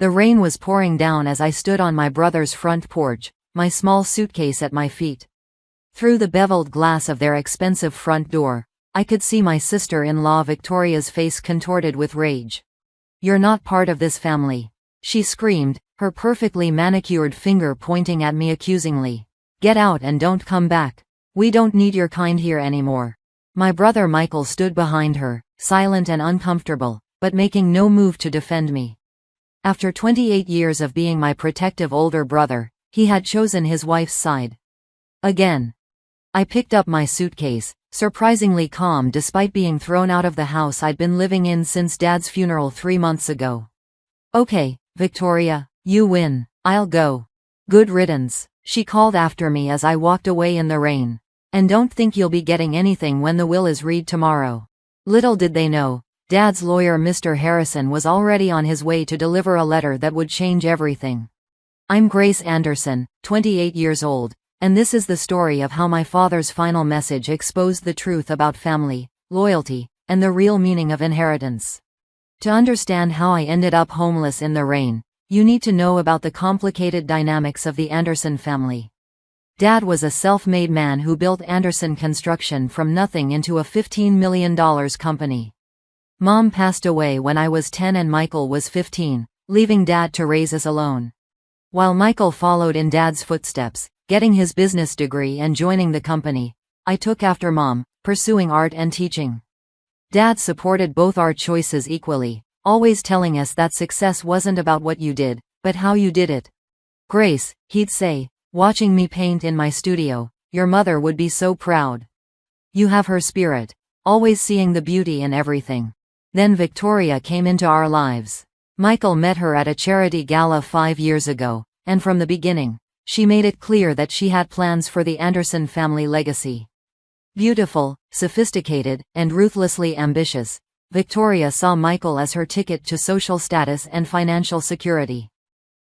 The rain was pouring down as I stood on my brother's front porch, my small suitcase at my feet. Through the beveled glass of their expensive front door, I could see my sister-in-law Victoria's face contorted with rage. "You're not part of this family," she screamed, her perfectly manicured finger pointing at me accusingly. "Get out and don't come back. We don't need your kind here anymore." My brother Michael stood behind her, silent and uncomfortable, but making no move to defend me. After 28 years of being my protective older brother, he had chosen his wife's side. Again. I picked up my suitcase, surprisingly calm despite being thrown out of the house I'd been living in since Dad's funeral 3 months ago. "Okay, Victoria, you win. I'll go. Good riddance," she called after me as I walked away in the rain. "And don't think you'll be getting anything when the will is read tomorrow." Little did they know, Dad's lawyer Mr. Harrison was already on his way to deliver a letter that would change everything. I'm Grace Anderson, 28 years old, and this is the story of how my father's final message exposed the truth about family, loyalty, and the real meaning of inheritance. To understand how I ended up homeless in the rain, you need to know about the complicated dynamics of the Anderson family. Dad was a self-made man who built Anderson Construction from nothing into a $15 million company. Mom passed away when I was 10 and Michael was 15, leaving Dad to raise us alone. While Michael followed in Dad's footsteps, getting his business degree and joining the company, I took after Mom, pursuing art and teaching. Dad supported both our choices equally, always telling us that success wasn't about what you did, but how you did it. "Grace," he'd say, watching me paint in my studio, "your mother would be so proud. You have her spirit, always seeing the beauty in everything." Then Victoria came into our lives. Michael met her at a charity gala 5 years ago, and from the beginning, she made it clear that she had plans for the Anderson family legacy. Beautiful, sophisticated, and ruthlessly ambitious, Victoria saw Michael as her ticket to social status and financial security.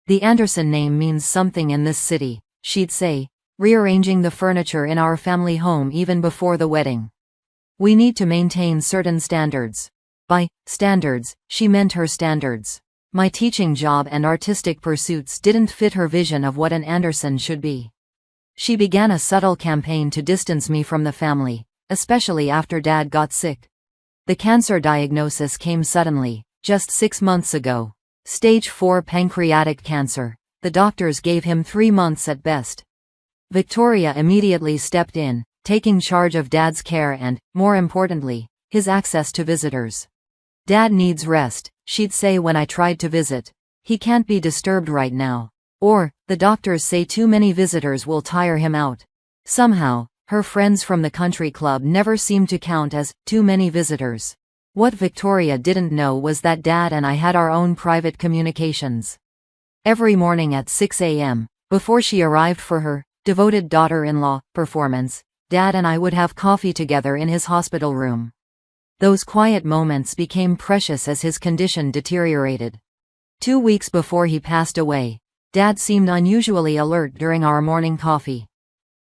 "The Anderson name means something in this city," she'd say, rearranging the furniture in our family home even before the wedding. "We need to maintain certain standards." By standards, she meant her standards. My teaching job and artistic pursuits didn't fit her vision of what an Anderson should be. She began a subtle campaign to distance me from the family, especially after Dad got sick. The cancer diagnosis came suddenly, just 6 months ago. Stage 4 pancreatic cancer. The doctors gave him 3 months at best. Victoria immediately stepped in, taking charge of Dad's care and, more importantly, his access to visitors. "Dad needs rest," she'd say when I tried to visit. "He can't be disturbed right now." Or, "The doctors say too many visitors will tire him out." Somehow, her friends from the country club never seemed to count as too many visitors. What Victoria didn't know was that Dad and I had our own private communications. Every morning at 6 a.m., before she arrived for her devoted daughter-in-law performance, Dad and I would have coffee together in his hospital room. Those quiet moments became precious as his condition deteriorated. 2 weeks before he passed away, Dad seemed unusually alert during our morning coffee.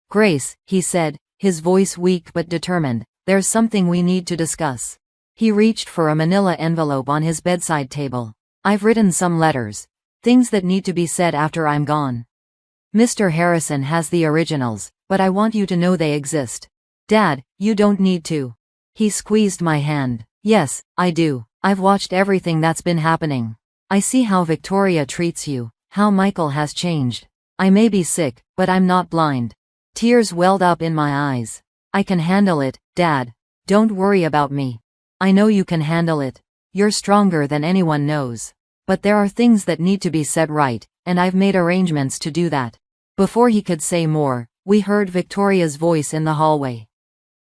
"Grace," he said, his voice weak but determined, "there's something we need to discuss." He reached for a manila envelope on his bedside table. "I've written some letters. Things that need to be said after I'm gone. Mr. Harrison has the originals, but I want you to know they exist. Dad, you don't need to." He squeezed my hand. "Yes, I do. I've watched everything that's been happening. I see how Victoria treats you, how Michael has changed. I may be sick, but I'm not blind." Tears welled up in my eyes. "I can handle it, Dad. Don't worry about me. I know you can handle it. You're stronger than anyone knows. But there are things that need to be set right, and I've made arrangements to do that." Before he could say more, we heard Victoria's voice in the hallway.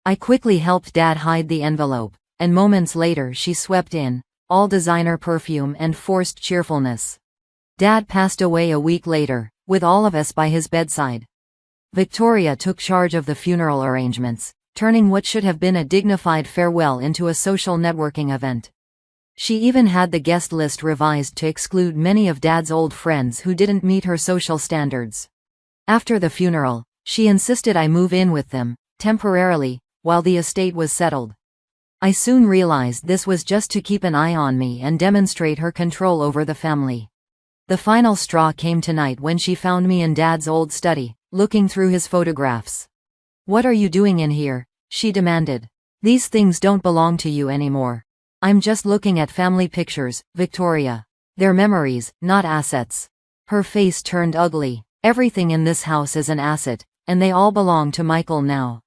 I quickly helped Dad hide the envelope, and moments later she swept in, all designer perfume and forced cheerfulness. Dad passed away a week later, with all of us by his bedside. Victoria took charge of the funeral arrangements, turning what should have been a dignified farewell into a social networking event. She even had the guest list revised to exclude many of Dad's old friends who didn't meet her social standards. After the funeral, she insisted I move in with them, temporarily, while the estate was settled. I soon realized this was just to keep an eye on me and demonstrate her control over the family. The final straw came tonight when she found me in Dad's old study, looking through his photographs. "What are you doing in here?" she demanded. "These things don't belong to you anymore." "I'm just looking at family pictures, Victoria. They're memories, not assets." Her face turned ugly. "Everything in this house is an asset, and they all belong to Michael now.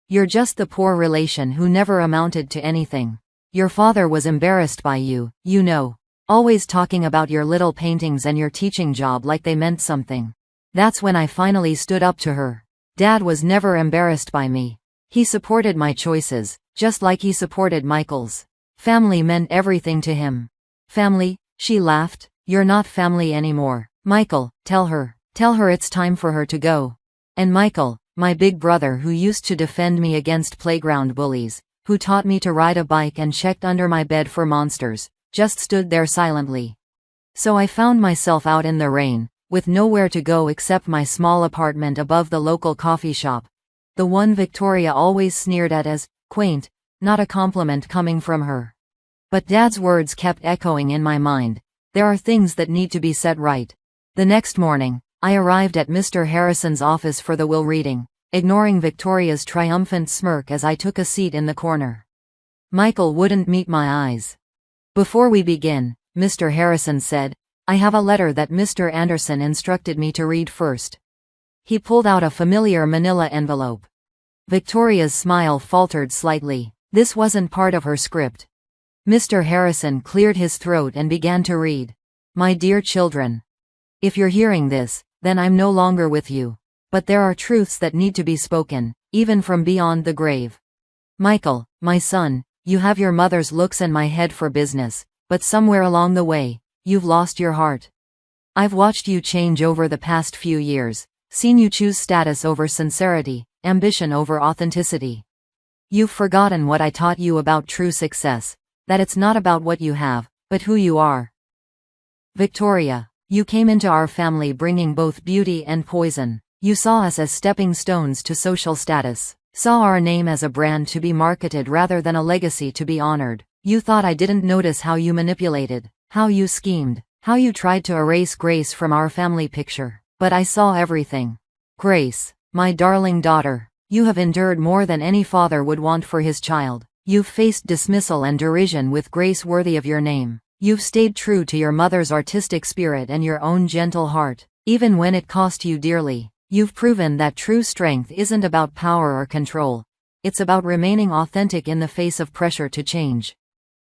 You're just the poor relation who never amounted to anything. Your father was embarrassed by you, you know. Always talking about your little paintings and your teaching job like they meant something." That's when I finally stood up to her. Dad was never embarrassed by me. He supported my choices, just like he supported Michael's. Family meant everything to him. "Family?" she laughed. "You're not family anymore. Michael, tell her. Tell her it's time for her to go." And Michael, my big brother who used to defend me against playground bullies, who taught me to ride a bike and checked under my bed for monsters, just stood there silently. So I found myself out in the rain, with nowhere to go except my small apartment above the local coffee shop. The one Victoria always sneered at as quaint, not a compliment coming from her. But Dad's words kept echoing in my mind. There are things that need to be set right. The next morning, I arrived at Mr. Harrison's office for the will reading, ignoring Victoria's triumphant smirk as I took a seat in the corner. Michael wouldn't meet my eyes. "Before we begin," Mr. Harrison said, "I have a letter that Mr. Anderson instructed me to read first." He pulled out a familiar manila envelope. Victoria's smile faltered slightly. This wasn't part of her script. Mr. Harrison cleared his throat and began to read. "My dear children. If you're hearing this, then I'm no longer with you. But there are truths that need to be spoken, even from beyond the grave. Michael, my son, you have your mother's looks and my head for business, but somewhere along the way, you've lost your heart. I've watched you change over the past few years, seen you choose status over sincerity, ambition over authenticity. You've forgotten what I taught you about true success, that it's not about what you have, but who you are. Victoria, you came into our family bringing both beauty and poison. You saw us as stepping stones to social status. Saw our name as a brand to be marketed rather than a legacy to be honored. You thought I didn't notice how you manipulated, how you schemed, how you tried to erase Grace from our family picture. But I saw everything. Grace, my darling daughter, you have endured more than any father would want for his child. You've faced dismissal and derision with grace worthy of your name. You've stayed true to your mother's artistic spirit and your own gentle heart, even when it cost you dearly. You've proven that true strength isn't about power or control. It's about remaining authentic in the face of pressure to change.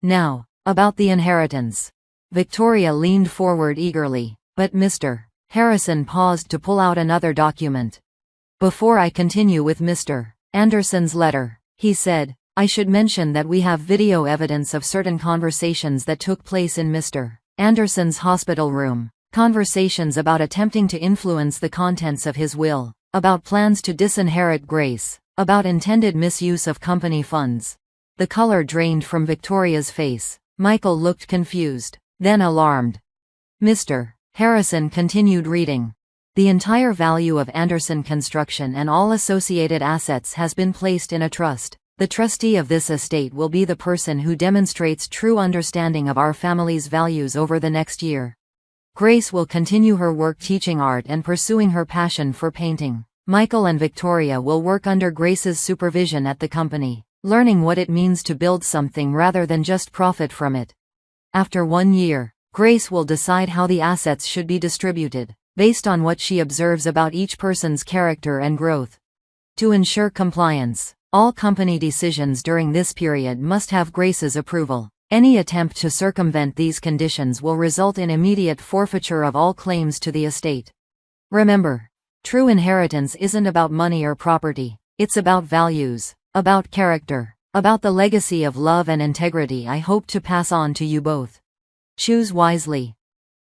Now, about the inheritance. Victoria leaned forward eagerly, but Mr. Harrison paused to pull out another document. "Before I continue with Mr. Anderson's letter," he said, "I should mention that we have video evidence of certain conversations that took place in Mr. Anderson's hospital room. Conversations about attempting to influence the contents of his will, about plans to disinherit Grace, about intended misuse of company funds." The color drained from Victoria's face. Michael looked confused, then alarmed. Mr. Harrison continued reading. "The entire value of Anderson Construction and all associated assets has been placed in a trust. The trustee of this estate will be the person who demonstrates true understanding of our family's values over the next year. Grace will continue her work teaching art and pursuing her passion for painting. Michael and Victoria will work under Grace's supervision at the company, learning what it means to build something rather than just profit from it. After 1 year, Grace will decide how the assets should be distributed, based on what she observes about each person's character and growth. To ensure compliance, all company decisions during this period must have Grace's approval. Any attempt to circumvent these conditions will result in immediate forfeiture of all claims to the estate. Remember, true inheritance isn't about money or property. It's about values, about character, about the legacy of love and integrity I hope to pass on to you both. Choose wisely.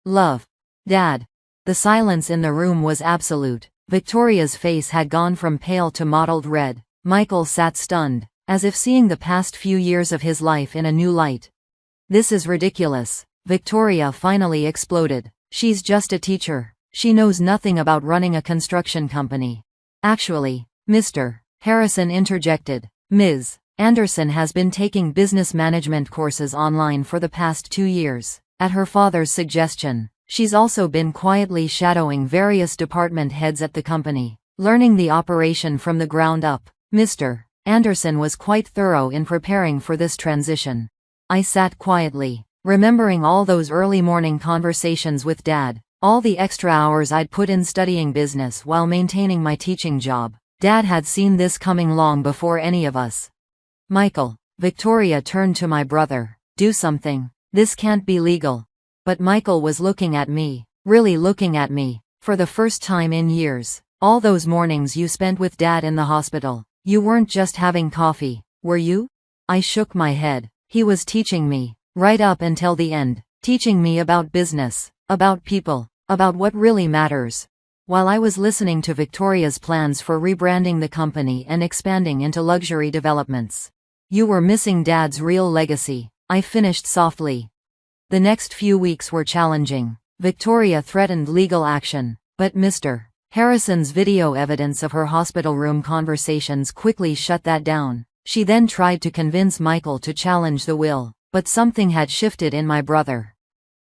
Love. Dad." The silence in the room was absolute. Victoria's face had gone from pale to mottled red. Michael sat stunned, as if seeing the past few years of his life in a new light. "This is ridiculous," Victoria finally exploded. "She's just a teacher. She knows nothing about running a construction company." "Actually, Mr. Harrison interjected, Ms. Anderson has been taking business management courses online for the past 2 years, at her father's suggestion. She's also been quietly shadowing various department heads at the company, learning the operation from the ground up. Mr. Anderson was quite thorough in preparing for this transition. I sat quietly, remembering all those early morning conversations with Dad, all the extra hours I'd put in studying business while maintaining my teaching job. Dad had seen this coming long before any of us. Michael. Victoria turned to my brother. Do something. This can't be legal. But Michael was looking at me, really looking at me, for the first time in years. All those mornings you spent with Dad in the hospital, you weren't just having coffee, were you? I shook my head. He was teaching me, right up until the end, teaching me about business, about people, about what really matters. While I was listening to Victoria's plans for rebranding the company and expanding into luxury developments. You were missing Dad's real legacy, I finished softly. The next few weeks were challenging. Victoria threatened legal action, but Mr. Harrison's video evidence of her hospital room conversations quickly shut that down. She then tried to convince Michael to challenge the will, but something had shifted in my brother.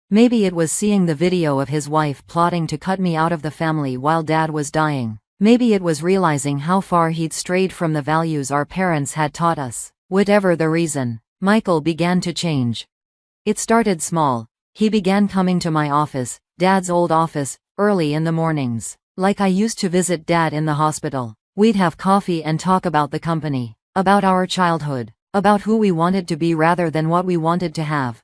Maybe it was seeing the video of his wife plotting to cut me out of the family while Dad was dying. Maybe it was realizing how far he'd strayed from the values our parents had taught us. Whatever the reason, Michael began to change. It started small. He began coming to my office, Dad's old office, early in the mornings. Like I used to visit Dad in the hospital. We'd have coffee and talk about the company, about our childhood, about who we wanted to be rather than what we wanted to have.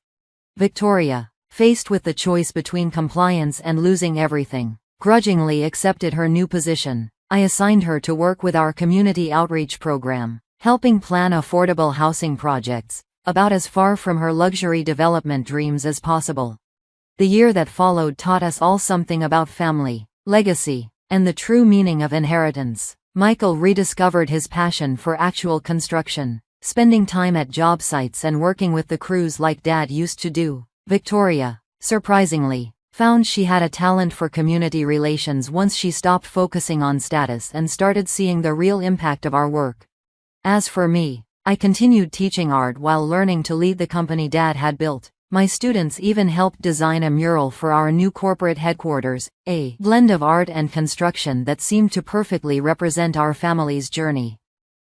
Victoria, faced with the choice between compliance and losing everything, grudgingly accepted her new position. I assigned her to work with our community outreach program, helping plan affordable housing projects, about as far from her luxury development dreams as possible. The year that followed taught us all something about family, legacy, and the true meaning of inheritance. Michael rediscovered his passion for actual construction, spending time at job sites and working with the crews like Dad used to do. Victoria, surprisingly, found she had a talent for community relations once she stopped focusing on status and started seeing the real impact of our work. As for me, I continued teaching art while learning to lead the company Dad had built. My students even helped design a mural for our new corporate headquarters, a blend of art and construction that seemed to perfectly represent our family's journey.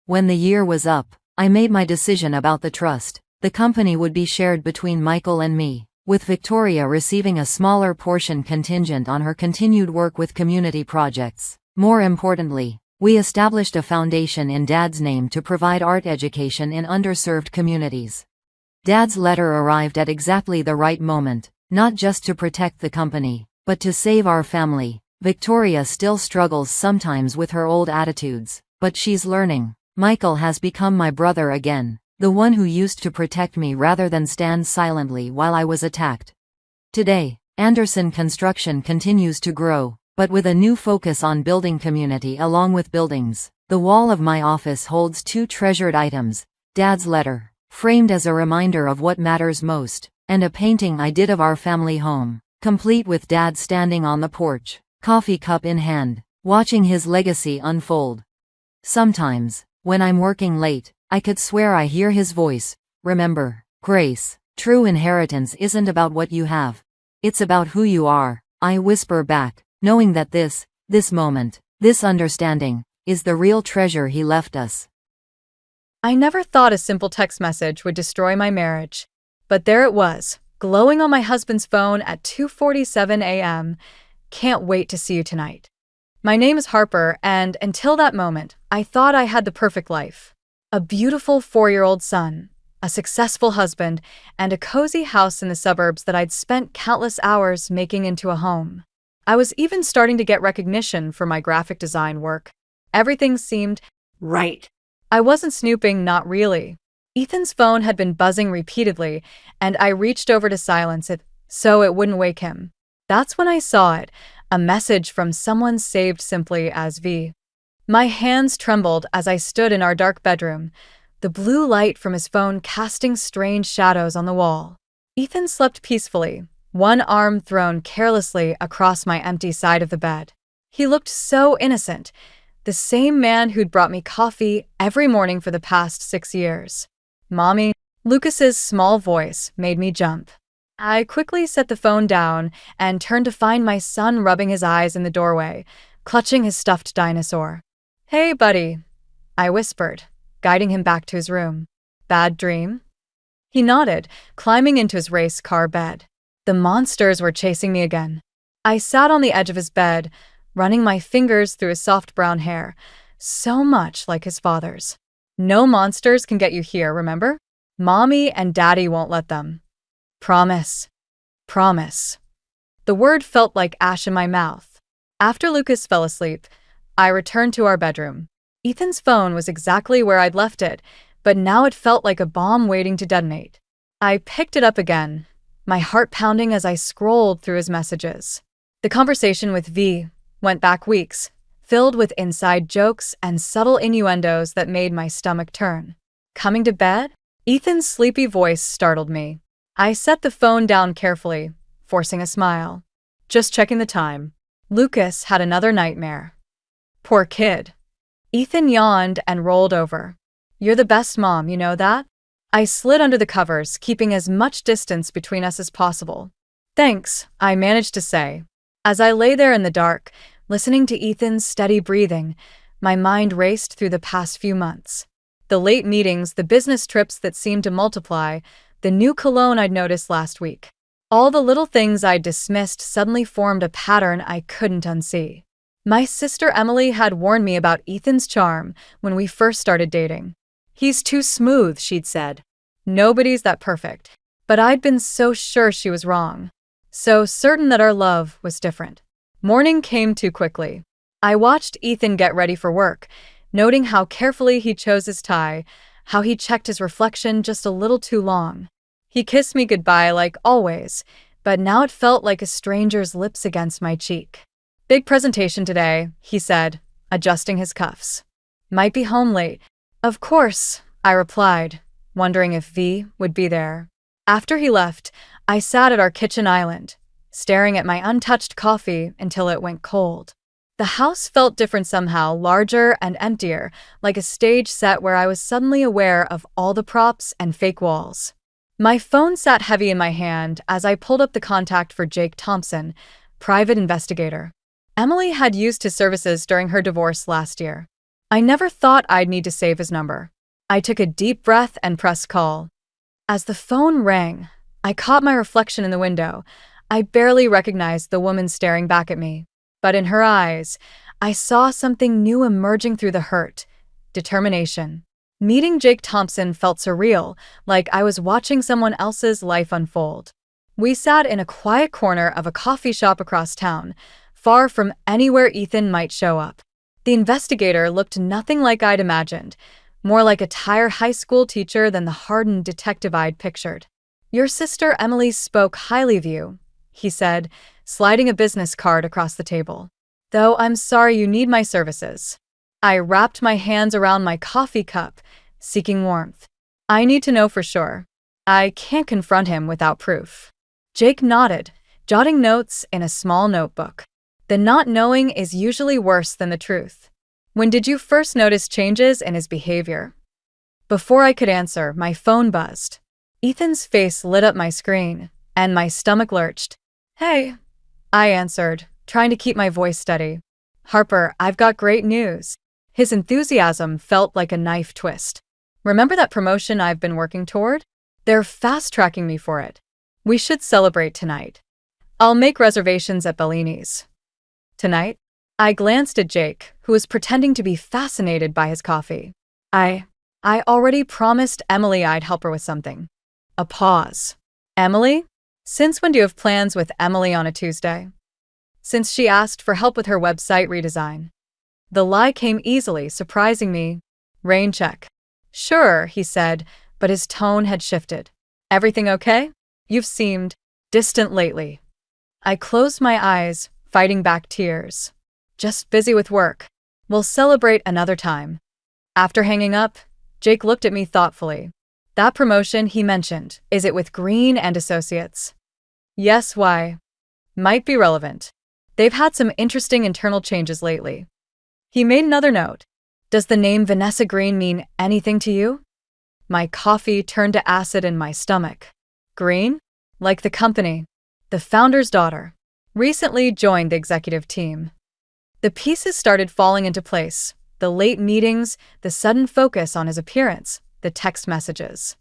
When the year was up, I made my decision about the trust. The company would be shared between Michael and me, with Victoria receiving a smaller portion contingent on her continued work with community projects. More importantly, we established a foundation in Dad's name to provide art education in underserved communities. Dad's letter arrived at exactly the right moment, not just to protect the company, but to save our family. Victoria still struggles sometimes with her old attitudes, but she's learning. Michael has become my brother again, the one who used to protect me rather than stand silently while I was attacked. Today, Anderson Construction continues to grow, but with a new focus on building community along with buildings. The wall of my office holds two treasured items: Dad's letter, framed as a reminder of what matters most, and a painting I did of our family home, complete with Dad standing on the porch, coffee cup in hand, watching his legacy unfold. Sometimes, when I'm working late, I could swear I hear his voice. Remember, Grace, true inheritance isn't about what you have. It's about who you are, I whisper back, knowing that this moment, this understanding, is the real treasure he left us. I never thought a simple text message would destroy my marriage. But there it was, glowing on my husband's phone at 2:47 a.m. Can't wait to see you tonight. My name is Harper, and until that moment, I thought I had the perfect life. A beautiful 4-year-old son, a successful husband, and a cozy house in the suburbs that I'd spent countless hours making into a home. I was even starting to get recognition for my graphic design work. Everything seemed right. I wasn't snooping, not really. Ethan's phone had been buzzing repeatedly, and I reached over to silence it so it wouldn't wake him. That's when I saw it, a message from someone saved simply as V. My hands trembled as I stood in our dark bedroom, the blue light from his phone casting strange shadows on the wall. Ethan slept peacefully, one arm thrown carelessly across my empty side of the bed. He looked so innocent, the same man who'd brought me coffee every morning for the past 6 years. Mommy, Lucas's small voice made me jump. I quickly set the phone down and turned to find my son rubbing his eyes in the doorway, clutching his stuffed dinosaur. "Hey, buddy," I whispered, guiding him back to his room. "Bad dream?" He nodded, climbing into his race car bed. The monsters were chasing me again. I sat on the edge of his bed, running my fingers through his soft brown hair, so much like his father's. "No monsters can get you here, remember? Mommy and Daddy won't let them. Promise. Promise." The word felt like ash in my mouth. After Lucas fell asleep, I returned to our bedroom. Ethan's phone was exactly where I'd left it, but now it felt like a bomb waiting to detonate. I picked it up again, my heart pounding as I scrolled through his messages. The conversation with V went back weeks, filled with inside jokes and subtle innuendos that made my stomach turn. "Coming to bed?" Ethan's sleepy voice startled me. I set the phone down carefully, forcing a smile. "Just checking the time. Lucas had another nightmare." "Poor kid." Ethan yawned and rolled over. "You're the best mom, you know that?" I slid under the covers, keeping as much distance between us as possible. "Thanks," I managed to say. As I lay there in the dark, listening to Ethan's steady breathing, my mind raced through the past few months. The late meetings, the business trips that seemed to multiply, the new cologne I'd noticed last week. All the little things I'd dismissed suddenly formed a pattern I couldn't unsee. My sister Emily had warned me about Ethan's charm when we first started dating. "He's too smooth," she'd said. "Nobody's that perfect." But I'd been so sure she was wrong. So certain that our love was different. Morning came too quickly. I watched Ethan get ready for work, noting how carefully he chose his tie, how he checked his reflection just a little too long. He kissed me goodbye like always, but now it felt like a stranger's lips against my cheek. "Big presentation today," he said, adjusting his cuffs. "Might be home late." "Of course," I replied, wondering if V would be there. After he left, I sat at our kitchen island, staring at my untouched coffee until it went cold. The house felt different somehow, larger and emptier, like a stage set where I was suddenly aware of all the props and fake walls. My phone sat heavy in my hand as I pulled up the contact for Jake Thompson, private investigator. Emily had used his services during her divorce last year. I never thought I'd need to save his number. I took a deep breath and pressed call. As the phone rang, I caught my reflection in the window. I barely recognized the woman staring back at me. But in her eyes, I saw something new emerging through the hurt: determination. Meeting Jake Thompson felt surreal, like I was watching someone else's life unfold. We sat in a quiet corner of a coffee shop across town, far from anywhere Ethan might show up. The investigator looked nothing like I'd imagined, more like a tired high school teacher than the hardened detective I'd pictured. "Your sister Emily spoke highly of you," he said, sliding a business card across the table. "Though I'm sorry you need my services." I wrapped my hands around my coffee cup, seeking warmth. "I need to know for sure. I can't confront him without proof." Jake nodded, jotting notes in a small notebook. The not knowing is usually worse than the truth. "When did you first notice changes in his behavior?" Before I could answer, my phone buzzed. Ethan's face lit up my screen, and my stomach lurched. "Hey," I answered, trying to keep my voice steady. "Harper, I've got great news." His enthusiasm felt like a knife twist. "Remember that promotion I've been working toward? They're fast-tracking me for it. We should celebrate tonight. I'll make reservations at Bellini's." "Tonight?" I glanced at Jake, who was pretending to be fascinated by his coffee. I already promised Emily I'd help her with something." A pause. "Emily? Since when do you have plans with Emily on a Tuesday?" "Since she asked for help with her website redesign." The lie came easily, surprising me. "Rain check." "Sure," he said, but his tone had shifted. "Everything okay? You've seemed distant lately." I closed my eyes, fighting back tears. "Just busy with work. We'll celebrate another time." After hanging up, Jake looked at me thoughtfully. "That promotion he mentioned, is it with Green and Associates?" "Yes, why?" "Might be relevant. They've had some interesting internal changes lately." He made another note. "Does the name Vanessa Green mean anything to you?" My coffee turned to acid in my stomach. "Green? like the company. The founder's daughter recently joined the executive team. The pieces started falling into place. The late meetings, the sudden focus on his appearance, the text messages.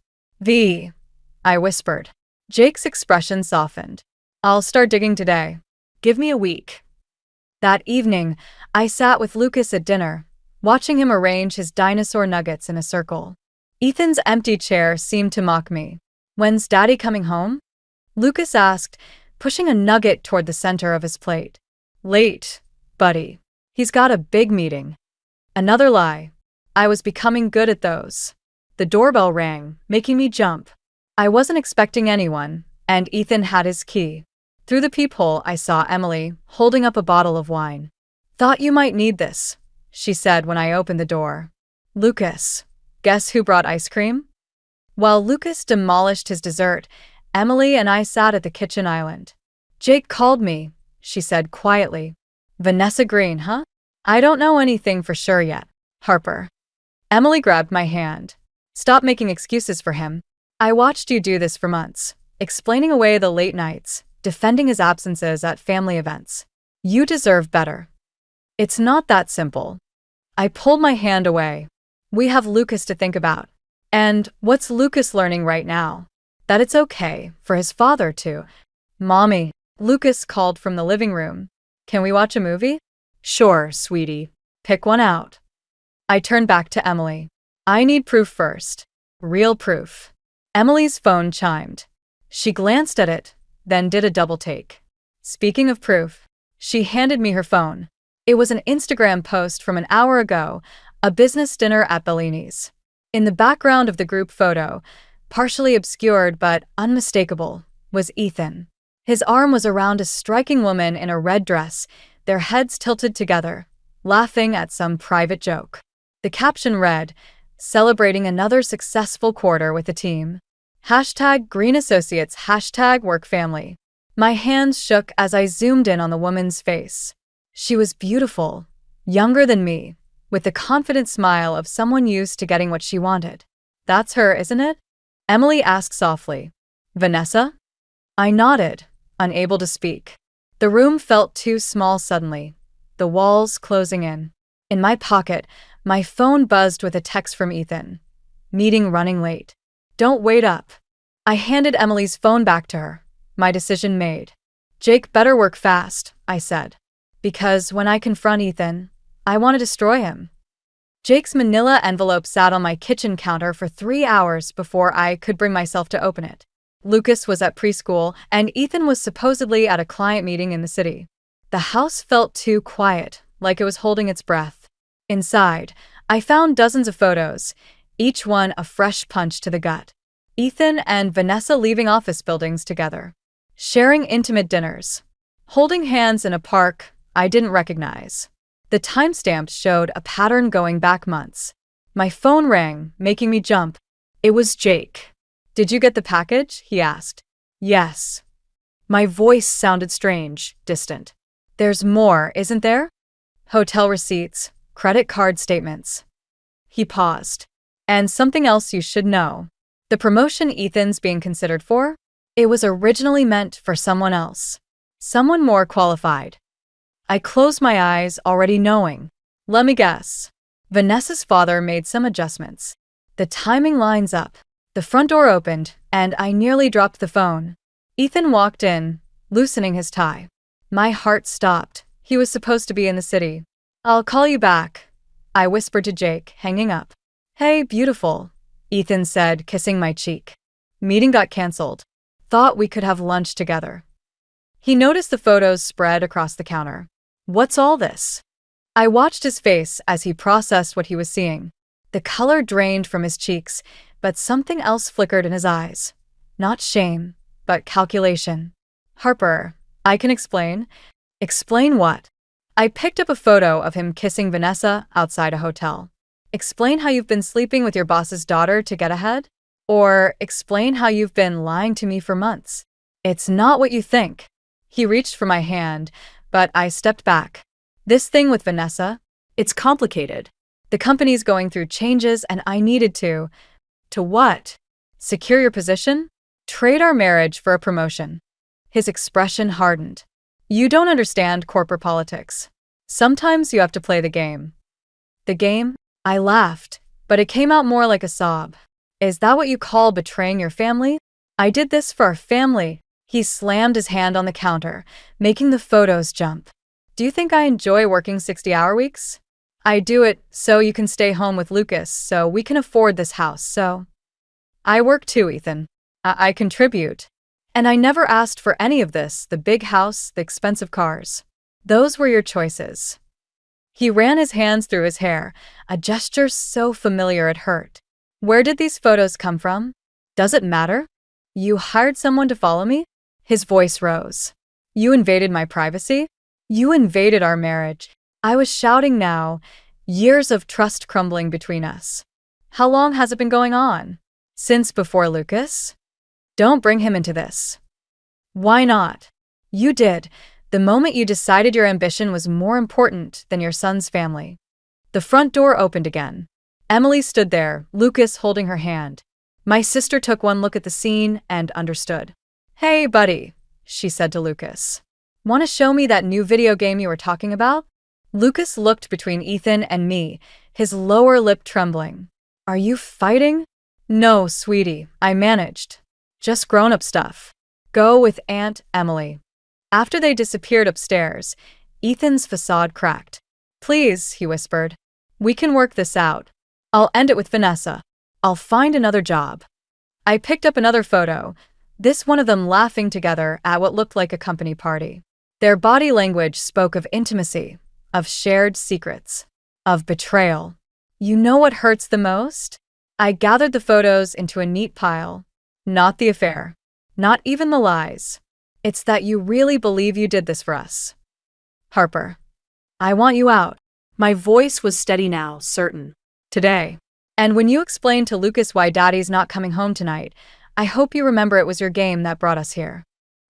I whispered. Jake's expression softened. I'll start digging today. Give me a week. That evening, I sat with Lucas at dinner, watching him arrange his dinosaur nuggets in a circle. Ethan's empty chair seemed to mock me. When's Daddy coming home? Lucas asked, pushing a nugget toward the center of his plate. Late, buddy. He's got a big meeting. Another lie. I was becoming good at those. The doorbell rang, making me jump. I wasn't expecting anyone, and Ethan had his key. Through the peephole, I saw Emily, holding up a bottle of wine. Thought you might need this, she said when I opened the door. Lucas, guess who brought ice cream? While Lucas demolished his dessert, Emily and I sat at the kitchen island. Jake called me, she said quietly. Vanessa Green, huh? I don't know anything for sure yet, Harper. Emily grabbed my hand. Stop making excuses for him. I watched you do this for months, explaining away the late nights, defending his absences at family events. You deserve better. It's not that simple. I pulled my hand away. We have Lucas to think about. And what's Lucas learning right now? That it's okay for his father to. Mommy, Lucas called from the living room. Can we watch a movie? Sure, sweetie. Pick one out. I turned back to Emily. I need proof first. Real proof. Emily's phone chimed. She glanced at it, then did a double take. Speaking of proof, she handed me her phone. It was an Instagram post from an hour ago, a business dinner at Bellini's. In the background of the group photo, partially obscured but unmistakable, was Ethan. His arm was around a striking woman in a red dress, their heads tilted together, laughing at some private joke. The caption read, "Celebrating another successful quarter with the team. #Green Associates, #work family." My hands shook as I zoomed in on the woman's face. She was beautiful, younger than me, with the confident smile of someone used to getting what she wanted. That's her, isn't it? Emily asked softly. Vanessa? I nodded, unable to speak. The room felt too small suddenly, the walls closing in. In my pocket, my phone buzzed with a text from Ethan. Meeting running late. Don't wait up. I handed Emily's phone back to her, my decision made. Jake better work fast, I said. Because when I confront Ethan, I want to destroy him. Jake's manila envelope sat on my kitchen counter for 3 hours before I could bring myself to open it. Lucas was at preschool, and Ethan was supposedly at a client meeting in the city. The house felt too quiet, like it was holding its breath. Inside, I found dozens of photos, each one a fresh punch to the gut. Ethan and Vanessa leaving office buildings together, sharing intimate dinners, holding hands in a park I didn't recognize. The timestamps showed a pattern going back months. My phone rang, making me jump. It was Jake. Did you get the package? He asked. Yes. My voice sounded strange, distant. There's more, isn't there? Hotel receipts, credit card statements. He paused. And something else you should know. The promotion Ethan's being considered for? It was originally meant for someone else. Someone more qualified. I closed my eyes, already knowing. Let me guess. Vanessa's father made some adjustments. The timing lines up. The front door opened, and I nearly dropped the phone. Ethan walked in, loosening his tie. My heart stopped. He was supposed to be in the city. I'll call you back, I whispered to Jake, hanging up. Hey, beautiful, Ethan said, kissing my cheek. Meeting got cancelled. Thought we could have lunch together. He noticed the photos spread across the counter. What's all this? I watched his face as he processed what he was seeing. The color drained from his cheeks, but something else flickered in his eyes. Not shame, but calculation. Harper, I can explain. Explain what? I picked up a photo of him kissing Vanessa outside a hotel. Explain how you've been sleeping with your boss's daughter to get ahead? Or explain how you've been lying to me for months. It's not what you think. He reached for my hand, but I stepped back. This thing with Vanessa, it's complicated. The company's going through changes and I needed to. To what? Secure your position? Trade our marriage for a promotion. His expression hardened. You don't understand corporate politics. Sometimes you have to play the game. The game? I laughed, but it came out more like a sob. Is that what you call betraying your family? I did this for our family. He slammed his hand on the counter, making the photos jump. Do you think I enjoy working 60-hour weeks? I do it so you can stay home with Lucas, so we can afford this house, so. I work too, Ethan. I contribute. And I never asked for any of this, the big house, the expensive cars. Those were your choices. He ran his hands through his hair, a gesture so familiar it hurt. Where did these photos come from? Does it matter? You hired someone to follow me? His voice rose. You invaded my privacy? You invaded our marriage. I was shouting now, years of trust crumbling between us. How long has it been going on? Since before Lucas? Don't bring him into this. Why not? You did, the moment you decided your ambition was more important than your son's family. The front door opened again. Emily stood there, Lucas holding her hand. My sister took one look at the scene and understood. Hey, buddy, she said to Lucas. Want to show me that new video game you were talking about? Lucas looked between Ethan and me, his lower lip trembling. Are you fighting? No, sweetie, I managed. Just grown-up stuff. Go with Aunt Emily. After they disappeared upstairs, Ethan's facade cracked. Please, he whispered. We can work this out. I'll end it with Vanessa. I'll find another job. I picked up another photo, this one of them laughing together at what looked like a company party. Their body language spoke of intimacy, of shared secrets, of betrayal. You know what hurts the most? I gathered the photos into a neat pile. Not the affair. Not even the lies. It's that you really believe you did this for us. Harper. I want you out. My voice was steady now, certain. Today. And when you explain to Lucas why Daddy's not coming home tonight, I hope you remember it was your game that brought us here.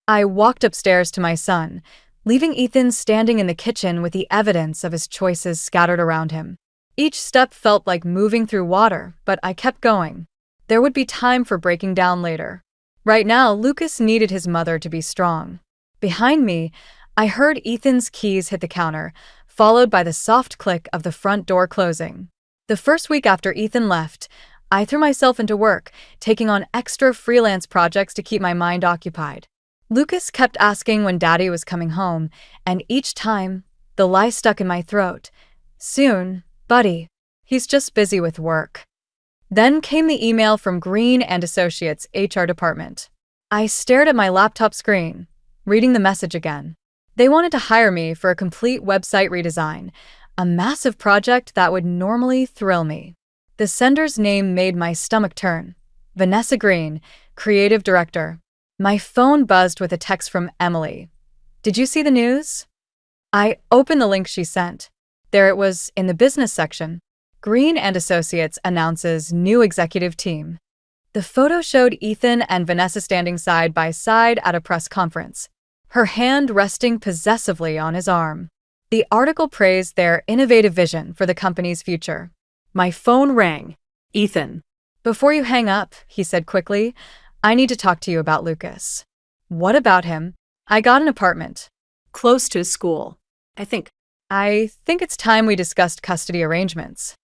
I walked upstairs to my son, leaving Ethan standing in the kitchen with the evidence of his choices scattered around him. Each step felt like moving through water, but I kept going. There would be time for breaking down later. Right now, Lucas needed his mother to be strong. Behind me, I heard Ethan's keys hit the counter, followed by the soft click of the front door closing. The first week after Ethan left, I threw myself into work, taking on extra freelance projects to keep my mind occupied. Lucas kept asking when Daddy was coming home, and each time, the lie stuck in my throat. Soon, buddy. He's just busy with work. Then came the email from Green and Associates HR department. I stared at my laptop screen, reading the message again. They wanted to hire me for a complete website redesign, a massive project that would normally thrill me. The sender's name made my stomach turn. Vanessa Green, creative director. My phone buzzed with a text from Emily. Did you see the news? I opened the link she sent. There it was in the business section. Green and Associates announces new executive team. The photo showed Ethan and Vanessa standing side by side at a press conference, her hand resting possessively on his arm. The article praised their innovative vision for the company's future. My phone rang. Ethan. Before you hang up, he said quickly, I need to talk to you about Lucas. What about him? I got an apartment. Close to his school. I think it's time we discussed custody arrangements.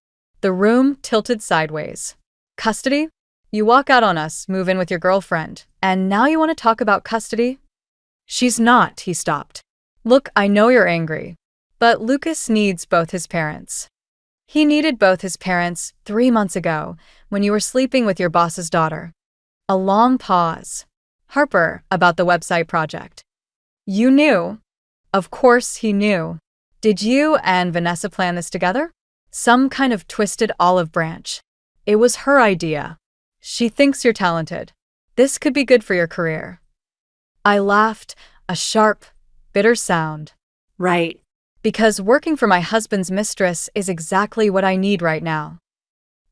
The room tilted sideways. Custody? You walk out on us, move in with your girlfriend, and now you want to talk about custody? She's not, he stopped. Look, I know you're angry, but Lucas needs both his parents. He needed both his parents 3 months ago when you were sleeping with your boss's daughter. A long pause. Harper, about the website project. You knew? Of course he knew. Did you and Vanessa plan this together? Some kind of twisted olive branch. It was her idea. She thinks you're talented. This could be good for your career. I laughed, a sharp, bitter sound. Right. Because working for my husband's mistress is exactly what I need right now.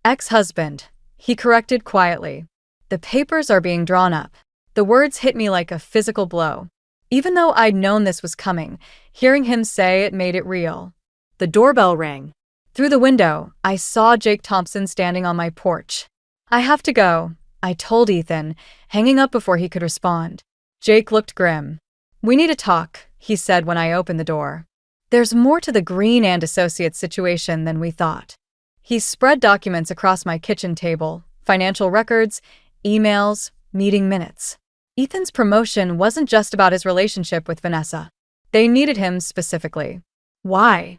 Ex-husband, he corrected quietly. The papers are being drawn up. The words hit me like a physical blow. Even though I'd known this was coming, hearing him say it made it real. The doorbell rang. Through the window, I saw Jake Thompson standing on my porch. I have to go, I told Ethan, hanging up before he could respond. Jake looked grim. "We need to talk," he said when I opened the door. "There's more to the Green and Associates situation than we thought." He spread documents across my kitchen table, financial records, emails, meeting minutes. Ethan's promotion wasn't just about his relationship with Vanessa. They needed him specifically. Why?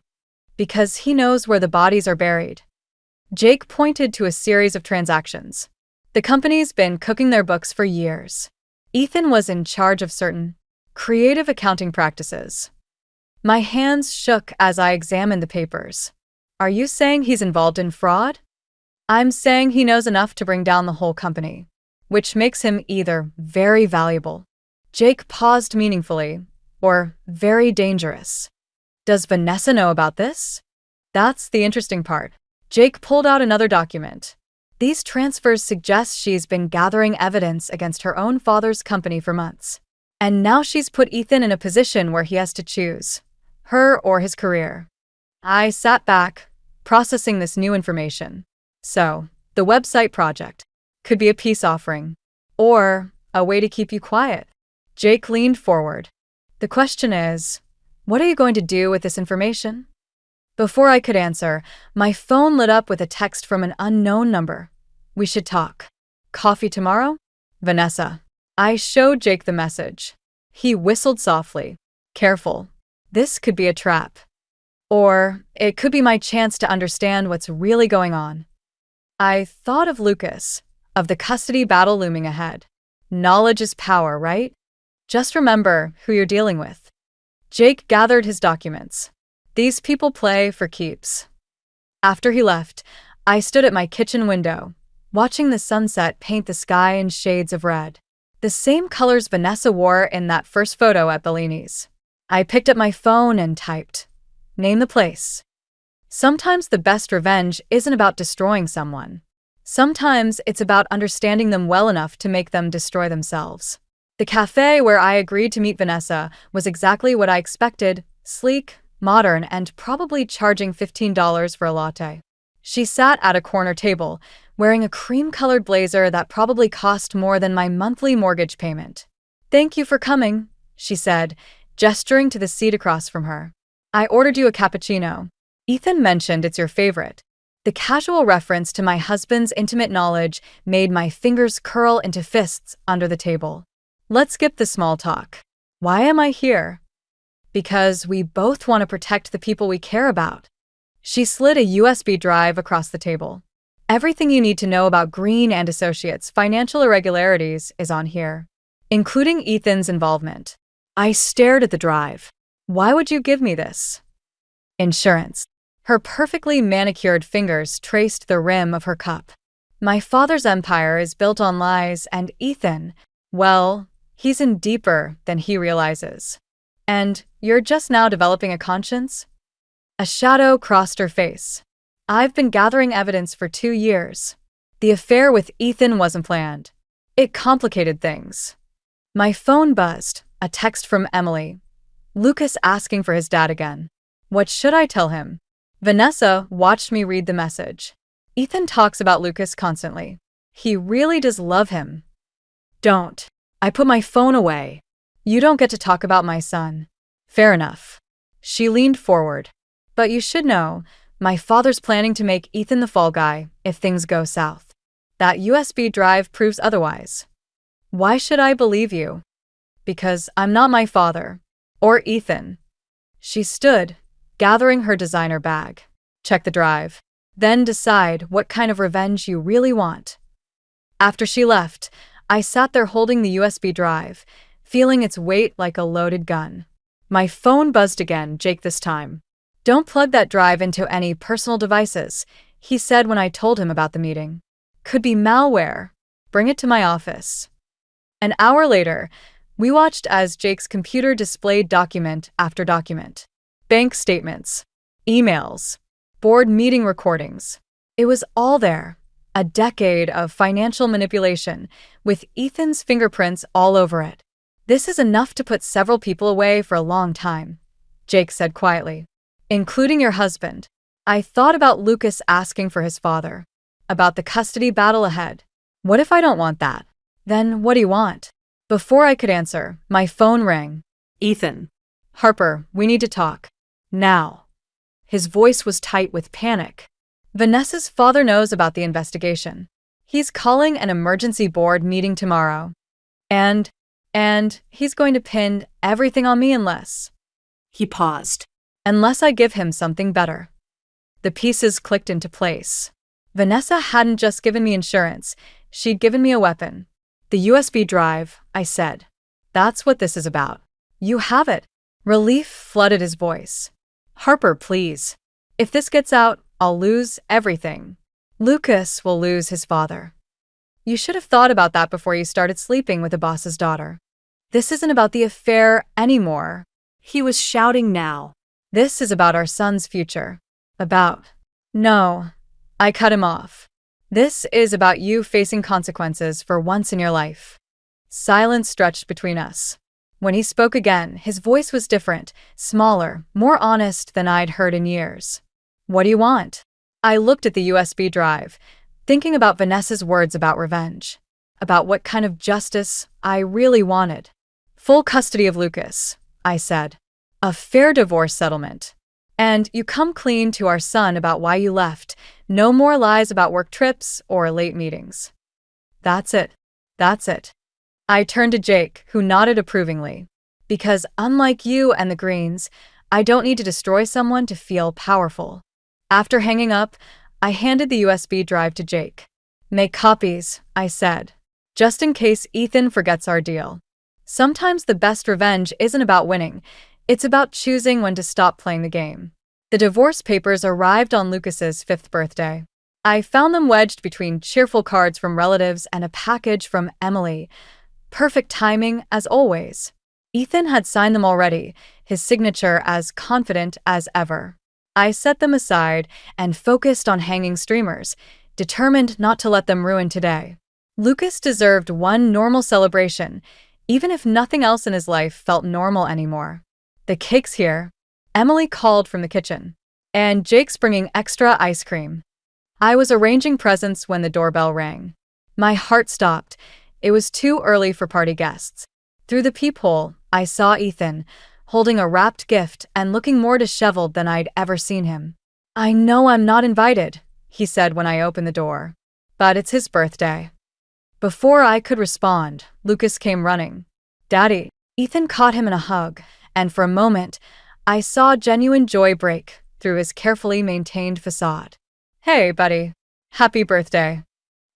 Because he knows where the bodies are buried. Jake pointed to a series of transactions. The company's been cooking their books for years. Ethan was in charge of certain creative accounting practices. My hands shook as I examined the papers. Are you saying he's involved in fraud? I'm saying he knows enough to bring down the whole company, which makes him either very valuable, Jake paused meaningfully, or very dangerous. Does Vanessa know about this? That's the interesting part. Jake pulled out another document. These transfers suggest she's been gathering evidence against her own father's company for months. And now she's put Ethan in a position where he has to choose her or his career. I sat back, processing this new information. So, the website project could be a peace offering, or a way to keep you quiet. Jake leaned forward. The question is, what are you going to do with this information? Before I could answer, my phone lit up with a text from an unknown number. We should talk. Coffee tomorrow? Vanessa. I showed Jake the message. He whistled softly. Careful. This could be a trap. Or it could be my chance to understand what's really going on. I thought of Lucas, of the custody battle looming ahead. Knowledge is power, right? Just remember who you're dealing with. Jake gathered his documents. These people play for keeps. After he left, I stood at my kitchen window, watching the sunset paint the sky in shades of red. The same colors Vanessa wore in that first photo at Bellini's. I picked up my phone and typed, "Name the place." Sometimes the best revenge isn't about destroying someone. Sometimes it's about understanding them well enough to make them destroy themselves. The cafe where I agreed to meet Vanessa was exactly what I expected: sleek, modern, and probably charging $15 for a latte. She sat at a corner table, wearing a cream-colored blazer that probably cost more than my monthly mortgage payment. "Thank you for coming," she said, gesturing to the seat across from her. "I ordered you a cappuccino. Ethan mentioned it's your favorite." The casual reference to my husband's intimate knowledge made my fingers curl into fists under the table. Let's skip the small talk. Why am I here? Because we both want to protect the people we care about. She slid a USB drive across the table. Everything you need to know about Green and Associates' financial irregularities is on here, including Ethan's involvement. I stared at the drive. Why would you give me this? Insurance. Her perfectly manicured fingers traced the rim of her cup. My father's empire is built on lies, and Ethan, well, he's in deeper than he realizes. And you're just now developing a conscience? A shadow crossed her face. I've been gathering evidence for 2 years. The affair with Ethan wasn't planned. It complicated things. My phone buzzed, a text from Emily. Lucas asking for his dad again. What should I tell him? Vanessa watched me read the message. Ethan talks about Lucas constantly. He really does love him. Don't. I put my phone away. You don't get to talk about my son. Fair enough. She leaned forward. But you should know, my father's planning to make Ethan the fall guy if things go south. That USB drive proves otherwise. Why should I believe you? Because I'm not my father. Or Ethan. She stood, gathering her designer bag. Check the drive. Then decide what kind of revenge you really want. After she left, I sat there holding the USB drive, feeling its weight like a loaded gun. My phone buzzed again, Jake this time. Don't plug that drive into any personal devices, he said when I told him about the meeting. Could be malware. Bring it to my office. An hour later, we watched as Jake's computer displayed document after document. Bank statements, emails, board meeting recordings. It was all there. A decade of financial manipulation, with Ethan's fingerprints all over it. This is enough to put several people away for a long time, Jake said quietly. Including your husband. I thought about Lucas asking for his father. About the custody battle ahead. What if I don't want that? Then what do you want? Before I could answer, my phone rang. Ethan. Harper, we need to talk. Now. His voice was tight with panic. Vanessa's father knows about the investigation. He's calling an emergency board meeting tomorrow. And he's going to pin everything on me unless He paused. I give him something better. The pieces clicked into place. Vanessa hadn't just given me insurance, she'd given me a weapon. The USB drive, I said. That's what this is about. You have it. Relief flooded his voice. Harper, please. If this gets out, I'll lose everything. Lucas will lose his father. You should have thought about that before you started sleeping with the boss's daughter. This isn't about the affair anymore. He was shouting now. This is about our son's future. No. I cut him off. This is about you facing consequences for once in your life. Silence stretched between us. When he spoke again, his voice was different, smaller, more honest than I'd heard in years. What do you want? I looked at the USB drive, thinking about Vanessa's words about revenge, about what kind of justice I really wanted. Full custody of Lucas, I said. A fair divorce settlement. And you come clean to our son about why you left. No more lies about work trips or late meetings. That's it. I turned to Jake, who nodded approvingly. Because unlike you and the Greens, I don't need to destroy someone to feel powerful. After hanging up, I handed the USB drive to Jake. Make copies, I said. Just in case Ethan forgets our deal. Sometimes the best revenge isn't about winning. It's about choosing when to stop playing the game. The divorce papers arrived on Lucas's 5th birthday. I found them wedged between cheerful cards from relatives and a package from Emily. Perfect timing, as always. Ethan had signed them already, his signature as confident as ever. I set them aside and focused on hanging streamers, determined not to let them ruin today. Lucas deserved one normal celebration, even if nothing else in his life felt normal anymore. The cake's here. Emily called from the kitchen. And Jake's bringing extra ice cream. I was arranging presents when the doorbell rang. My heart stopped. It was too early for party guests. Through the peephole, I saw Ethan, holding a wrapped gift and looking more disheveled than I'd ever seen him. I know I'm not invited, he said when I opened the door. But it's his birthday. Before I could respond, Lucas came running. Daddy. Ethan caught him in a hug, and for a moment, I saw genuine joy break through his carefully maintained facade. Hey, buddy. Happy birthday.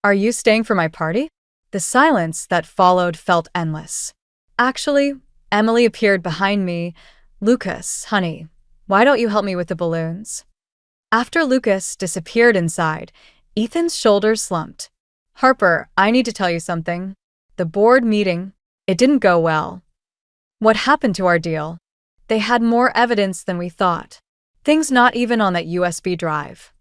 Are you staying for my party? The silence that followed felt endless. Actually, Emily appeared behind me. Lucas, honey, why don't you help me with the balloons? After Lucas disappeared inside, Ethan's shoulders slumped. Harper, I need to tell you something. The board meeting, it didn't go well. What happened to our deal? They had more evidence than we thought. Things not even on that USB drive.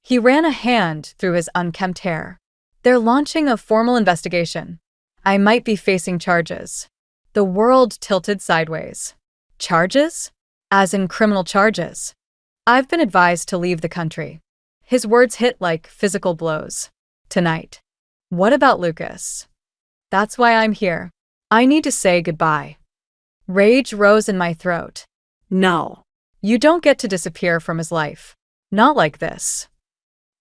He ran a hand through his unkempt hair. They're launching a formal investigation. I might be facing charges. The world tilted sideways. Charges? As in criminal charges. I've been advised to leave the country. His words hit like physical blows. Tonight. What about Lucas? That's why I'm here. I need to say goodbye. Rage rose in my throat. No. You don't get to disappear from his life. Not like this.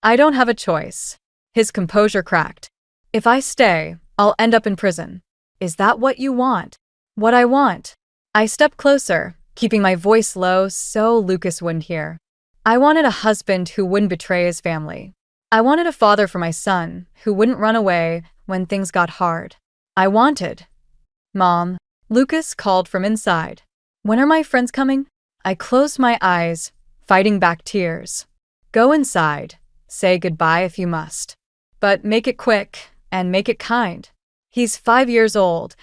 I don't have a choice. His composure cracked. If I stay, I'll end up in prison. Is that what you want? What I want? I stepped closer, keeping my voice low so Lucas wouldn't hear. I wanted a husband who wouldn't betray his family. I wanted a father for my son who wouldn't run away when things got hard. I wanted. Mom. Lucas called from inside. When are my friends coming? I closed my eyes, fighting back tears. Go inside. Say goodbye if you must. But make it quick and make it kind. He's 5 years old.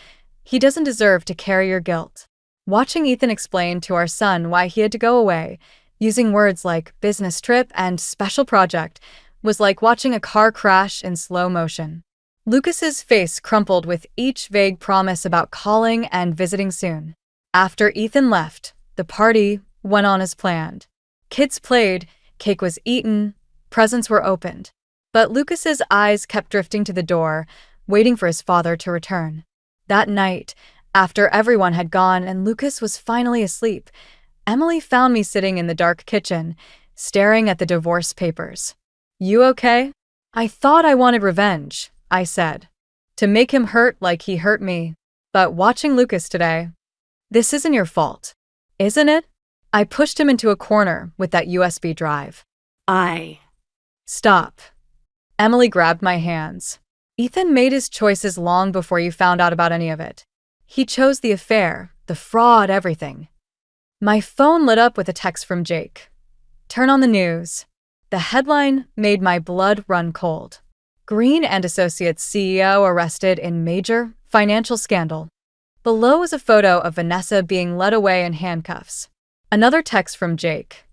He doesn't deserve to carry your guilt. Watching Ethan explain to our son why he had to go away, using words like business trip and special project, was like watching a car crash in slow motion. Lucas's face crumpled with each vague promise about calling and visiting soon. After Ethan left, the party went on as planned. Kids played, cake was eaten, presents were opened. But Lucas's eyes kept drifting to the door, waiting for his father to return. That night, after everyone had gone and Lucas was finally asleep, Emily found me sitting in the dark kitchen, staring at the divorce papers. "You okay?" "I thought I wanted revenge," I said. "To make him hurt like he hurt me. But watching Lucas today, this isn't your fault, isn't it?" I pushed him into a corner with that USB drive. "Stop." Emily grabbed my hands. "Ethan made his choices long before you found out about any of it. He chose the affair, the fraud, everything." My phone lit up with a text from Jake. "Turn on the news." The headline made my blood run cold. "Green and Associates CEO arrested in major financial scandal." Below was a photo of Vanessa being led away in handcuffs. Another text from Jake.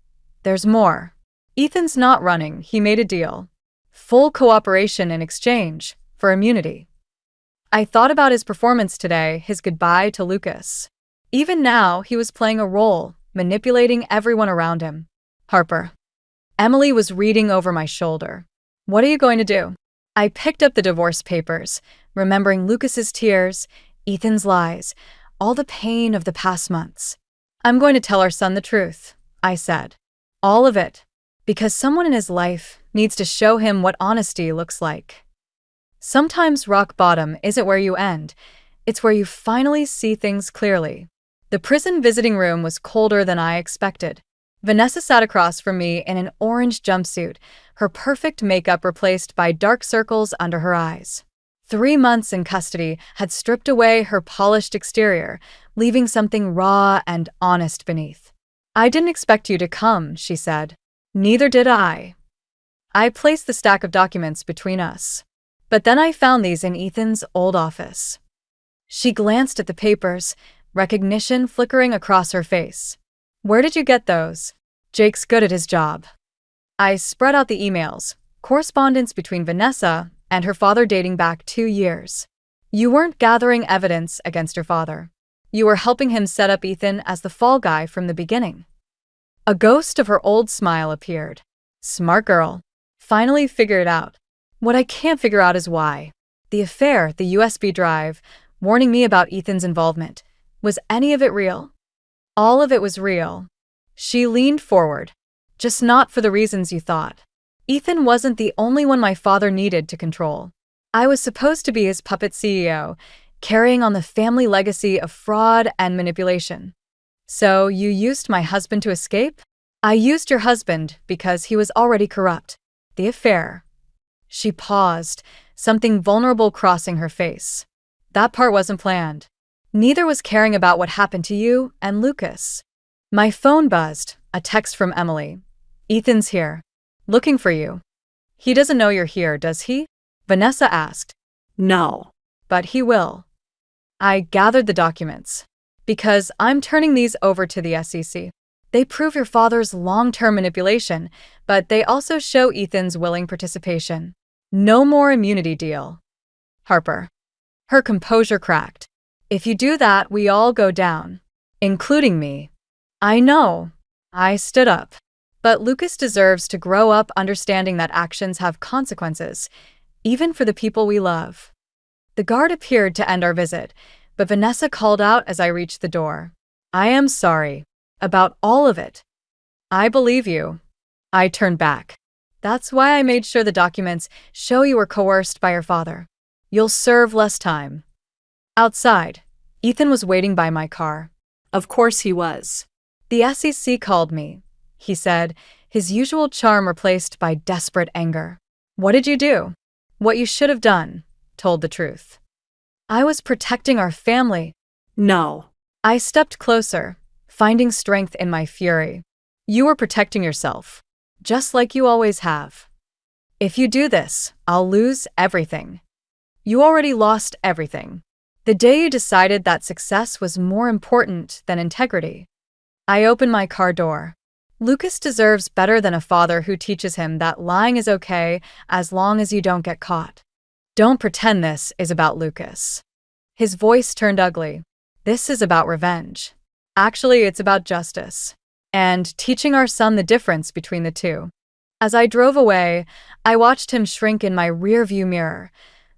"There's more. Ethan's not running, he made a deal. Full cooperation in exchange for immunity." I thought about his performance today, his goodbye to Lucas. Even now, he was playing a role, manipulating everyone around him. "Harper." Emily was reading over my shoulder. "What are you going to do?" I picked up the divorce papers, remembering Lucas's tears, Ethan's lies, all the pain of the past months. "I'm going to tell our son the truth," I said. "All of it. Because someone in his life needs to show him what honesty looks like. Sometimes rock bottom isn't where you end, it's where you finally see things clearly." The prison visiting room was colder than I expected. Vanessa sat across from me in an orange jumpsuit, her perfect makeup replaced by dark circles under her eyes. 3 months in custody had stripped away her polished exterior, leaving something raw and honest beneath. "I didn't expect you to come," she said. "Neither did I." I placed the stack of documents between us. But then I found these in Ethan's old office. She glanced at the papers, recognition flickering across her face. "Where did you get those?" "Jake's good at his job." I spread out the emails, correspondence between Vanessa and her father dating back 2 years. "You weren't gathering evidence against your father. You were helping him set up Ethan as the fall guy from the beginning." A ghost of her old smile appeared. "Smart girl. Finally figured it out. What I can't figure out is why. The affair, the USB drive, warning me about Ethan's involvement. Was any of it real?" "All of it was real." She leaned forward. "Just not for the reasons you thought. Ethan wasn't the only one my father needed to control. I was supposed to be his puppet CEO, carrying on the family legacy of fraud and manipulation." "So you used my husband to escape?" "I used your husband because he was already corrupt. The affair." She paused, something vulnerable crossing her face. "That part wasn't planned. Neither was caring about what happened to you and Lucas." My phone buzzed, a text from Emily. "Ethan's here. Looking for you." "He doesn't know you're here, does he?" Vanessa asked. "No." "But he will." I gathered the documents. "Because I'm turning these over to the SEC. They prove your father's long-term manipulation, but they also show Ethan's willing participation. No more immunity deal." "Harper." Her composure cracked. "If you do that, we all go down. Including me." "I know." I stood up. "But Lucas deserves to grow up understanding that actions have consequences, even for the people we love." The guard appeared to end our visit, but Vanessa called out as I reached the door. "I am sorry. About all of it." "I believe you." I turned back. "That's why I made sure the documents show you were coerced by your father. You'll serve less time." Outside, Ethan was waiting by my car. Of course he was. "The SEC called me," he said, his usual charm replaced by desperate anger. "What did you do?" "What you should have done. Told the truth." "I was protecting our family." "No." I stepped closer, finding strength in my fury. "You were protecting yourself, just like you always have. If you do this, I'll lose everything. You already lost everything. The day you decided that success was more important than integrity." I opened my car door. Lucas deserves better than a father who teaches him that lying is okay as long as you don't get caught. "Don't pretend this is about Lucas." His voice turned ugly. "This is about revenge. Actually, it's about justice. And teaching our son the difference between the two." As I drove away, I watched him shrink in my rearview mirror.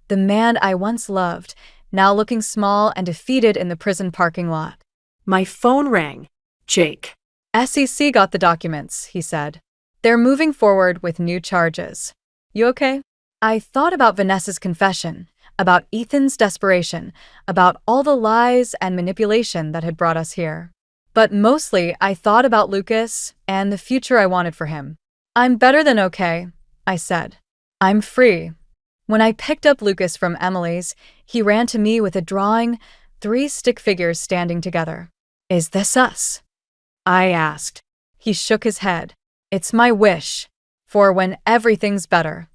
The man I once loved, now looking small and defeated in the prison parking lot. My phone rang. Jake. SEC got the documents, he said. They're moving forward with new charges. You okay? I thought about Vanessa's confession, about Ethan's desperation, about all the lies and manipulation that had brought us here. But mostly, I thought about Lucas and the future I wanted for him. I'm better than okay, I said. I'm free. When I picked up Lucas from Emily's, he ran to me with a drawing, 3 stick figures standing together. Is this us? I asked. He shook his head. It's my wish, for when everything's better.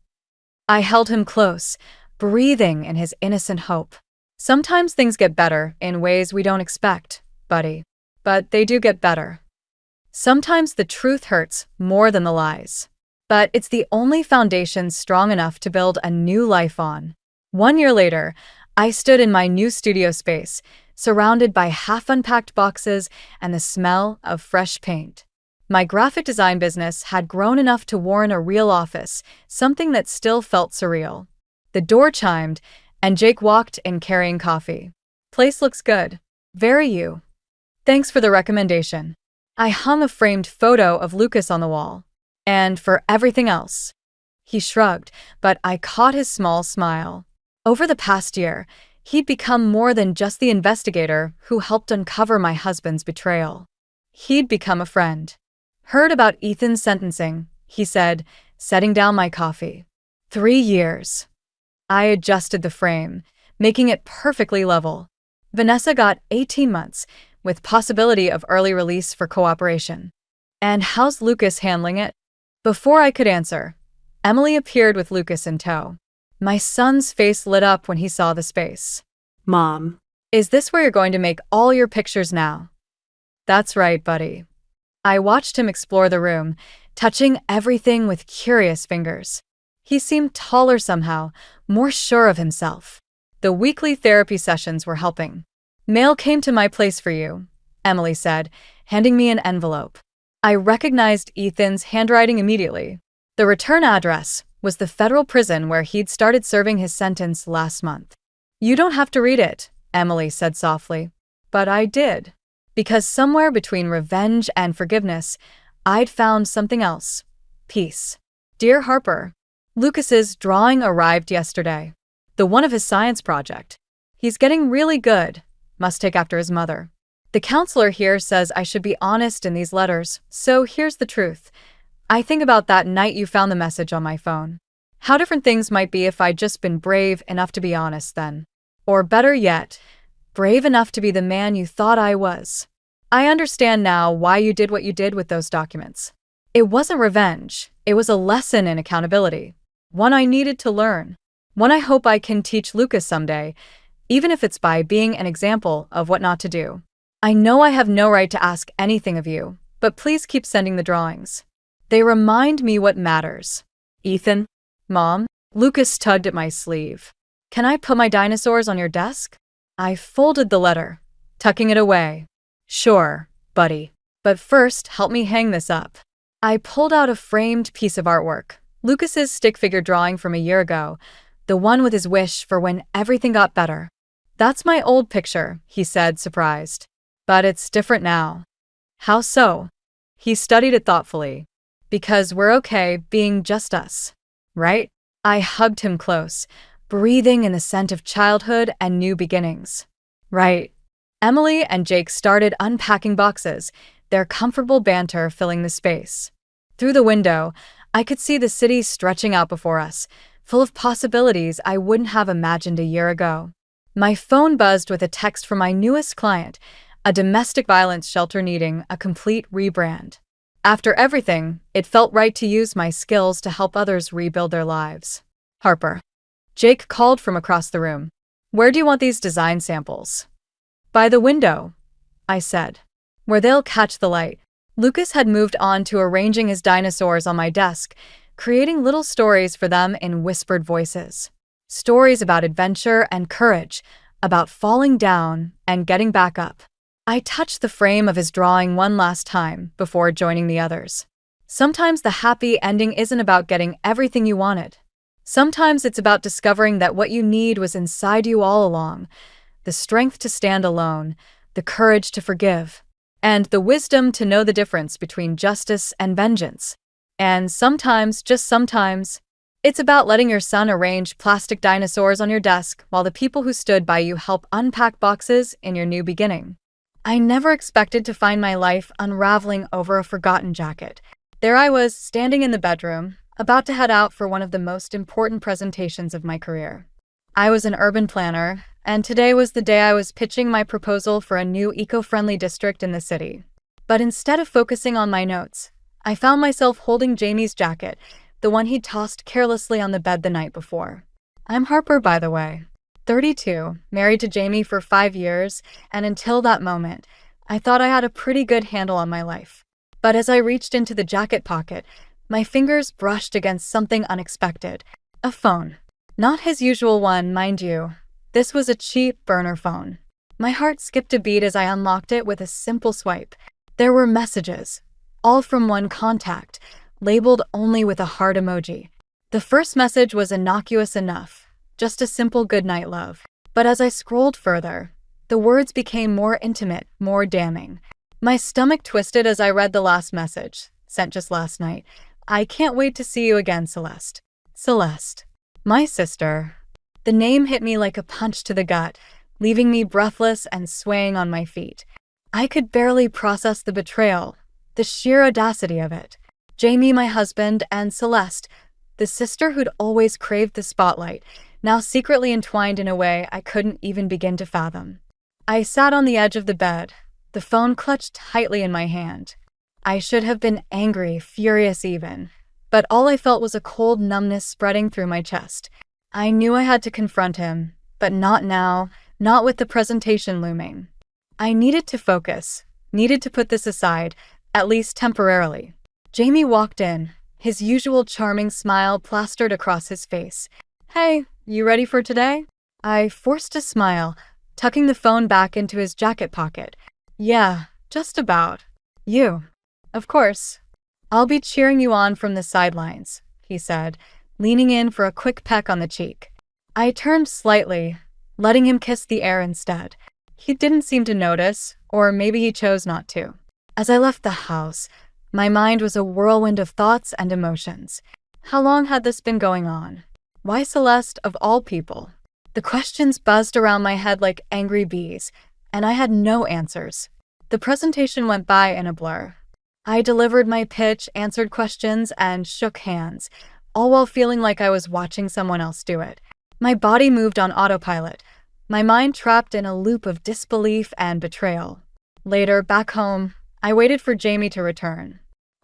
I held him close, breathing in his innocent hope. Sometimes things get better in ways we don't expect, buddy. But they do get better. Sometimes the truth hurts more than the lies. But it's the only foundation strong enough to build a new life on. 1 year later, I stood in my new studio space, surrounded by half-unpacked boxes and the smell of fresh paint. My graphic design business had grown enough to warrant a real office, something that still felt surreal. The door chimed, and Jake walked in carrying coffee. Place looks good. Very you. Thanks for the recommendation. I hung a framed photo of Lucas on the wall. And for everything else. He shrugged, but I caught his small smile. Over the past year, he'd become more than just the investigator who helped uncover my husband's betrayal. He'd become a friend. Heard about Ethan's sentencing, he said, setting down my coffee. 3 years. I adjusted the frame, making it perfectly level. Vanessa got 18 months, with possibility of early release for cooperation. And how's Lucas handling it? Before I could answer, Emily appeared with Lucas in tow. My son's face lit up when he saw the space. Mom. Is this where you're going to make all your pictures now? That's right, buddy. I watched him explore the room, touching everything with curious fingers. He seemed taller somehow, more sure of himself. The weekly therapy sessions were helping. Mail came to my place for you, Emily said, handing me an envelope. I recognized Ethan's handwriting immediately. The return address was the federal prison where he'd started serving his sentence last month. You don't have to read it, Emily said softly. But I did. Because somewhere between revenge and forgiveness, I'd found something else. Peace. Dear Harper, Lucas's drawing arrived yesterday. The one of his science project. He's getting really good. Must take after his mother. The counselor here says I should be honest in these letters, so here's the truth. I think about that night you found the message on my phone. How different things might be if I'd just been brave enough to be honest then. Or better yet, brave enough to be the man you thought I was. I understand now why you did what you did with those documents. It wasn't revenge. It was a lesson in accountability. One I needed to learn. One I hope I can teach Lucas someday, even if it's by being an example of what not to do. I know I have no right to ask anything of you, but please keep sending the drawings. They remind me what matters. Ethan? Mom? Lucas tugged at my sleeve. Can I put my dinosaurs on your desk? I folded the letter, tucking it away. Sure, buddy. But first, help me hang this up. I pulled out a framed piece of artwork, Lucas's stick figure drawing from a year ago, the one with his wish for when everything got better. That's my old picture, he said, surprised. But it's different now. How so? He studied it thoughtfully. Because we're okay being just us, right? I hugged him close, breathing in the scent of childhood and new beginnings. Right. Emily and Jake started unpacking boxes, their comfortable banter filling the space. Through the window, I could see the city stretching out before us, full of possibilities I wouldn't have imagined a year ago. My phone buzzed with a text from my newest client, a domestic violence shelter needing a complete rebrand. After everything, it felt right to use my skills to help others rebuild their lives. Harper. Jake called from across the room. Where do you want these design samples? By the window, I said. Where they'll catch the light. Lucas had moved on to arranging his dinosaurs on my desk, creating little stories for them in whispered voices. Stories about adventure and courage, about falling down and getting back up. I touched the frame of his drawing one last time before joining the others. Sometimes the happy ending isn't about getting everything you wanted. Sometimes it's about discovering that what you need was inside you all along. The strength to stand alone, the courage to forgive, and the wisdom to know the difference between justice and vengeance. And sometimes, just sometimes, it's about letting your son arrange plastic dinosaurs on your desk while the people who stood by you help unpack boxes in your new beginning. I never expected to find my life unraveling over a forgotten jacket. There I was, standing in the bedroom, about to head out for one of the most important presentations of my career. I was an urban planner, and today was the day I was pitching my proposal for a new eco-friendly district in the city. But instead of focusing on my notes, I found myself holding Jamie's jacket, the one he'd tossed carelessly on the bed the night before. I'm Harper, by the way. 32, married to Jamie for 5 years, and until that moment, I thought I had a pretty good handle on my life. But as I reached into the jacket pocket, my fingers brushed against something unexpected. A phone. Not his usual one, mind you. This was a cheap burner phone. My heart skipped a beat as I unlocked it with a simple swipe. There were messages, all from one contact, labeled only with a heart emoji. The first message was innocuous enough, just a simple goodnight love. But as I scrolled further, the words became more intimate, more damning. My stomach twisted as I read the last message, sent just last night. I can't wait to see you again, Celeste. Celeste. My sister. The name hit me like a punch to the gut, leaving me breathless and swaying on my feet. I could barely process the betrayal, the sheer audacity of it. Jamie, my husband, and Celeste, the sister who'd always craved the spotlight, now secretly entwined in a way I couldn't even begin to fathom. I sat on the edge of the bed, the phone clutched tightly in my hand. I should have been angry, furious even, but all I felt was a cold numbness spreading through my chest. I knew I had to confront him, but not now, not with the presentation looming. I needed to focus, needed to put this aside, at least temporarily. Jamie walked in, his usual charming smile plastered across his face. Hey, you ready for today? I forced a smile, tucking the phone back into his jacket pocket. Yeah, just about. You. Of course. I'll be cheering you on from the sidelines, he said, leaning in for a quick peck on the cheek. I turned slightly, letting him kiss the air instead. He didn't seem to notice, or maybe he chose not to. As I left the house, my mind was a whirlwind of thoughts and emotions. How long had this been going on? Why Celeste, of all people? The questions buzzed around my head like angry bees, and I had no answers. The presentation went by in a blur. I delivered my pitch, answered questions, and shook hands, all while feeling like I was watching someone else do it. My body moved on autopilot, my mind trapped in a loop of disbelief and betrayal. Later, back home, I waited for Jamie to return.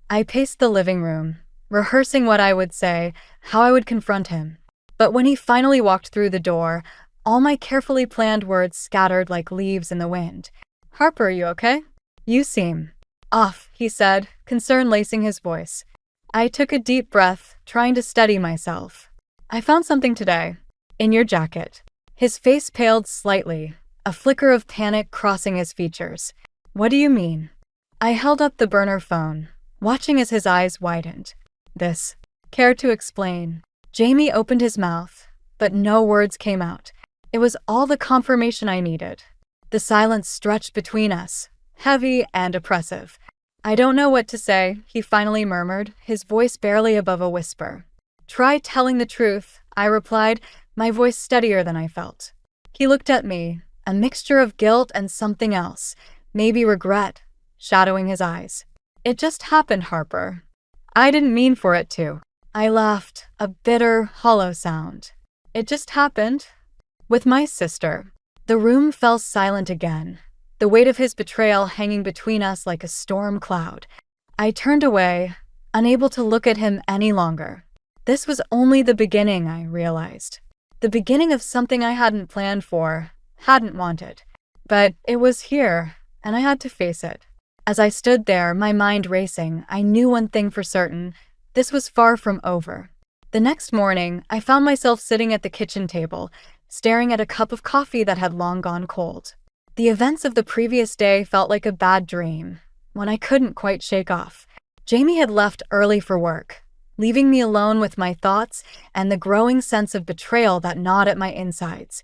I paced the living room, rehearsing what I would say, how I would confront him. But when he finally walked through the door, all my carefully planned words scattered like leaves in the wind. Harper, you okay? You seem off, he said, concern lacing his voice. I took a deep breath, trying to steady myself. I found something today. In your jacket. His face paled slightly, a flicker of panic crossing his features. What do you mean? I held up the burner phone, watching as his eyes widened. This. Care to explain? Jamie opened his mouth, but no words came out. It was all the confirmation I needed. The silence stretched between us, heavy and oppressive. I don't know what to say, he finally murmured, his voice barely above a whisper. Try telling the truth, I replied, my voice steadier than I felt. He looked at me, a mixture of guilt and something else, maybe regret, shadowing his eyes. It just happened, Harper. I didn't mean for it to. I laughed, a bitter, hollow sound. It just happened. With my sister. The room fell silent again, the weight of his betrayal hanging between us like a storm cloud. I turned away, unable to look at him any longer. This was only the beginning, I realized. The beginning of something I hadn't planned for, hadn't wanted. But it was here, and I had to face it. As I stood there, my mind racing, I knew one thing for certain. This was far from over. The next morning, I found myself sitting at the kitchen table, staring at a cup of coffee that had long gone cold. The events of the previous day felt like a bad dream, one I couldn't quite shake off. Jamie had left early for work, leaving me alone with my thoughts and the growing sense of betrayal that gnawed at my insides.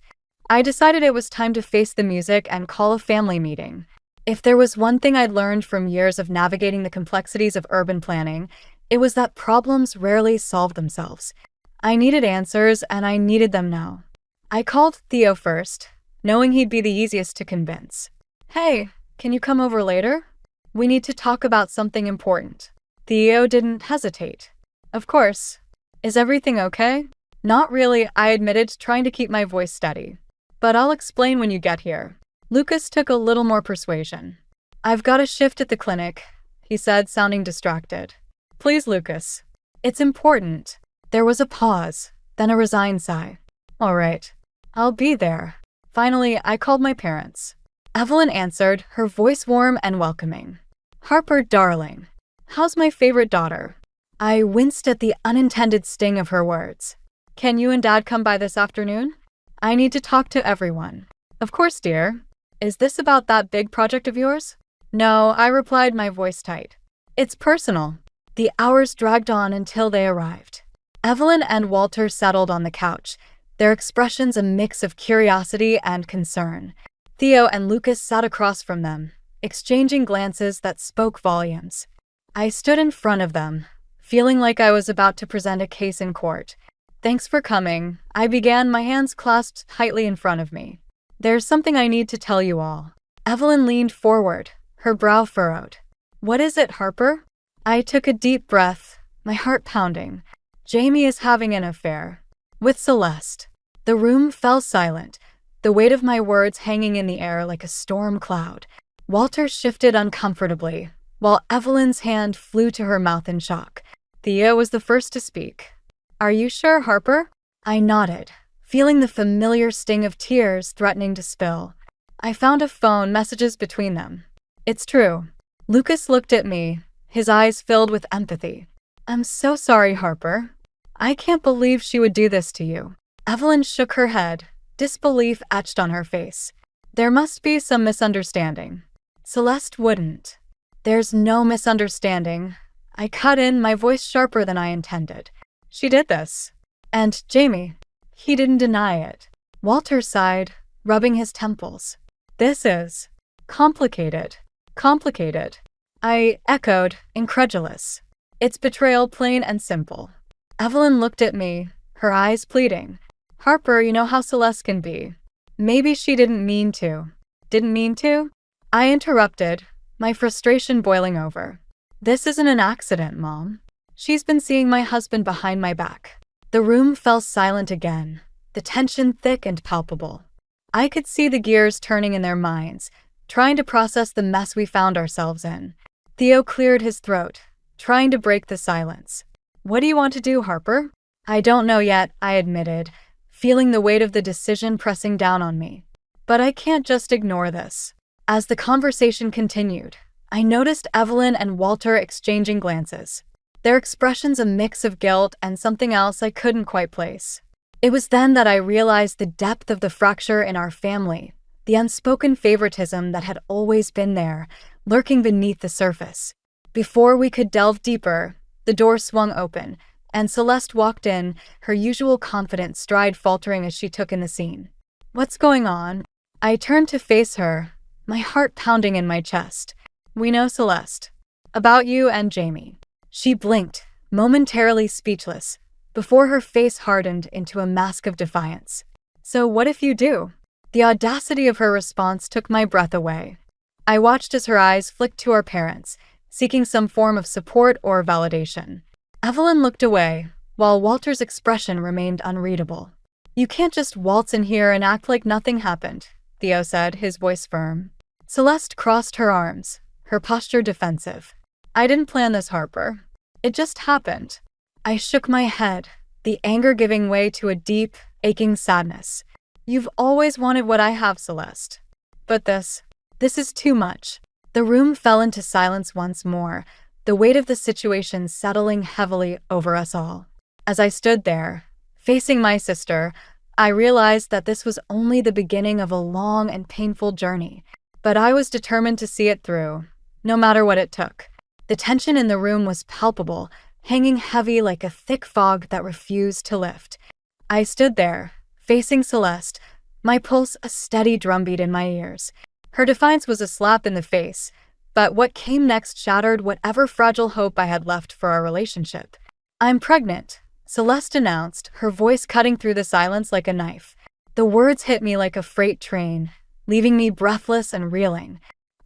I decided it was time to face the music and call a family meeting. If there was one thing I'd learned from years of navigating the complexities of urban planning, it was that problems rarely solve themselves. I needed answers, and I needed them now. I called Theo first, knowing he'd be the easiest to convince. "Hey, can you come over later? We need to talk about something important." Theo didn't hesitate. "Of course. Is everything okay?" "Not really," I admitted, trying to keep my voice steady. "But I'll explain when you get here." Lucas took a little more persuasion. "I've got a shift at the clinic," he said, sounding distracted. "Please, Lucas. It's important." There was a pause, then a resigned sigh. "All right. I'll be there." Finally, I called my parents. Evelyn answered, her voice warm and welcoming. "Harper, darling. How's my favorite daughter?" I winced at the unintended sting of her words. "Can you and Dad come by this afternoon? I need to talk to everyone." "Of course, dear. Is this about that big project of yours?" "No," I replied, my voice tight. "It's personal." The hours dragged on until they arrived. Evelyn and Walter settled on the couch, their expressions a mix of curiosity and concern. Theo and Lucas sat across from them, exchanging glances that spoke volumes. I stood in front of them, feeling like I was about to present a case in court. "Thanks for coming," I began, my hands clasped tightly in front of me. "There's something I need to tell you all." Evelyn leaned forward, her brow furrowed. "What is it, Harper?" I took a deep breath, my heart pounding. "Jamie is having an affair with Celeste." The room fell silent, the weight of my words hanging in the air like a storm cloud. Walter shifted uncomfortably, while Evelyn's hand flew to her mouth in shock. Theo was the first to speak. "Are you sure, Harper?" I nodded, feeling the familiar sting of tears threatening to spill. "I found a phone messages between them. It's true." Lucas looked at me, his eyes filled with empathy. "I'm so sorry, Harper. I can't believe she would do this to you." Evelyn shook her head, disbelief etched on her face. "There must be some misunderstanding." "Celeste wouldn't." "There's no misunderstanding." I cut in, my voice sharper than I intended. "She did this. And Jamie, he didn't deny it." Walter sighed, rubbing his temples. "This is complicated." "Complicated?" I echoed, incredulous. "It's betrayal, plain and simple." Evelyn looked at me, her eyes pleading. "Harper, you know how Celeste can be. Maybe she didn't mean to." "Didn't mean to?" I interrupted, my frustration boiling over. "This isn't an accident, Mom. She's been seeing my husband behind my back." The room fell silent again, the tension thick and palpable. I could see the gears turning in their minds, trying to process the mess we found ourselves in. Theo cleared his throat, trying to break the silence. "What do you want to do, Harper?" "I don't know yet," I admitted, feeling the weight of the decision pressing down on me. "But I can't just ignore this." As the conversation continued, I noticed Evelyn and Walter exchanging glances, their expressions a mix of guilt and something else I couldn't quite place. It was then that I realized the depth of the fracture in our family, the unspoken favoritism that had always been there, lurking beneath the surface. Before we could delve deeper, the door swung open, and Celeste walked in, her usual confident stride faltering as she took in the scene. "What's going on?" I turned to face her, my heart pounding in my chest. "We know, Celeste. About you and Jamie." She blinked, momentarily speechless, before her face hardened into a mask of defiance. "So what if you do?" The audacity of her response took my breath away. I watched as her eyes flicked to our parents, seeking some form of support or validation. Evelyn looked away, while Walter's expression remained unreadable. "You can't just waltz in here and act like nothing happened," Theo said, his voice firm. Celeste crossed her arms, her posture defensive. "I didn't plan this, Harper. It just happened." I shook my head, the anger giving way to a deep, aching sadness. "You've always wanted what I have, Celeste. But this is too much." The room fell into silence once more, the weight of the situation settling heavily over us all. As I stood there, facing my sister, I realized that this was only the beginning of a long and painful journey. But I was determined to see it through, no matter what it took. The tension in the room was palpable, hanging heavy like a thick fog that refused to lift. I stood there, facing Celeste, my pulse a steady drumbeat in my ears. Her defiance was a slap in the face, but what came next shattered whatever fragile hope I had left for our relationship. "I'm pregnant," Celeste announced, her voice cutting through the silence like a knife. The words hit me like a freight train, leaving me breathless and reeling.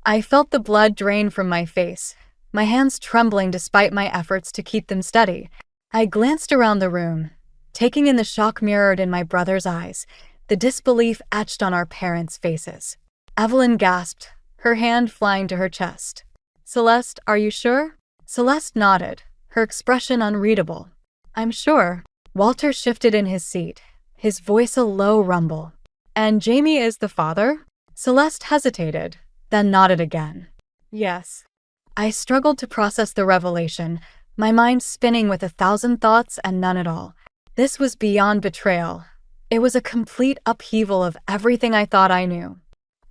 I felt the blood drain from my face, my hands trembling despite my efforts to keep them steady. I glanced around the room, taking in the shock mirrored in my brother's eyes, the disbelief etched on our parents' faces. Evelyn gasped, her hand flying to her chest. "Celeste, are you sure?" Celeste nodded, her expression unreadable. "I'm sure." Walter shifted in his seat, his voice a low rumble. "And Jamie is the father?" Celeste hesitated, then nodded again. "Yes." I struggled to process the revelation, my mind spinning with 1,000 thoughts and none at all. This was beyond betrayal. It was a complete upheaval of everything I thought I knew.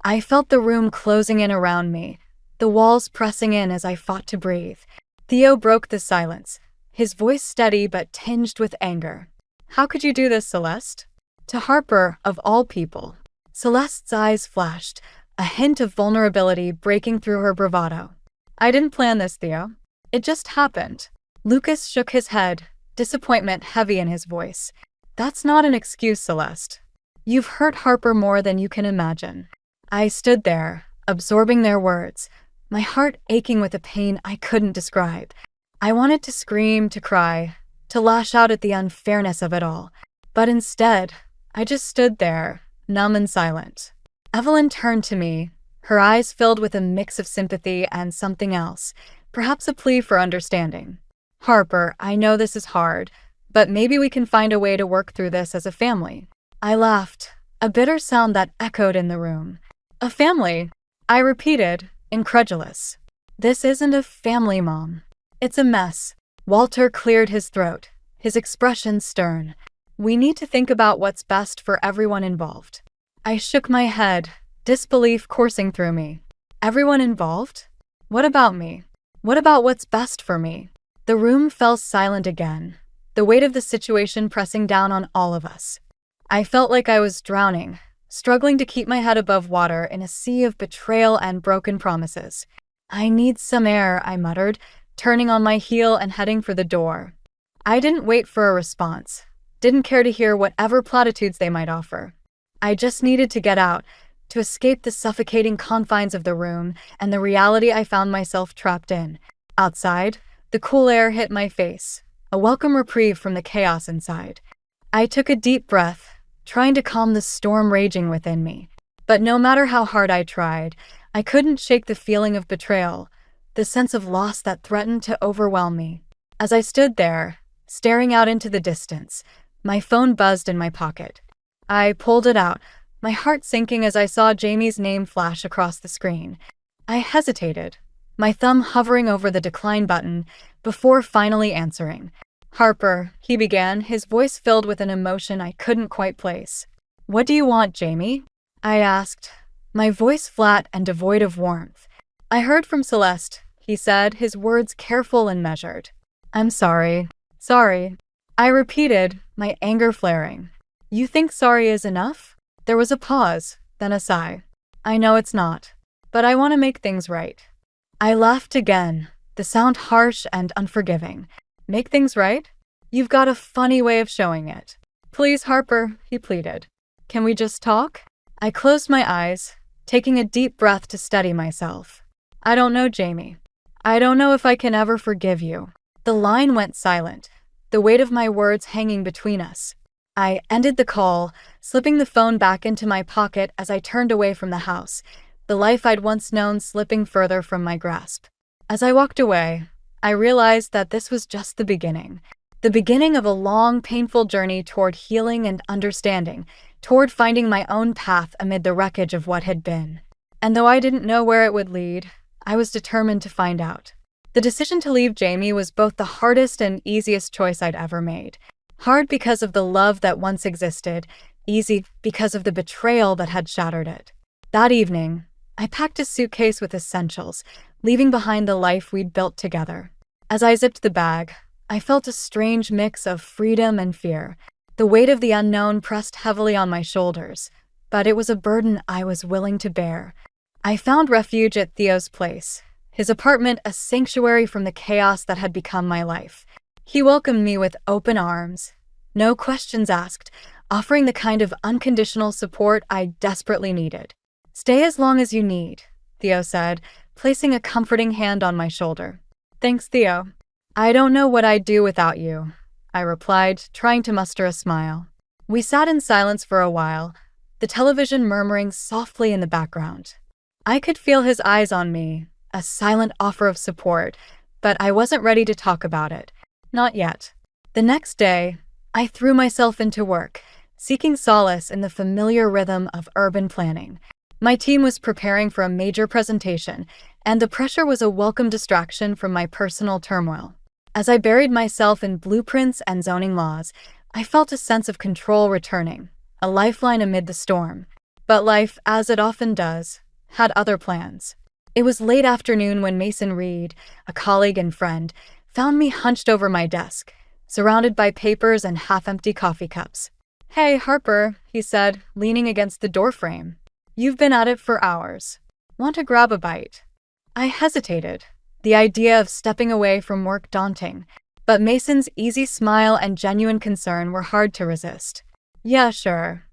I felt the room closing in around me, the walls pressing in as I fought to breathe. Theo broke the silence, his voice steady but tinged with anger. "How could you do this, Celeste?" To Harper, of all people. Celeste's eyes flashed, a hint of vulnerability breaking through her bravado. "I didn't plan this, Theo. It just happened." Lucas shook his head, disappointment heavy in his voice. "That's not an excuse, Celeste. You've hurt Harper more than you can imagine." I stood there, absorbing their words, my heart aching with a pain I couldn't describe. I wanted to scream, to cry, to lash out at the unfairness of it all. But instead, I just stood there, numb and silent. Evelyn turned to me, her eyes filled with a mix of sympathy and something else, perhaps a plea for understanding. "Harper, I know this is hard, but maybe we can find a way to work through this as a family." I laughed, a bitter sound that echoed in the room. "A family?" I repeated, incredulous. "This isn't a family, Mom. It's a mess." Walter cleared his throat, his expression stern. "We need to think about what's best for everyone involved." I shook my head, disbelief coursing through me. Everyone involved? What about me? What about what's best for me? The room fell silent again, the weight of the situation pressing down on all of us. I felt like I was drowning, struggling to keep my head above water in a sea of betrayal and broken promises. "I need some air," I muttered, turning on my heel and heading for the door. I didn't wait for a response, didn't care to hear whatever platitudes they might offer. I just needed to get out, to escape the suffocating confines of the room and the reality I found myself trapped in. Outside, the cool air hit my face, a welcome reprieve from the chaos inside. I took a deep breath, trying to calm the storm raging within me. But no matter how hard I tried, I couldn't shake the feeling of betrayal, the sense of loss that threatened to overwhelm me. As I stood there, staring out into the distance, my phone buzzed in my pocket. I pulled it out, my heart sinking as I saw Jamie's name flash across the screen. I hesitated, my thumb hovering over the decline button, before finally answering. "Harper," he began, his voice filled with an emotion I couldn't quite place. "What do you want, Jamie?" I asked, my voice flat and devoid of warmth. "I heard from Celeste," he said, his words careful and measured. "I'm sorry." "Sorry," I repeated, my anger flaring. "You think sorry is enough?" There was a pause, then a sigh. "I know it's not, but I want to make things right." I laughed again, the sound harsh and unforgiving. "Make things right? You've got a funny way of showing it." "Please, Harper," he pleaded. "Can we just talk?" I closed my eyes, taking a deep breath to steady myself. "I don't know, Jamie. I don't know if I can ever forgive you." The line went silent, the weight of my words hanging between us. I ended the call, slipping the phone back into my pocket as I turned away from the house, the life I'd once known slipping further from my grasp. As I walked away, I realized that this was just the beginning of a long, painful journey toward healing and understanding, toward finding my own path amid the wreckage of what had been. And though I didn't know where it would lead, I was determined to find out. The decision to leave Jamie was both the hardest and easiest choice I'd ever made. Hard because of the love that once existed, easy because of the betrayal that had shattered it. That evening, I packed a suitcase with essentials, leaving behind the life we'd built together. As I zipped the bag, I felt a strange mix of freedom and fear. The weight of the unknown pressed heavily on my shoulders, but it was a burden I was willing to bear. I found refuge at Theo's place, his apartment a sanctuary from the chaos that had become my life. He welcomed me with open arms, no questions asked, offering the kind of unconditional support I desperately needed. "Stay as long as you need," Theo said, placing a comforting hand on my shoulder. "Thanks, Theo. I don't know what I'd do without you," I replied, trying to muster a smile. We sat in silence for a while, the television murmuring softly in the background. I could feel his eyes on me, a silent offer of support, but I wasn't ready to talk about it. Not yet. The next day, I threw myself into work, seeking solace in the familiar rhythm of urban planning. My team was preparing for a major presentation, and the pressure was a welcome distraction from my personal turmoil. As I buried myself in blueprints and zoning laws, I felt a sense of control returning, a lifeline amid the storm. But life, as it often does, had other plans. It was late afternoon when Mason Reed, a colleague and friend, found me hunched over my desk, surrounded by papers and half-empty coffee cups. "Hey, Harper," he said, leaning against the doorframe. "You've been at it for hours. Want to grab a bite?" I hesitated, the idea of stepping away from work daunting, but Mason's easy smile and genuine concern were hard to resist. "Yeah, sure.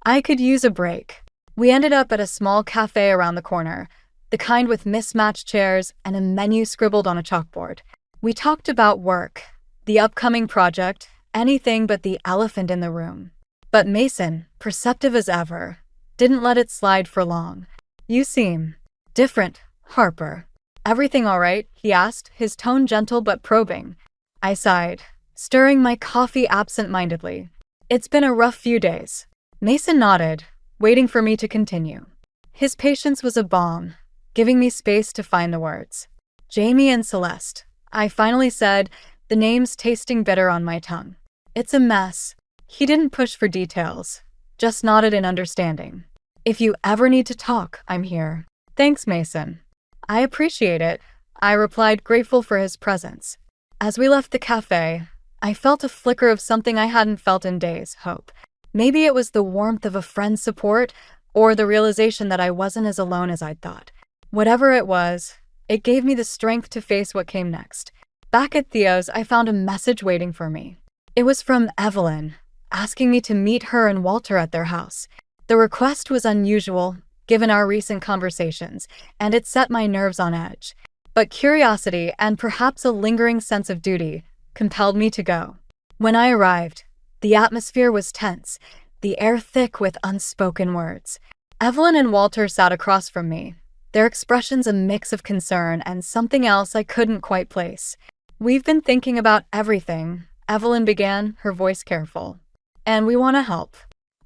I could use a break." We ended up at a small cafe around the corner, the kind with mismatched chairs and a menu scribbled on a chalkboard. We talked about work, the upcoming project, anything but the elephant in the room. But Mason, perceptive as ever, didn't let it slide for long. "You seem different, Harper. Everything all right?" he asked, his tone gentle but probing. I sighed, stirring my coffee absent-mindedly. "It's been a rough few days." Mason nodded, waiting for me to continue. His patience was a balm, giving me space to find the words. "Jamie and Celeste," I finally said, the names tasting bitter on my tongue. "It's a mess." He didn't push for details, just nodded in understanding. "If you ever need to talk, I'm here." "Thanks, Mason." "I appreciate it," I replied, grateful for his presence. As we left the cafe, I felt a flicker of something I hadn't felt in days, hope. Maybe it was the warmth of a friend's support, or the realization that I wasn't as alone as I'd thought. Whatever it was, it gave me the strength to face what came next. Back at Theo's, I found a message waiting for me. It was from Evelyn, asking me to meet her and Walter at their house. The request was unusual, given our recent conversations, and it set my nerves on edge. But curiosity, and perhaps a lingering sense of duty, compelled me to go. When I arrived, the atmosphere was tense, the air thick with unspoken words. Evelyn and Walter sat across from me, their expressions a mix of concern and something else I couldn't quite place. "We've been thinking about everything," Evelyn began, her voice careful. "And we want to help."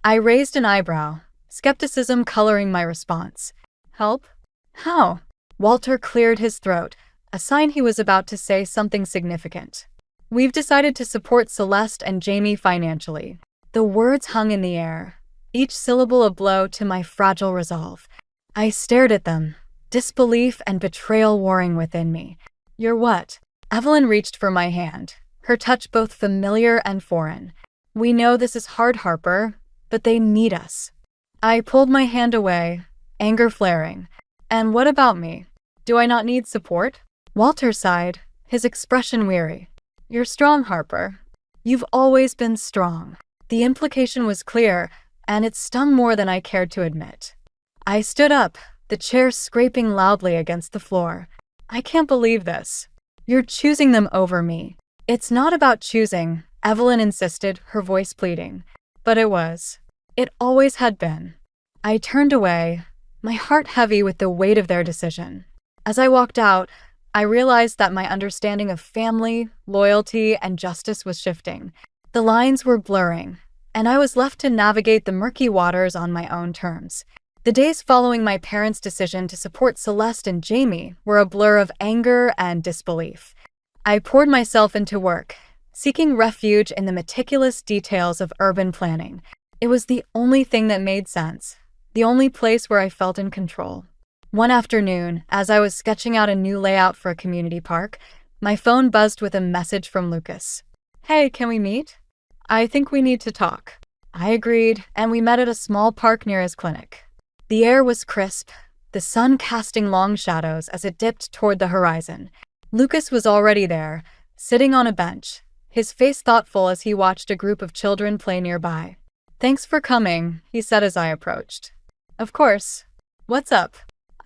I raised an eyebrow, skepticism coloring my response. "Help? How?" Walter cleared his throat, a sign he was about to say something significant. "We've decided to support Celeste and Jamie financially." The words hung in the air, each syllable a blow to my fragile resolve. I stared at them, disbelief and betrayal warring within me. "You're what?" Evelyn reached for my hand, her touch both familiar and foreign. "We know this is hard, Harper, but they need us." I pulled my hand away, anger flaring. "And what about me? Do I not need support?" Walter sighed, his expression weary. "You're strong, Harper. You've always been strong." The implication was clear, and it stung more than I cared to admit. I stood up, the chair scraping loudly against the floor. "I can't believe this. You're choosing them over me." "It's not about choosing," Evelyn insisted, her voice pleading. But it was. It always had been. I turned away, my heart heavy with the weight of their decision. As I walked out, I realized that my understanding of family, loyalty, and justice was shifting. The lines were blurring, and I was left to navigate the murky waters on my own terms. The days following my parents' decision to support Celeste and Jamie were a blur of anger and disbelief. I poured myself into work, seeking refuge in the meticulous details of urban planning. It was the only thing that made sense, the only place where I felt in control. One afternoon, as I was sketching out a new layout for a community park, my phone buzzed with a message from Lucas. "Hey, can we meet? I think we need to talk." I agreed, and we met at a small park near his clinic. The air was crisp, the sun casting long shadows as it dipped toward the horizon. Lucas was already there, sitting on a bench, his face thoughtful as he watched a group of children play nearby. "Thanks for coming," he said as I approached. "Of course. What's up?"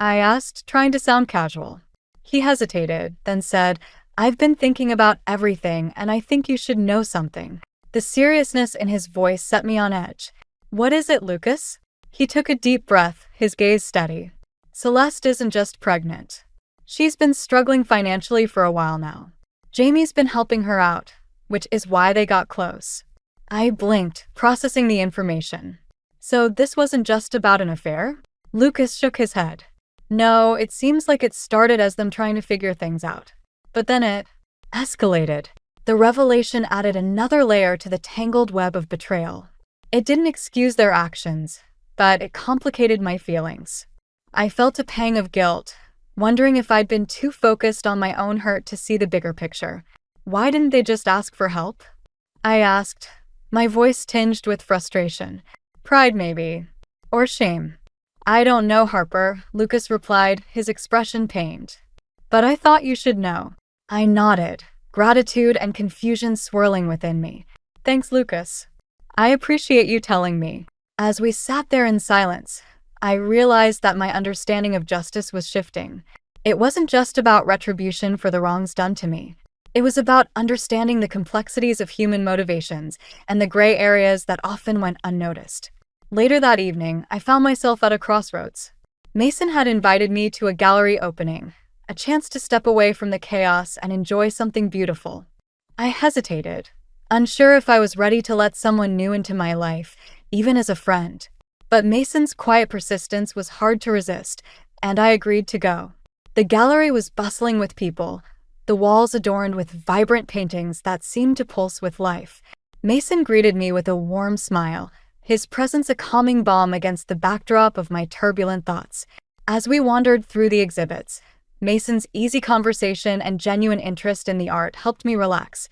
I asked, trying to sound casual. He hesitated, then said, "I've been thinking about everything, and I think you should know something." The seriousness in his voice set me on edge. "What is it, Lucas?" He took a deep breath, his gaze steady. "Celeste isn't just pregnant. She's been struggling financially for a while now. Jamie's been helping her out, which is why they got close." I blinked, processing the information. "So this wasn't just about an affair?" Lucas shook his head. "No, it seems like it started as them trying to figure things out. But then it escalated." The revelation added another layer to the tangled web of betrayal. It didn't excuse their actions, but it complicated my feelings. I felt a pang of guilt, wondering if I'd been too focused on my own hurt to see the bigger picture. Why didn't they just ask for help? I asked, my voice tinged with frustration. Pride, maybe. Or shame. "I don't know, Harper," Lucas replied, his expression pained. "But I thought you should know." I nodded, gratitude and confusion swirling within me. "Thanks, Lucas. I appreciate you telling me." As we sat there in silence, I realized that my understanding of justice was shifting. It wasn't just about retribution for the wrongs done to me. It was about understanding the complexities of human motivations and the gray areas that often went unnoticed. Later that evening, I found myself at a crossroads. Mason had invited me to a gallery opening, a chance to step away from the chaos and enjoy something beautiful. I hesitated, unsure if I was ready to let someone new into my life, even as a friend. But Mason's quiet persistence was hard to resist, and I agreed to go. The gallery was bustling with people, the walls adorned with vibrant paintings that seemed to pulse with life. Mason greeted me with a warm smile, his presence a calming balm against the backdrop of my turbulent thoughts. As we wandered through the exhibits, Mason's easy conversation and genuine interest in the art helped me relax.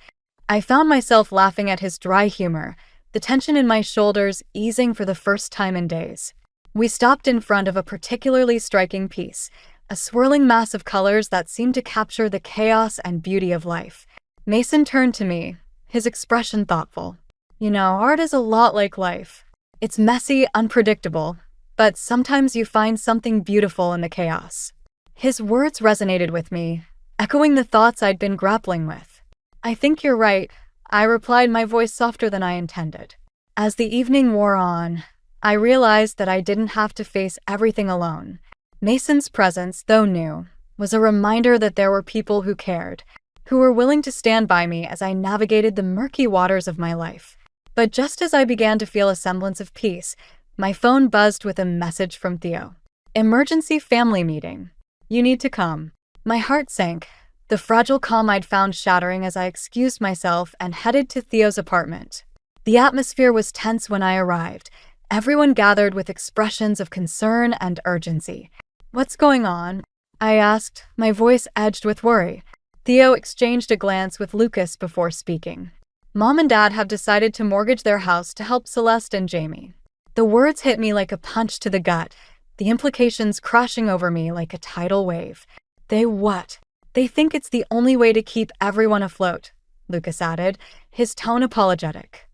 I found myself laughing at his dry humor, the tension in my shoulders easing for the first time in days. We stopped in front of a particularly striking piece, a swirling mass of colors that seemed to capture the chaos and beauty of life. Mason turned to me, his expression thoughtful. "You know, art is a lot like life. It's messy, unpredictable, but sometimes you find something beautiful in the chaos." His words resonated with me, echoing the thoughts I'd been grappling with. "I think you're right," I replied, my voice softer than I intended. As the evening wore on, I realized that I didn't have to face everything alone. Mason's presence, though new, was a reminder that there were people who cared, who were willing to stand by me as I navigated the murky waters of my life. But just as I began to feel a semblance of peace, my phone buzzed with a message from Theo. "Emergency family meeting. You need to come." My heart sank, the fragile calm I'd found shattering as I excused myself and headed to Theo's apartment. The atmosphere was tense when I arrived, everyone gathered with expressions of concern and urgency. "What's going on?" I asked, my voice edged with worry. Theo exchanged a glance with Lucas before speaking. "Mom and Dad have decided to mortgage their house to help Celeste and Jamie." The words hit me like a punch to the gut, the implications crashing over me like a tidal wave. "They what?" "They think it's the only way to keep everyone afloat," Lucas added, his tone apologetic.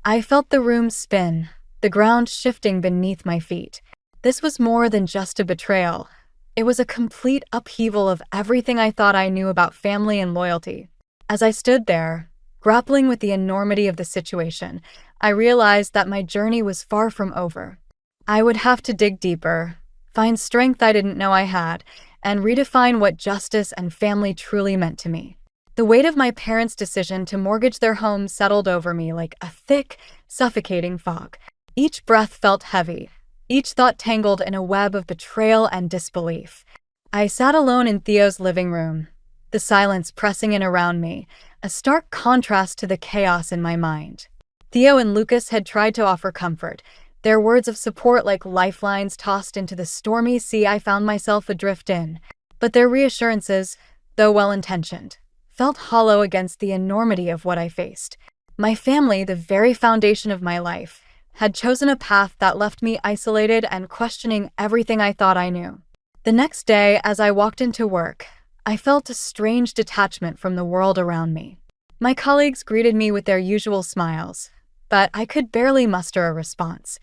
I felt the room spin, the ground shifting beneath my feet. This was more than just a betrayal. It was a complete upheaval of everything I thought I knew about family and loyalty. As I stood there, grappling with the enormity of the situation, I realized that my journey was far from over. I would have to dig deeper, find strength I didn't know I had, and redefine what justice and family truly meant to me. The weight of my parents' decision to mortgage their home settled over me like a thick, suffocating fog. Each breath felt heavy, each thought tangled in a web of betrayal and disbelief. I sat alone in Theo's living room, the silence pressing in around me, a stark contrast to the chaos in my mind. Theo and Lucas had tried to offer comfort, their words of support like lifelines tossed into the stormy sea I found myself adrift in. But their reassurances, though well-intentioned, felt hollow against the enormity of what I faced. My family, the very foundation of my life, had chosen a path that left me isolated and questioning everything I thought I knew. The next day, as I walked into work, I felt a strange detachment from the world around me. My colleagues greeted me with their usual smiles, but I could barely muster a response.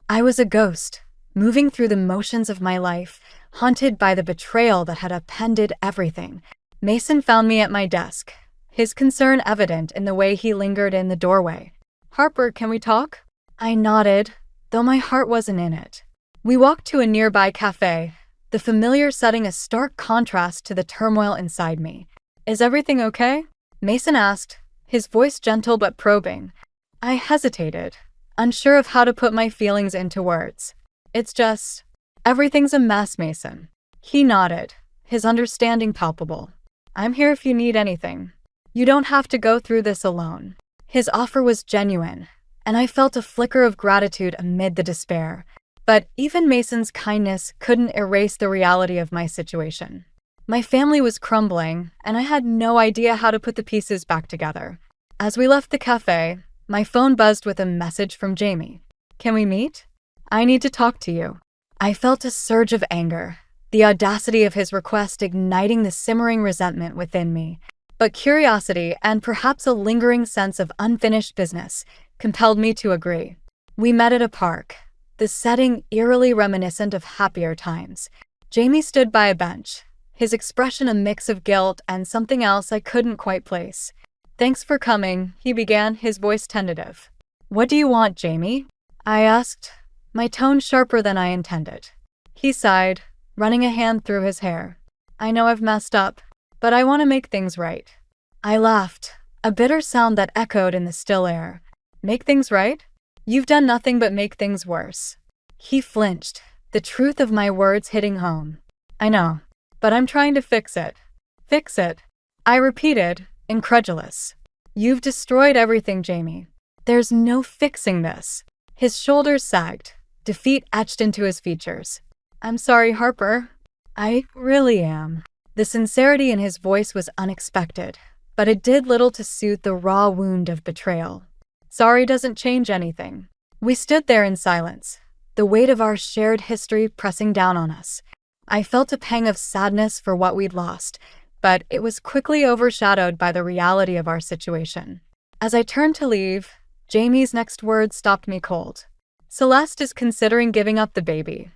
I was a ghost, moving through the motions of my life, haunted by the betrayal that had upended everything. Mason found me at my desk, his concern evident in the way he lingered in the doorway. "Harper, can we talk?" I nodded, though my heart wasn't in it. We walked to a nearby cafe, the familiar setting a stark contrast to the turmoil inside me. "Is everything okay?" Mason asked, his voice gentle but probing. I hesitated, unsure of how to put my feelings into words. "It's just, everything's a mess, Mason." He nodded, his understanding palpable. "I'm here if you need anything. You don't have to go through this alone." His offer was genuine, and I felt a flicker of gratitude amid the despair. But even Mason's kindness couldn't erase the reality of my situation. My family was crumbling, and I had no idea how to put the pieces back together. As we left the cafe, my phone buzzed with a message from Jamie. "Can we meet? I need to talk to you." I felt a surge of anger, the audacity of his request igniting the simmering resentment within me. But curiosity and perhaps a lingering sense of unfinished business compelled me to agree. We met at a park, the setting eerily reminiscent of happier times. Jamie stood by a bench, his expression a mix of guilt and something else I couldn't quite place. "Thanks for coming," he began, his voice tentative. "What do you want, Jamie?" I asked, my tone sharper than I intended. He sighed, running a hand through his hair. "I know I've messed up, but I want to make things right." I laughed, a bitter sound that echoed in the still air. "Make things right? You've done nothing but make things worse." He flinched, the truth of my words hitting home. "I know, but I'm trying to fix it." "Fix it?" I repeated, incredulous. "You've destroyed everything, Jamie. There's no fixing this." His shoulders sagged, defeat etched into his features. "I'm sorry, Harper. I really am." The sincerity in his voice was unexpected, but it did little to soothe the raw wound of betrayal. "Sorry doesn't change anything." We stood there in silence, the weight of our shared history pressing down on us. I felt a pang of sadness for what we'd lost, but it was quickly overshadowed by the reality of our situation. As I turned to leave, Jamie's next words stopped me cold. "Celeste is considering giving up the baby."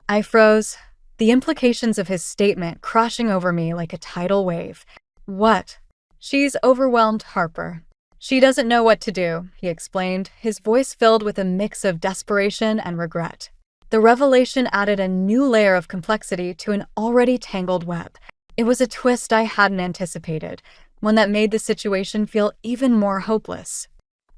I froze, the implications of his statement crashing over me like a tidal wave. "What?" "She's overwhelmed, Harper. She doesn't know what to do," he explained, his voice filled with a mix of desperation and regret. The revelation added a new layer of complexity to an already tangled web. It was a twist I hadn't anticipated, one that made the situation feel even more hopeless.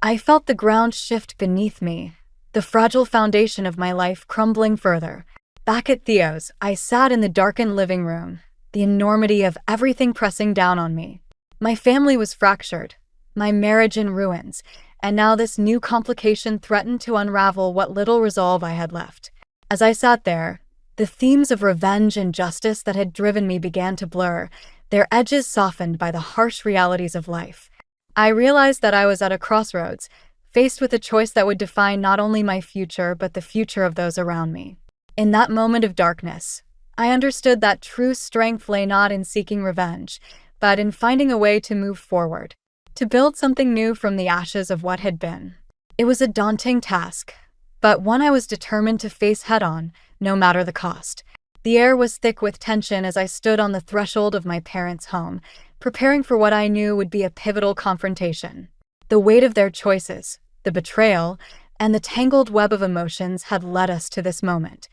I felt the ground shift beneath me, the fragile foundation of my life crumbling further. Back at Theo's, I sat in the darkened living room, the enormity of everything pressing down on me. My family was fractured, my marriage in ruins, and now this new complication threatened to unravel what little resolve I had left. As I sat there, the themes of revenge and justice that had driven me began to blur, their edges softened by the harsh realities of life. I realized that I was at a crossroads, faced with a choice that would define not only my future but the future of those around me. In that moment of darkness, I understood that true strength lay not in seeking revenge, but in finding a way to move forward, to build something new from the ashes of what had been. It was a daunting task, but one I was determined to face head-on, no matter the cost. The air was thick with tension as I stood on the threshold of my parents' home, preparing for what I knew would be a pivotal confrontation. The weight of their choices, the betrayal, and the tangled web of emotions had led us to this moment.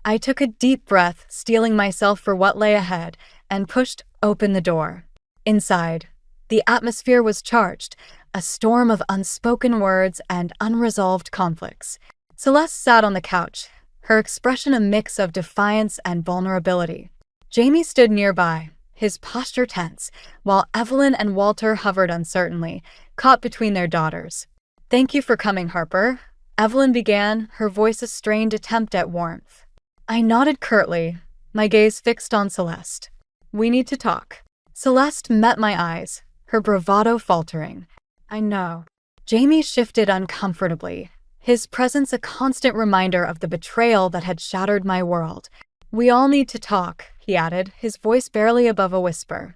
I took a deep breath, steeling myself for what lay ahead, and pushed open the door. Inside, the atmosphere was charged, a storm of unspoken words and unresolved conflicts. Celeste sat on the couch, her expression a mix of defiance and vulnerability. Jamie stood nearby, his posture tense, while Evelyn and Walter hovered uncertainly, caught between their daughters. "Thank you for coming, Harper," Evelyn began, her voice a strained attempt at warmth. I nodded curtly, my gaze fixed on Celeste. We need to talk. Celeste met my eyes, her bravado faltering. I know. Jamie shifted uncomfortably, his presence a constant reminder of the betrayal that had shattered my world. We all need to talk, he added, his voice barely above a whisper.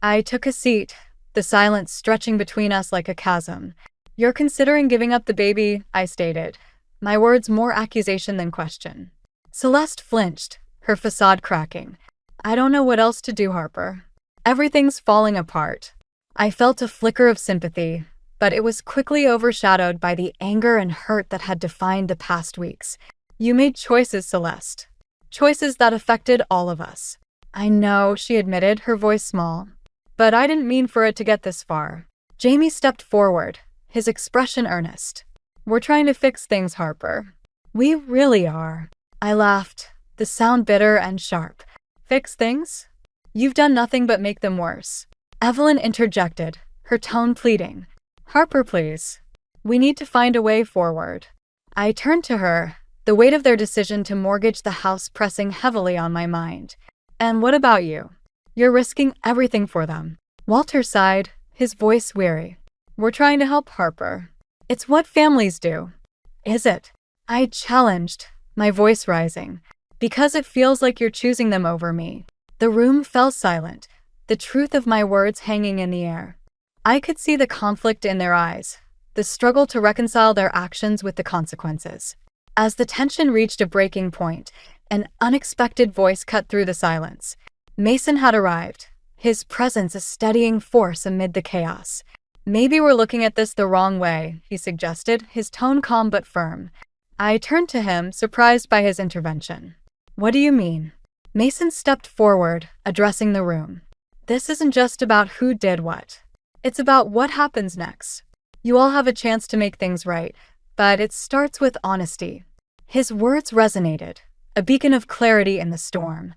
I took a seat, the silence stretching between us like a chasm. You're considering giving up the baby, I stated, my words more accusation than question. Celeste flinched, her facade cracking. I don't know what else to do, Harper. Everything's falling apart. I felt a flicker of sympathy, but it was quickly overshadowed by the anger and hurt that had defined the past weeks. You made choices, Celeste. Choices that affected all of us. I know, she admitted, her voice small. But I didn't mean for it to get this far. Jamie stepped forward, his expression earnest. We're trying to fix things, Harper. We really are. I laughed, the sound bitter and sharp. Fix things? You've done nothing but make them worse. Evelyn interjected, her tone pleading. Harper, please. We need to find a way forward. I turned to her, the weight of their decision to mortgage the house pressing heavily on my mind. And what about you? You're risking everything for them. Walter sighed, his voice weary. We're trying to help, Harper. It's what families do. Is it? I challenged, my voice rising. Because it feels like you're choosing them over me. The room fell silent, the truth of my words hanging in the air. I could see the conflict in their eyes, the struggle to reconcile their actions with the consequences. As the tension reached a breaking point, an unexpected voice cut through the silence. Mason had arrived, his presence a steadying force amid the chaos. Maybe we're looking at this the wrong way, he suggested, his tone calm but firm. I turned to him, surprised by his intervention. What do you mean? Mason stepped forward, addressing the room. This isn't just about who did what. It's about what happens next. You all have a chance to make things right, but it starts with honesty. His words resonated, a beacon of clarity in the storm.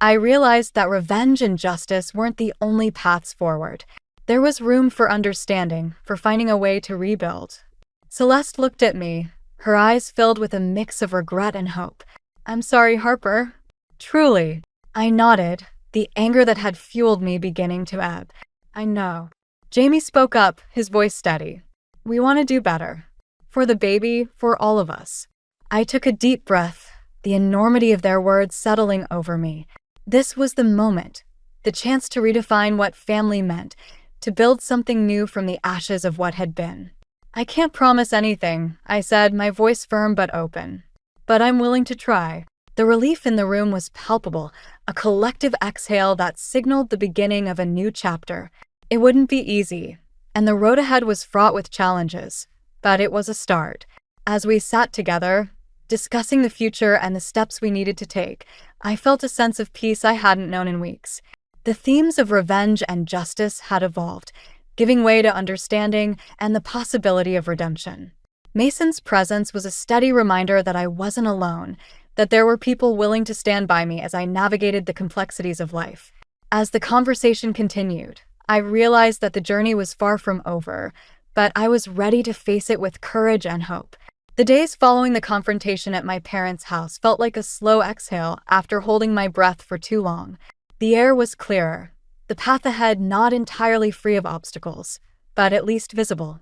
I realized that revenge and justice weren't the only paths forward. There was room for understanding, for finding a way to rebuild. Celeste looked at me, her eyes filled with a mix of regret and hope. I'm sorry, Harper. Truly. I nodded, the anger that had fueled me beginning to ebb. I know. Jamie spoke up, his voice steady. We want to do better. For the baby, for all of us. I took a deep breath, the enormity of their words settling over me. This was the moment, the chance to redefine what family meant, to build something new from the ashes of what had been. I can't promise anything, I said, my voice firm but open. But I'm willing to try. The relief in the room was palpable, a collective exhale that signaled the beginning of a new chapter. It wouldn't be easy, and the road ahead was fraught with challenges. But it was a start. As we sat together, discussing the future and the steps we needed to take, I felt a sense of peace I hadn't known in weeks. The themes of revenge and justice had evolved, giving way to understanding and the possibility of redemption. Mason's presence was a steady reminder that I wasn't alone, that there were people willing to stand by me as I navigated the complexities of life. As the conversation continued, I realized that the journey was far from over, but I was ready to face it with courage and hope. The days following the confrontation at my parents' house felt like a slow exhale after holding my breath for too long. The air was clearer, the path ahead not entirely free of obstacles, but at least visible.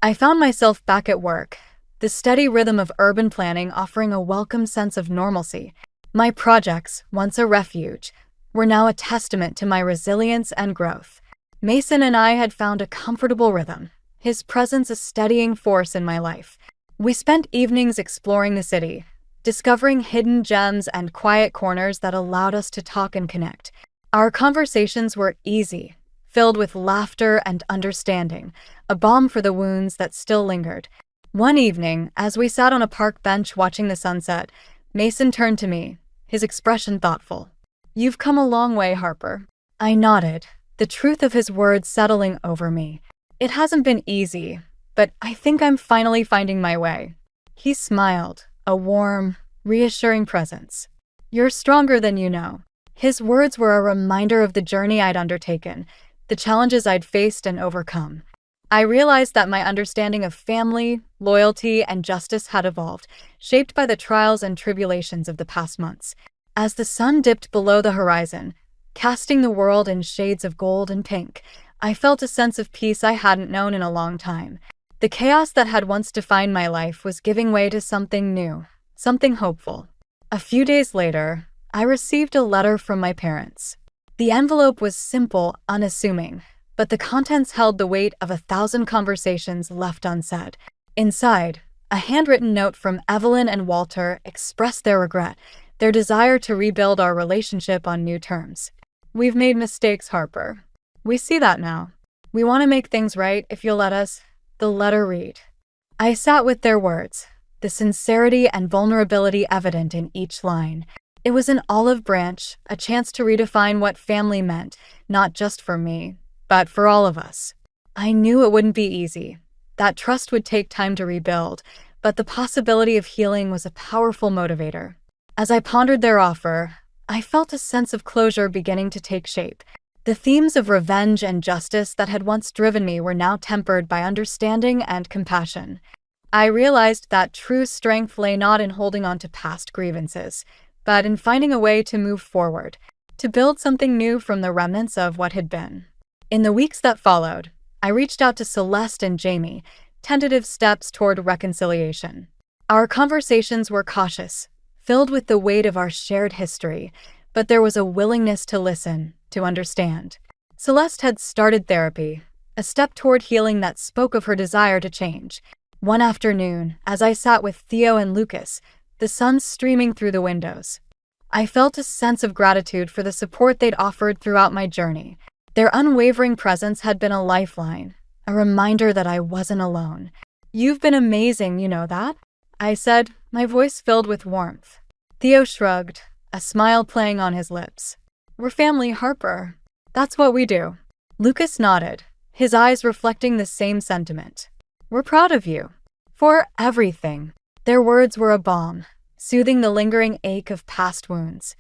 I found myself back at work, the steady rhythm of urban planning offering a welcome sense of normalcy. My projects, once a refuge, were now a testament to my resilience and growth. Mason and I had found a comfortable rhythm, his presence a steadying force in my life. We spent evenings exploring the city, discovering hidden gems and quiet corners that allowed us to talk and connect. Our conversations were easy, filled with laughter and understanding, a balm for the wounds that still lingered. One evening, as we sat on a park bench watching the sunset, Mason turned to me, his expression thoughtful. You've come a long way, Harper. I nodded, the truth of his words settling over me. It hasn't been easy, but I think I'm finally finding my way. He smiled, a warm, reassuring presence. You're stronger than you know. His words were a reminder of the journey I'd undertaken, the challenges I'd faced and overcome. I realized that my understanding of family, loyalty, and justice had evolved, shaped by the trials and tribulations of the past months. As the sun dipped below the horizon, casting the world in shades of gold and pink, I felt a sense of peace I hadn't known in a long time. The chaos that had once defined my life was giving way to something new, something hopeful. A few days later, I received a letter from my parents. The envelope was simple, unassuming, but the contents held the weight of 1,000 conversations left unsaid. Inside, a handwritten note from Evelyn and Walter expressed their regret, their desire to rebuild our relationship on new terms. "We've made mistakes, Harper. We see that now. We want to make things right if you'll let us," the letter read. I sat with their words, the sincerity and vulnerability evident in each line. It was an olive branch, a chance to redefine what family meant, not just for me, but for all of us. I knew it wouldn't be easy, that trust would take time to rebuild, but the possibility of healing was a powerful motivator. As I pondered their offer, I felt a sense of closure beginning to take shape. The themes of revenge and justice that had once driven me were now tempered by understanding and compassion. I realized that true strength lay not in holding on to past grievances, but in finding a way to move forward, to build something new from the remnants of what had been. In the weeks that followed, I reached out to Celeste and Jamie, tentative steps toward reconciliation. Our conversations were cautious, filled with the weight of our shared history, but there was a willingness to listen, to understand. Celeste had started therapy, a step toward healing that spoke of her desire to change. One afternoon, as I sat with Theo and Lucas, the sun streaming through the windows, I felt a sense of gratitude for the support they'd offered throughout my journey. Their unwavering presence had been a lifeline, a reminder that I wasn't alone. "You've been amazing, you know that?" I said, my voice filled with warmth. Theo shrugged, a smile playing on his lips. "We're family, Harper. That's what we do." Lucas nodded, his eyes reflecting the same sentiment. "We're proud of you. For everything." Their words were a balm, soothing the lingering ache of past wounds.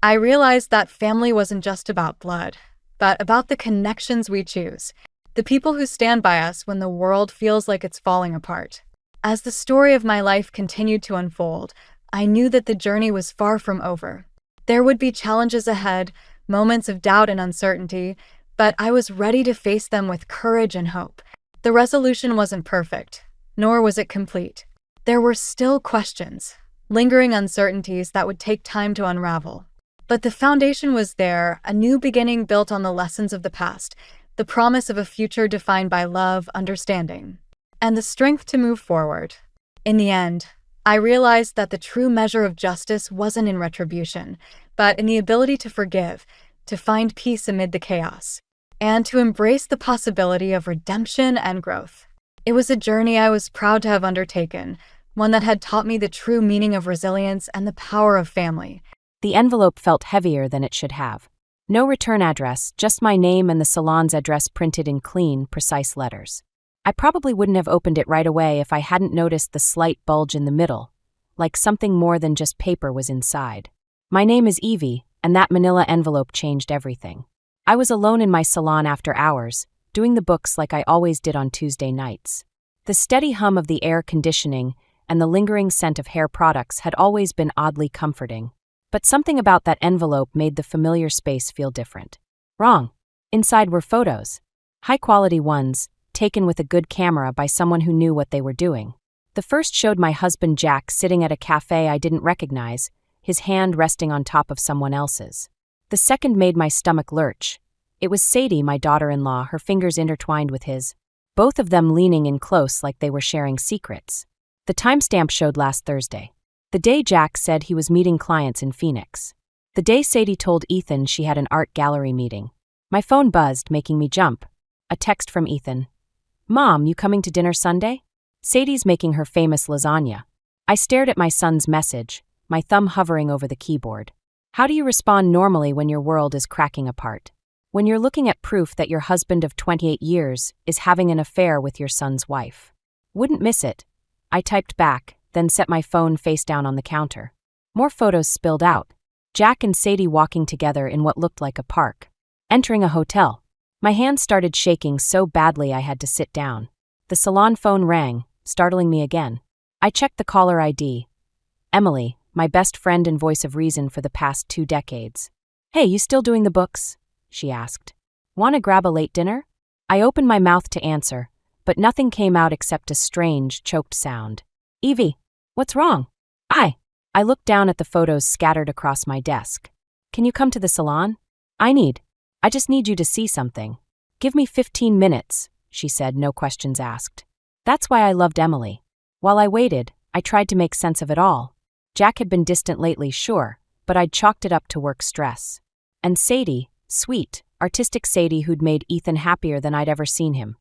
I realized that family wasn't just about blood, but about the connections we choose, the people who stand by us when the world feels like it's falling apart. As the story of my life continued to unfold, I knew that the journey was far from over. There would be challenges ahead, moments of doubt and uncertainty, but I was ready to face them with courage and hope. The resolution wasn't perfect, nor was it complete. There were still questions, lingering uncertainties that would take time to unravel. But the foundation was there, a new beginning built on the lessons of the past, the promise of a future defined by love, understanding, and the strength to move forward. In the end, I realized that the true measure of justice wasn't in retribution, but in the ability to forgive, to find peace amid the chaos, and to embrace the possibility of redemption and growth. It was a journey I was proud to have undertaken, one that had taught me the true meaning of resilience and the power of family. The envelope felt heavier than it should have. No return address, just my name and the salon's address printed in clean, precise letters. I probably wouldn't have opened it right away if I hadn't noticed the slight bulge in the middle, like something more than just paper was inside. My name is Evie, and that manila envelope changed everything. I was alone in my salon after hours, doing the books like I always did on Tuesday nights. The steady hum of the air conditioning and the lingering scent of hair products had always been oddly comforting. But something about that envelope made the familiar space feel different. Wrong. Inside were photos. High-quality ones, taken with a good camera by someone who knew what they were doing. The first showed my husband Jack sitting at a cafe I didn't recognize, his hand resting on top of someone else's. The second made my stomach lurch. It was Sadie, my daughter-in-law, her fingers intertwined with his, both of them leaning in close like they were sharing secrets. The timestamp showed last Thursday. The day Jack said he was meeting clients in Phoenix. The day Sadie told Ethan she had an art gallery meeting. My phone buzzed, making me jump. A text from Ethan. "Mom, you coming to dinner Sunday?" Sadie's making her famous lasagna. I stared at my son's message, my thumb hovering over the keyboard. How do you respond normally when your world is cracking apart? When you're looking at proof that your husband of 28 years is having an affair with your son's wife? Wouldn't miss it. I typed back, then set my phone face down on the counter. More photos spilled out. Jack and Sadie walking together in what looked like a park. Entering a hotel. My hand started shaking so badly I had to sit down. The salon phone rang, startling me again. I checked the caller ID. Emily, my best friend and voice of reason for the past 2 decades. "Hey, you still doing the books?" she asked. "Want to grab a late dinner?" I opened my mouth to answer, but nothing came out except a strange, choked sound. "Evie, what's wrong?" I looked down at the photos scattered across my desk. "Can you come to the salon? I just need you to see something." "Give me 15 minutes, she said, no questions asked. That's why I loved Emily. While I waited, I tried to make sense of it all. Jack had been distant lately, sure, but I'd chalked it up to work stress. And Sadie, sweet, artistic Sadie who'd made Ethan happier than I'd ever seen him.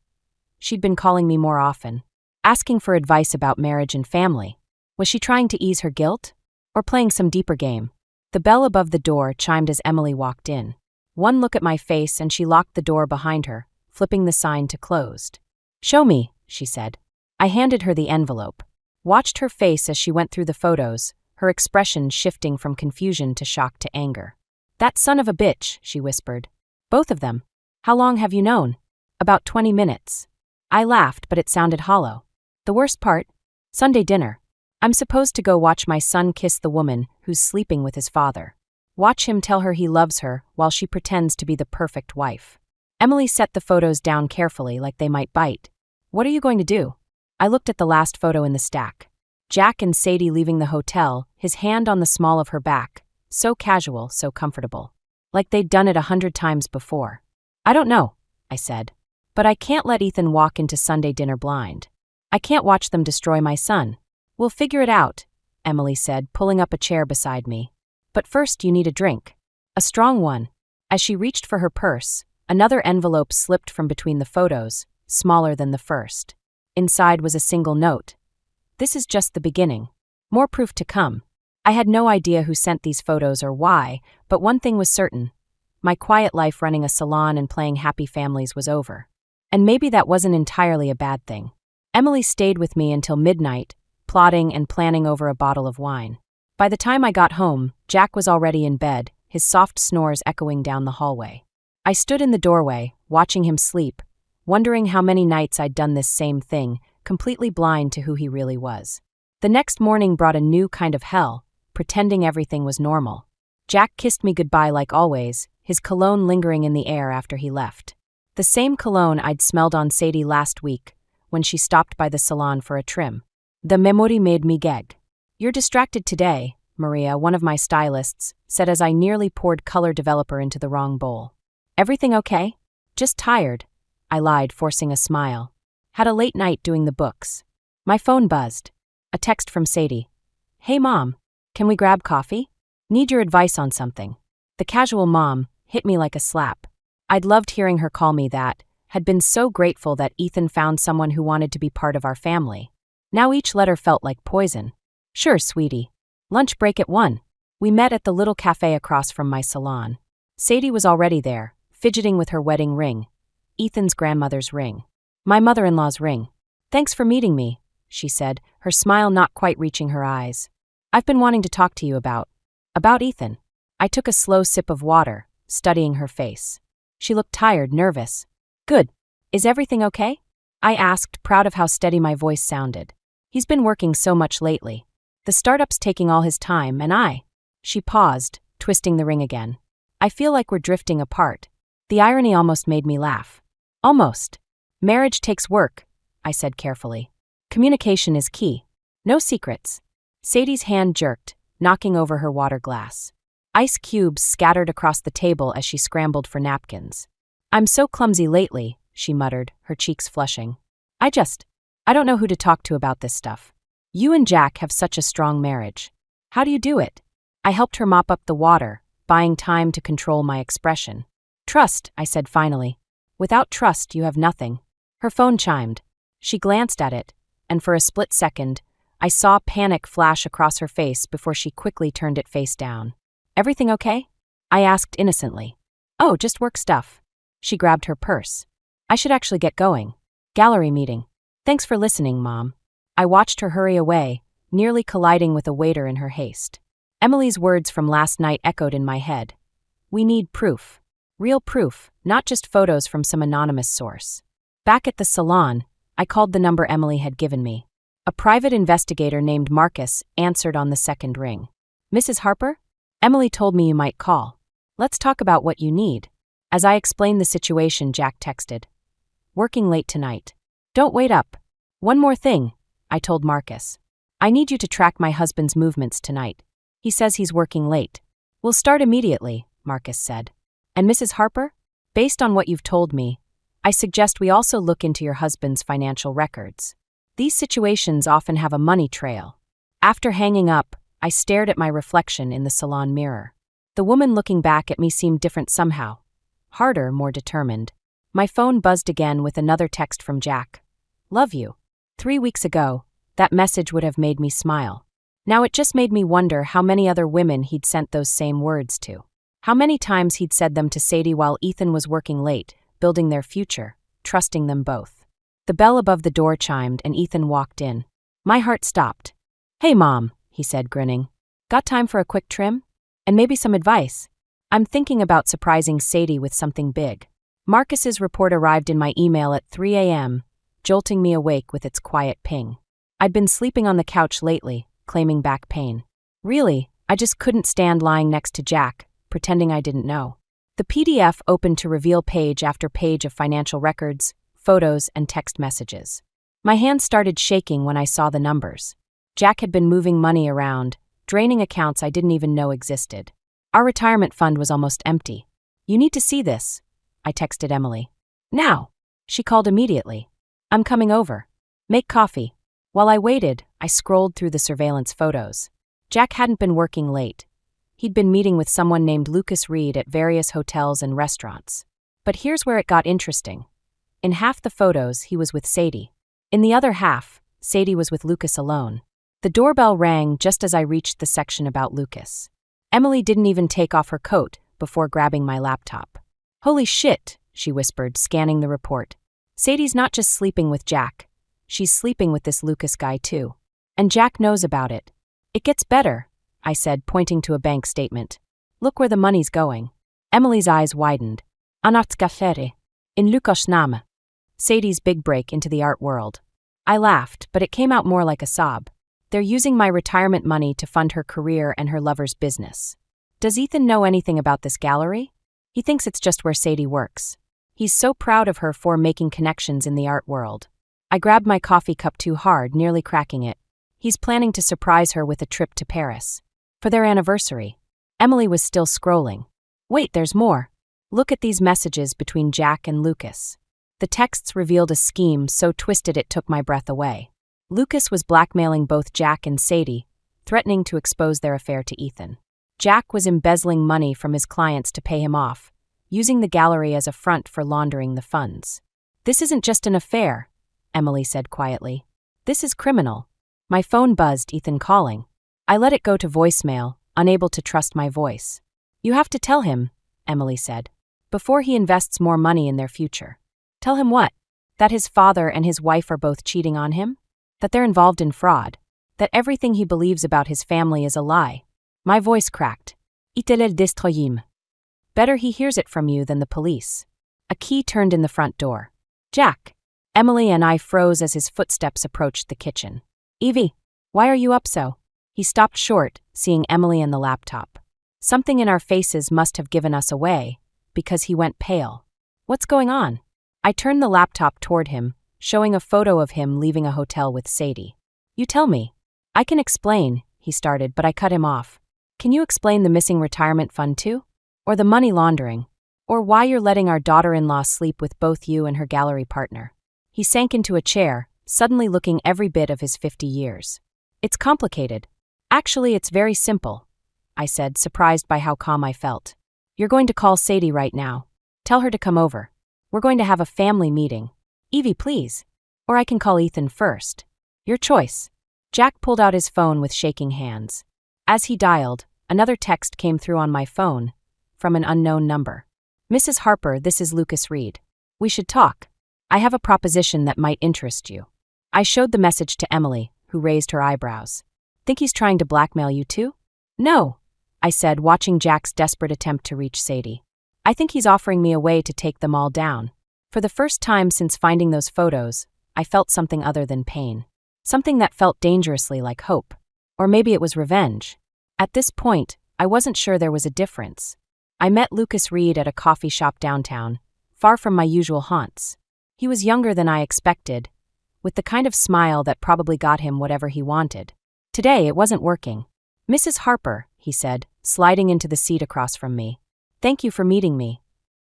She'd been calling me more often, asking for advice about marriage and family. Was she trying to ease her guilt? Or playing some deeper game? The bell above the door chimed as Emily walked in. One look at my face and she locked the door behind her, flipping the sign to closed. "Show me," she said. I handed her the envelope. Watched her face as she went through the photos, her expression shifting from confusion to shock to anger. "That son of a bitch," she whispered. "Both of them. How long have you known?" "About 20 minutes. I laughed, but it sounded hollow. "The worst part? Sunday dinner. I'm supposed to go watch my son kiss the woman who's sleeping with his father. Watch him tell her he loves her while she pretends to be the perfect wife." Emily set the photos down carefully like they might bite. "What are you going to do?" I looked at the last photo in the stack. Jack and Sadie leaving the hotel, his hand on the small of her back. So casual, so comfortable. Like they'd done it 100 times before. "I don't know," I said. "But I can't let Ethan walk into Sunday dinner blind. I can't watch them destroy my son." "We'll figure it out," Emily said, pulling up a chair beside me. "But first you need a drink. A strong one." As she reached for her purse, another envelope slipped from between the photos, smaller than the first. Inside was a single note. "This is just the beginning. More proof to come." I had no idea who sent these photos or why, but one thing was certain. My quiet life running a salon and playing happy families was over. And maybe that wasn't entirely a bad thing. Emily stayed with me until midnight, plotting and planning over a bottle of wine. By the time I got home, Jack was already in bed, his soft snores echoing down the hallway. I stood in the doorway, watching him sleep, wondering how many nights I'd done this same thing, completely blind to who he really was. The next morning brought a new kind of hell, pretending everything was normal. Jack kissed me goodbye like always, his cologne lingering in the air after he left. The same cologne I'd smelled on Sadie last week, when she stopped by the salon for a trim. The memory made me gag. "You're distracted today," Maria, one of my stylists, said as I nearly poured color developer into the wrong bowl. "Everything okay?" "Just tired," I lied, forcing a smile. "Had a late night doing the books." My phone buzzed. A text from Sadie. "Hey Mom, can we grab coffee? Need your advice on something." The casual mom hit me like a slap. I'd loved hearing her call me that, had been so grateful that Ethan found someone who wanted to be part of our family. Now each letter felt like poison. "Sure, sweetie. Lunch break at 1. We met at the little cafe across from my salon. Sadie was already there, fidgeting with her wedding ring. Ethan's grandmother's ring. My mother-in-law's ring. "Thanks for meeting me," she said, her smile not quite reaching her eyes. "I've been wanting to talk to you about Ethan." I took a slow sip of water, studying her face. She looked tired, nervous. "Good. Is everything okay?" I asked, proud of how steady my voice sounded. "He's been working so much lately. The startup's taking all his time, and She paused, twisting the ring again. "I feel like we're drifting apart." The irony almost made me laugh. "Almost. Marriage takes work," I said carefully. "Communication is key. No secrets." Sadie's hand jerked, knocking over her water glass. Ice cubes scattered across the table as she scrambled for napkins. "I'm so clumsy lately," she muttered, her cheeks flushing. I don't know who to talk to about this stuff. You and Jack have such a strong marriage. How do you do it?" I helped her mop up the water, buying time to control my expression. "Trust," I said finally. "Without trust, you have nothing." Her phone chimed. She glanced at it, and for a split second, I saw panic flash across her face before she quickly turned it face down. "Everything okay?" I asked innocently. "Oh, just work stuff." She grabbed her purse. "I should actually get going. Gallery meeting. Thanks for listening, Mom." I watched her hurry away, nearly colliding with a waiter in her haste. Emily's words from last night echoed in my head. "We need proof." Real proof, not just photos from some anonymous source. Back at the salon, I called the number Emily had given me. A private investigator named Marcus answered on the second ring. Mrs. Harper? Emily told me you might call. Let's talk about what you need. As I explained the situation, Jack texted. Working late tonight. Don't wait up. One more thing, I told Marcus. I need you to track my husband's movements tonight. He says he's working late. We'll start immediately, Marcus said. And Mrs. Harper? Based on what you've told me, I suggest we also look into your husband's financial records. These situations often have a money trail. After hanging up, I stared at my reflection in the salon mirror. The woman looking back at me seemed different somehow. Harder, more determined. My phone buzzed again with another text from Jack. Love you. 3 weeks ago, that message would have made me smile. Now it just made me wonder how many other women he'd sent those same words to. How many times he'd said them to Sadie while Ethan was working late, building their future, trusting them both. The bell above the door chimed and Ethan walked in. My heart stopped. Hey Mom, he said, grinning. Got time for a quick trim? And maybe some advice? I'm thinking about surprising Sadie with something big. Marcus's report arrived in my email at 3 a.m., jolting me awake with its quiet ping. I'd been sleeping on the couch lately, claiming back pain. Really, I just couldn't stand lying next to Jack, pretending I didn't know. The PDF opened to reveal page after page of financial records, photos, and text messages. My hands started shaking when I saw the numbers. Jack had been moving money around, draining accounts I didn't even know existed. Our retirement fund was almost empty. You need to see this, I texted Emily. Now! She called immediately. I'm coming over. Make coffee. While I waited, I scrolled through the surveillance photos. Jack hadn't been working late. He'd been meeting with someone named Lucas Reed at various hotels and restaurants. But here's where it got interesting. In half the photos, he was with Sadie. In the other half, Sadie was with Lucas alone. The doorbell rang just as I reached the section about Lucas. Emily didn't even take off her coat before grabbing my laptop. Holy shit, she whispered, scanning the report. Sadie's not just sleeping with Jack. She's sleeping with this Lucas guy too. And Jack knows about it. It gets better, I said, pointing to a bank statement. Look where the money's going. Emily's eyes widened. Anatskafere. In Lucas name. Sadie's big break into the art world. I laughed, but it came out more like a sob. They're using my retirement money to fund her career and her lover's business. Does Ethan know anything about this gallery? He thinks it's just where Sadie works. He's so proud of her for making connections in the art world. I grabbed my coffee cup too hard, nearly cracking it. He's planning to surprise her with a trip to Paris. For their anniversary. Emily was still scrolling. Wait, there's more. Look at these messages between Jack and Lucas. The texts revealed a scheme so twisted it took my breath away. Lucas was blackmailing both Jack and Sadie, threatening to expose their affair to Ethan. Jack was embezzling money from his clients to pay him off, using the gallery as a front for laundering the funds. This isn't just an affair, Emily said quietly. This is criminal. My phone buzzed, Ethan calling. I let it go to voicemail, unable to trust my voice. You have to tell him, Emily said, before he invests more money in their future. Tell him what? That his father and his wife are both cheating on him? That they're involved in fraud? That everything he believes about his family is a lie? My voice cracked. Itel destroyim. Better he hears it from you than the police. A key turned in the front door. Jack. Emily and I froze as his footsteps approached the kitchen. Evie, why are you up so? He stopped short, seeing Emily and the laptop. Something in our faces must have given us away, because he went pale. What's going on? I turned the laptop toward him, showing a photo of him leaving a hotel with Sadie. You tell me. I can explain, he started, but I cut him off. Can you explain the missing retirement fund too? Or the money laundering? Or why you're letting our daughter-in-law sleep with both you and her gallery partner? He sank into a chair, suddenly looking every bit of his 50 years. It's complicated. Actually, it's very simple, I said, surprised by how calm I felt. You're going to call Sadie right now. Tell her to come over. We're going to have a family meeting. Evie, please. Or I can call Ethan first. Your choice. Jack pulled out his phone with shaking hands. As he dialed, another text came through on my phone, from an unknown number. Mrs. Harper, this is Lucas Reed. We should talk. I have a proposition that might interest you. I showed the message to Emily, who raised her eyebrows. Think he's trying to blackmail you too? No, I said, watching Jack's desperate attempt to reach Sadie. I think he's offering me a way to take them all down. For the first time since finding those photos, I felt something other than pain. Something that felt dangerously like hope. Or maybe it was revenge. At this point, I wasn't sure there was a difference. I met Lucas Reed at a coffee shop downtown, far from my usual haunts. He was younger than I expected, with the kind of smile that probably got him whatever he wanted. Today, it wasn't working. "Mrs. Harper," he said, sliding into the seat across from me. "Thank you for meeting me."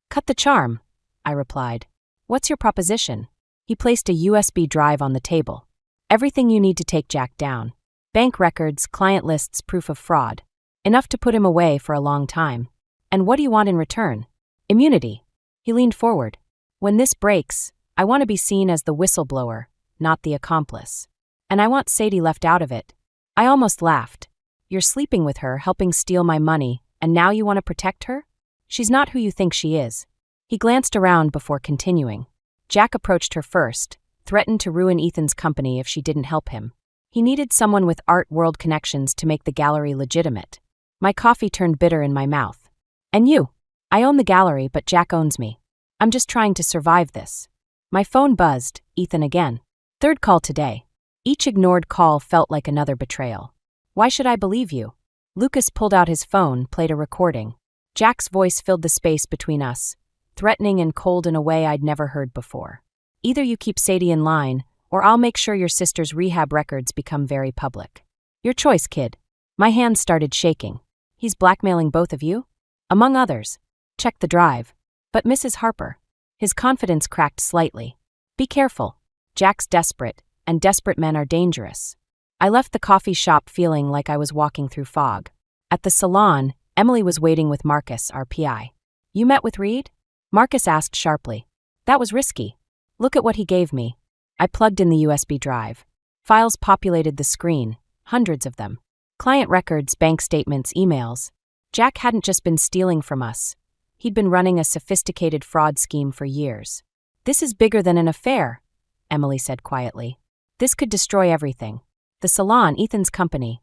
"Cut the charm," I replied. "What's your proposition?" He placed a USB drive on the table. "Everything you need to take Jack down. Bank records, client lists, proof of fraud. Enough to put him away for a long time. And what do you want in return?" "Immunity." He leaned forward. "When this breaks, I want to be seen as the whistleblower, not the accomplice. And I want Sadie left out of it." I almost laughed. "You're sleeping with her, helping steal my money, and now you want to protect her? She's not who you think she is." He glanced around before continuing. Jack approached her first, threatened to ruin Ethan's company if she didn't help him. He needed someone with art world connections to make the gallery legitimate. My coffee turned bitter in my mouth. "And you? I own the gallery, but Jack owns me. I'm just trying to survive this." My phone buzzed, Ethan again. Third call today. Each ignored call felt like another betrayal. "Why should I believe you?" Lucas pulled out his phone, played a recording. Jack's voice filled the space between us, threatening and cold in a way I'd never heard before. "Either you keep Sadie in line, or I'll make sure your sister's rehab records become very public. Your choice, kid." My hands started shaking. "He's blackmailing both of you?" "Among others. Check the drive." "But Mrs. Harper." His confidence cracked slightly. "Be careful. Jack's desperate, and desperate men are dangerous." I left the coffee shop feeling like I was walking through fog. At the salon, Emily was waiting with Marcus, our PI. "You met with Reed?" Marcus asked sharply. "That was risky. Look at what he gave me." I plugged in the USB drive. Files populated the screen, hundreds of them. Client records, bank statements, emails. Jack hadn't just been stealing from us. He'd been running a sophisticated fraud scheme for years. "This is bigger than an affair," Emily said quietly. "This could destroy everything. The salon, Ethan's company."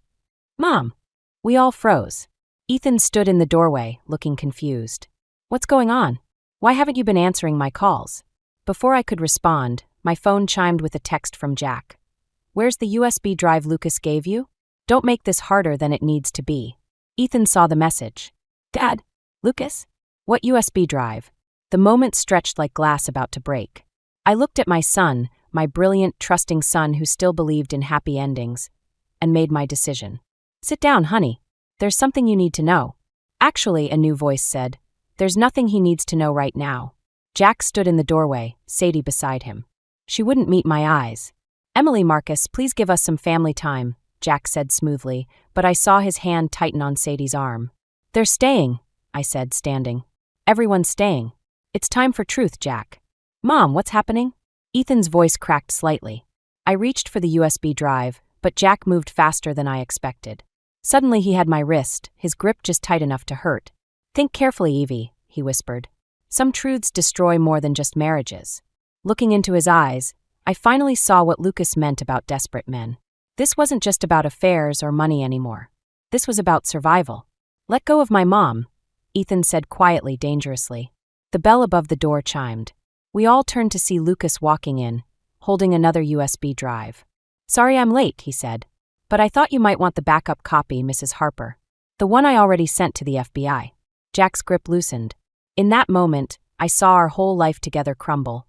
"Mom!" We all froze. Ethan stood in the doorway, looking confused. "What's going on? Why haven't you been answering my calls?" Before I could respond, my phone chimed with a text from Jack. "Where's the USB drive Lucas gave you? Don't make this harder than it needs to be." Ethan saw the message. "Dad? Lucas? What USB drive?" The moment stretched like glass about to break. I looked at my son, my brilliant, trusting son who still believed in happy endings, and made my decision. "Sit down, honey. There's something you need to know." "Actually," a new voice said, "there's nothing he needs to know right now." Jack stood in the doorway, Sadie beside him. She wouldn't meet my eyes. "Emily, Marcus, please give us some family time," Jack said smoothly, but I saw his hand tighten on Sadie's arm. "They're staying," I said, standing. "Everyone's staying. It's time for truth, Jack." "Mom, what's happening?" Ethan's voice cracked slightly. I reached for the USB drive, but Jack moved faster than I expected. Suddenly he had my wrist, his grip just tight enough to hurt. "Think carefully, Evie," he whispered. "Some truths destroy more than just marriages." Looking into his eyes, I finally saw what Lucas meant about desperate men. This wasn't just about affairs or money anymore. This was about survival. "Let go of my mom," Ethan said quietly, dangerously. The bell above the door chimed. We all turned to see Lucas walking in, holding another USB drive. "Sorry I'm late," he said. "But I thought you might want the backup copy, Mrs. Harper. The one I already sent to the FBI." Jack's grip loosened. In that moment, I saw our whole life together crumble,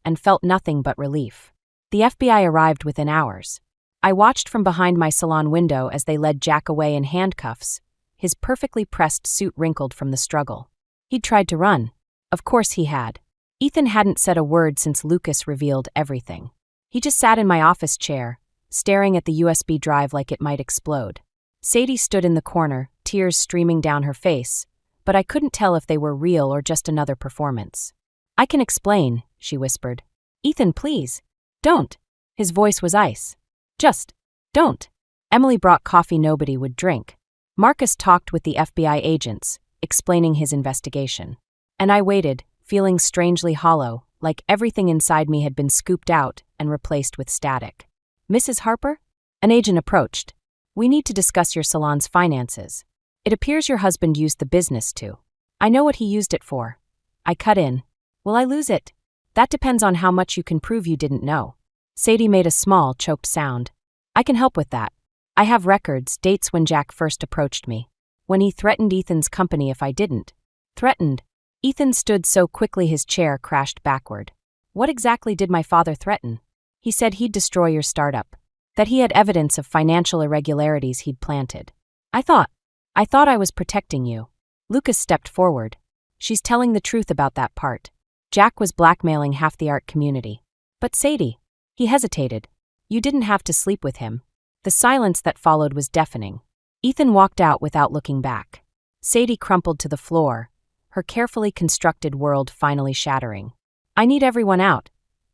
and felt nothing but relief. The FBI arrived within hours. I watched from behind my salon window as they led Jack away in handcuffs, his perfectly pressed suit wrinkled from the struggle. He'd tried to run. Of course he had. Ethan hadn't said a word since Lucas revealed everything. He just sat in my office chair, staring at the USB drive like it might explode. Sadie stood in the corner, tears streaming down her face, but I couldn't tell if they were real or just another performance. "I can explain," she whispered. "Ethan, please. Don't." His voice was ice. "Just don't." Emily brought coffee nobody would drink. Marcus talked with the FBI agents, explaining his investigation. And I waited, feeling strangely hollow, like everything inside me had been scooped out and replaced with static. "Mrs. Harper?" An agent approached. "We need to discuss your salon's finances. It appears your husband used the business to." I know what he used it for. I cut in. Will I lose it? That depends on how much you can prove you didn't know. Sadie made a small, choked sound. I can help with that. I have records, dates when Jack first approached me. When he threatened Ethan's company if I didn't. Threatened? Ethan stood so quickly his chair crashed backward. What exactly did my father threaten? He said he'd destroy your startup. That he had evidence of financial irregularities he'd planted. I thought I was protecting you. Lucas stepped forward. She's telling the truth about that part. Jack was blackmailing half the art community. But Sadie, he hesitated. You didn't have to sleep with him. The silence that followed was deafening. Ethan walked out without looking back. Sadie crumpled to the floor, her carefully constructed world finally shattering. I need everyone out,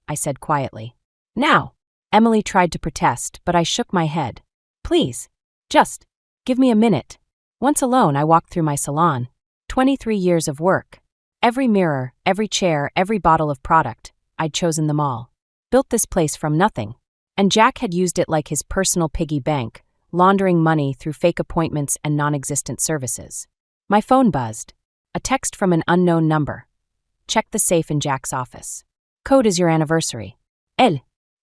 I said quietly. Now. Emily tried to protest, but I shook my head. Please, just give me a minute. Once alone, I walked through my salon. 23 years of work. Every mirror, every chair, every bottle of product, I'd chosen them all. Built this place from nothing. And Jack had used it like his personal piggy bank, laundering money through fake appointments and non-existent services. My phone buzzed. A text from an unknown number. Check the safe in Jack's office. Code is your anniversary.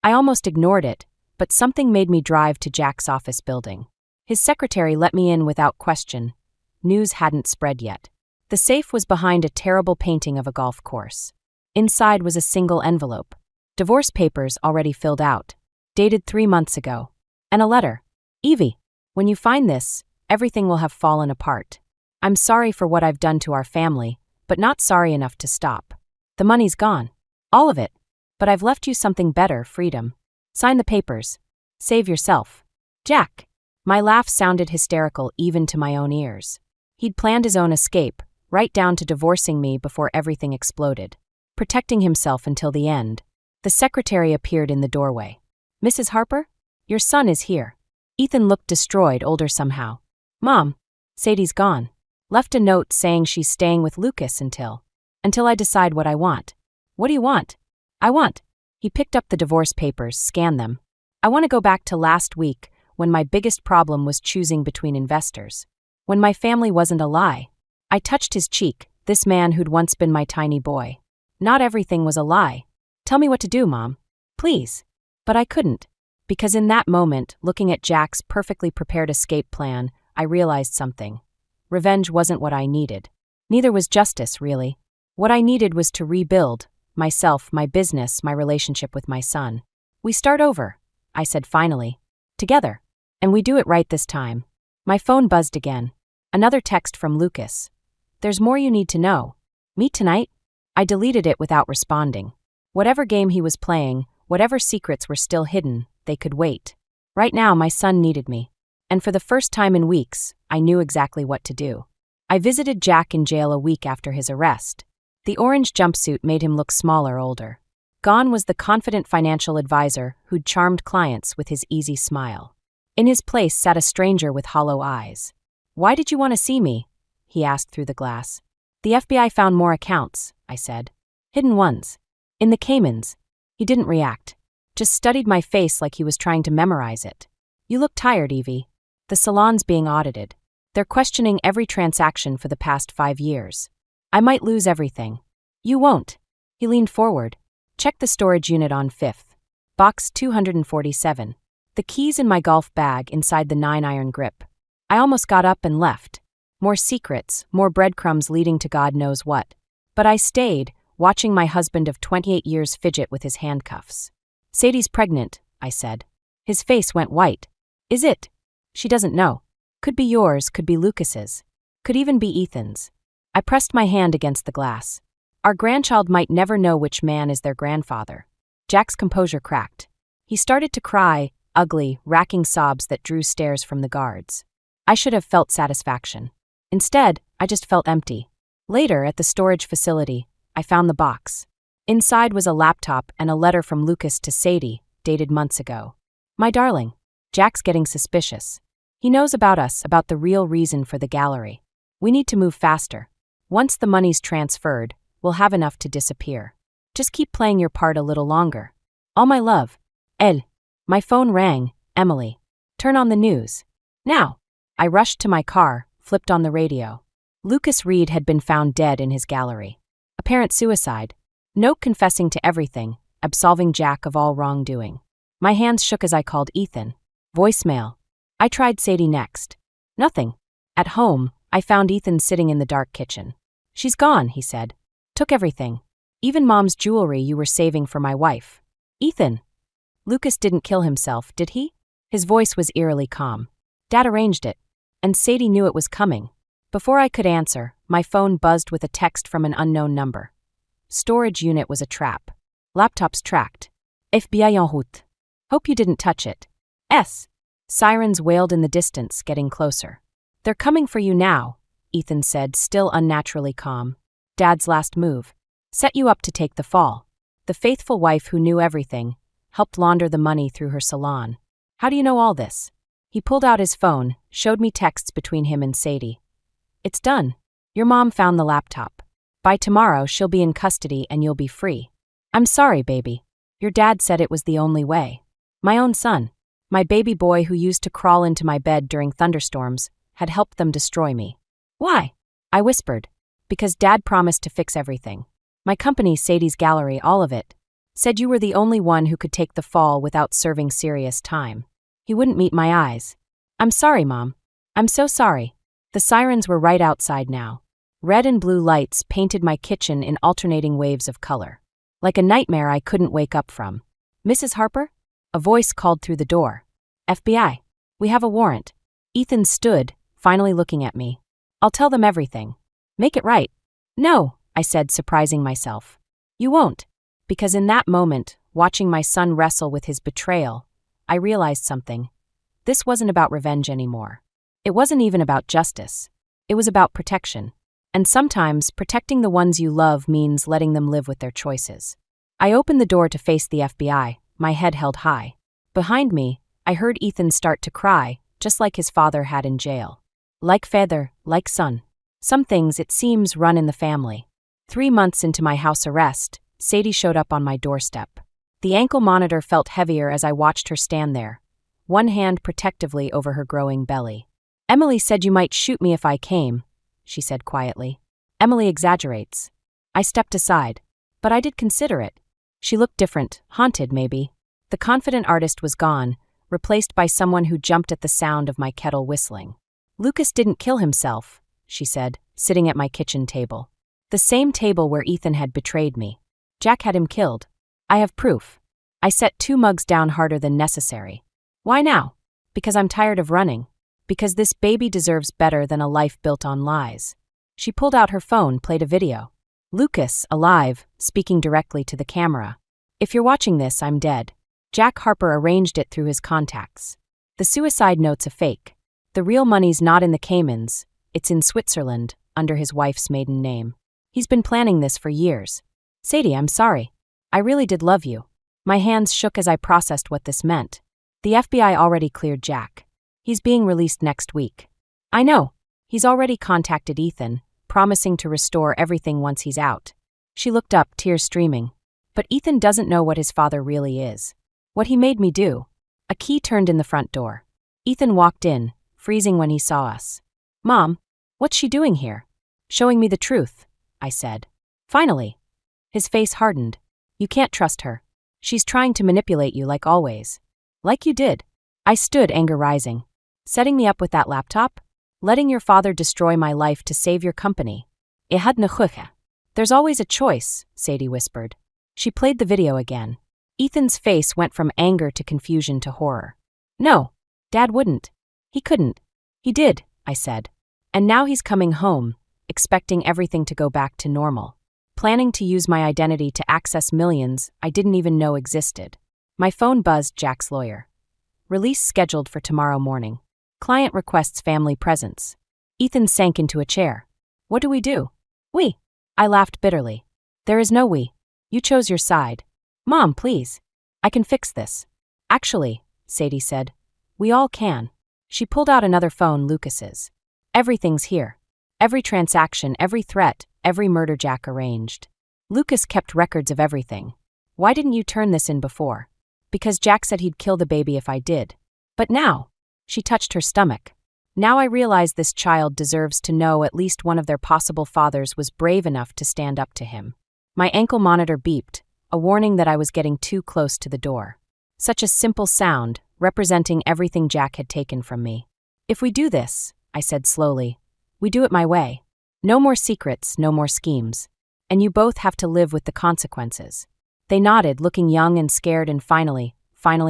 I almost ignored it, but something made me drive to Jack's office building. His secretary let me in without question. News hadn't spread yet. The safe was behind a terrible painting of a golf course. Inside was a single envelope. Divorce papers already filled out. Dated 3 months ago. And a letter. Evie, when you find this, everything will have fallen apart. I'm sorry for what I've done to our family, but not sorry enough to stop. The money's gone. All of it. But I've left you something better, freedom. Sign the papers. Save yourself. Jack. My laugh sounded hysterical even to my own ears. He'd planned his own escape, right down to divorcing me before everything exploded. Protecting himself until the end. The secretary appeared in the doorway. Mrs. Harper? Your son is here. Ethan looked destroyed, older somehow. Mom. Sadie's gone. Left a note saying she's staying with Lucas until I decide what I want. What do you want? He picked up the divorce papers, scanned them. I want to go back to last week when my biggest problem was choosing between investors. When my family wasn't a lie. I touched his cheek, this man who'd once been my tiny boy. Not everything was a lie. Tell me what to do, Mom. Please. But I couldn't. Because in that moment, looking at Jack's perfectly prepared escape plan, I realized something. Revenge wasn't what I needed. Neither was justice, really. What I needed was to rebuild. Myself, my business, my relationship with my son. We start over, I said finally. Together. And we do it right this time. My phone buzzed again. Another text from Lucas. There's more you need to know. Meet tonight? I deleted it without responding. Whatever game he was playing, whatever secrets were still hidden, they could wait. Right now, my son needed me. And for the first time in weeks, I knew exactly what to do. I visited Jack in jail a week after his arrest. The orange jumpsuit made him look smaller, older. Gone was the confident financial advisor who'd charmed clients with his easy smile. In his place sat a stranger with hollow eyes. Why did you want to see me? He asked through the glass. The FBI found more accounts, I said. Hidden ones. In the Caymans. He didn't react. Just studied my face like he was trying to memorize it. You look tired, Evie. The salon's being audited. They're questioning every transaction for the past 5 years. I might lose everything. You won't. He leaned forward. Check the storage unit on 5th. Box 247. The keys in my golf bag inside the 9-iron grip. I almost got up and left. More secrets, more breadcrumbs leading to God knows what. But I stayed, watching my husband of 28 years fidget with his handcuffs. Sadie's pregnant, I said. His face went white. Is it? She doesn't know. Could be yours, could be Lucas's. Could even be Ethan's. I pressed my hand against the glass. Our grandchild might never know which man is their grandfather. Jack's composure cracked. He started to cry, ugly, racking sobs that drew stares from the guards. I should have felt satisfaction. Instead, I just felt empty. Later, at the storage facility, I found the box. Inside was a laptop and a letter from Lucas to Sadie, dated months ago. My darling, Jack's getting suspicious. He knows about us, about the real reason for the gallery. We need to move faster. Once the money's transferred, we'll have enough to disappear. Just keep playing your part a little longer. All my love. Elle. My phone rang. Emily. Turn on the news. Now. I rushed to my car, flipped on the radio. Lucas Reed had been found dead in his gallery. Apparent suicide. Note confessing to everything, absolving Jack of all wrongdoing. My hands shook as I called Ethan. Voicemail. I tried Sadie next. Nothing. At home, I found Ethan sitting in the dark kitchen. She's gone, he said. Took everything. Even Mom's jewelry you were saving for my wife. Ethan. Lucas didn't kill himself, did he? His voice was eerily calm. Dad arranged it. And Sadie knew it was coming. Before I could answer, my phone buzzed with a text from an unknown number. Storage unit was a trap. Laptops tracked. FBI en route. Hope you didn't touch it. S. Sirens wailed in the distance, getting closer. They're coming for you now, Ethan said, still unnaturally calm. Dad's last move. Set you up to take the fall. The faithful wife who knew everything, helped launder the money through her salon. How do you know all this? He pulled out his phone, showed me texts between him and Sadie. It's done. Your mom found the laptop. By tomorrow, she'll be in custody and you'll be free. I'm sorry, baby. Your dad said it was the only way. My own son, my baby boy who used to crawl into my bed during thunderstorms, had helped them destroy me. Why? I whispered. Because Dad promised to fix everything. My company, Sadie's Gallery, all of it. Said you were the only one who could take the fall without serving serious time. He wouldn't meet my eyes. I'm sorry, Mom. I'm so sorry. The sirens were right outside now. Red and blue lights painted my kitchen in alternating waves of color. Like a nightmare I couldn't wake up from. Mrs. Harper? A voice called through the door. FBI. We have a warrant. Ethan stood, finally looking at me. I'll tell them everything. Make it right. No, I said, surprising myself. You won't. Because in that moment, watching my son wrestle with his betrayal, I realized something. This wasn't about revenge anymore. It wasn't even about justice. It was about protection. And sometimes, protecting the ones you love means letting them live with their choices. I opened the door to face the FBI, my head held high. Behind me, I heard Ethan start to cry, just like his father had in jail. Like father, like son. Some things, it seems, run in the family. 3 months into my house arrest, Sadie showed up on my doorstep. The ankle monitor felt heavier as I watched her stand there, one hand protectively over her growing belly. Emily said you might shoot me if I came, she said quietly. Emily exaggerates. I stepped aside. But I did consider it. She looked different, haunted maybe. The confident artist was gone, replaced by someone who jumped at the sound of my kettle whistling. Lucas didn't kill himself, she said, sitting at my kitchen table. The same table where Ethan had betrayed me. Jack had him killed. I have proof. I set 2 mugs down harder than necessary. Why now? Because I'm tired of running. Because this baby deserves better than a life built on lies. She pulled out her phone, played a video. Lucas, alive, speaking directly to the camera. If you're watching this, I'm dead. Jack Harper arranged it through his contacts. The suicide note's a fake. The real money's not in the Caymans. It's in Switzerland, under his wife's maiden name. He's been planning this for years. Sadie, I'm sorry. I really did love you. My hands shook as I processed what this meant. The FBI already cleared Jack. He's being released next week. I know. He's already contacted Ethan, promising to restore everything once he's out. She looked up, tears streaming. But Ethan doesn't know what his father really is. What he made me do. A key turned in the front door. Ethan walked in, freezing when he saw us. Mom, what's she doing here? Showing me the truth, I said. Finally. His face hardened. You can't trust her. She's trying to manipulate you like always. Like you did. I stood, anger rising. Setting me up with that laptop? Letting your father destroy my life to save your company. There's always a choice, Sadie whispered. She played the video again. Ethan's face went from anger to confusion to horror. No, Dad wouldn't. He couldn't. He did, I said. And now he's coming home, expecting everything to go back to normal. Planning to use my identity to access millions I didn't even know existed. My phone buzzed. Jack's lawyer. Release scheduled for tomorrow morning. Client requests family presence. Ethan sank into a chair. What do we do? We. I laughed bitterly. There is no we. You chose your side. Mom, please. I can fix this. Actually, Sadie said. We all can. She pulled out another phone, Lucas's. Everything's here. Every transaction, every threat, every murder Jack arranged. Lucas kept records of everything. Why didn't you turn this in before? Because Jack said he'd kill the baby if I did. But now. She touched her stomach. Now I realize this child deserves to know at least one of their possible fathers was brave enough to stand up to him. My ankle monitor beeped, a warning that I was getting too close to the door. Such a simple sound, representing everything Jack had taken from me. If we do this, I said slowly, we do it my way. No more secrets, no more schemes. And you both have to live with the consequences. They nodded, looking young and scared and finally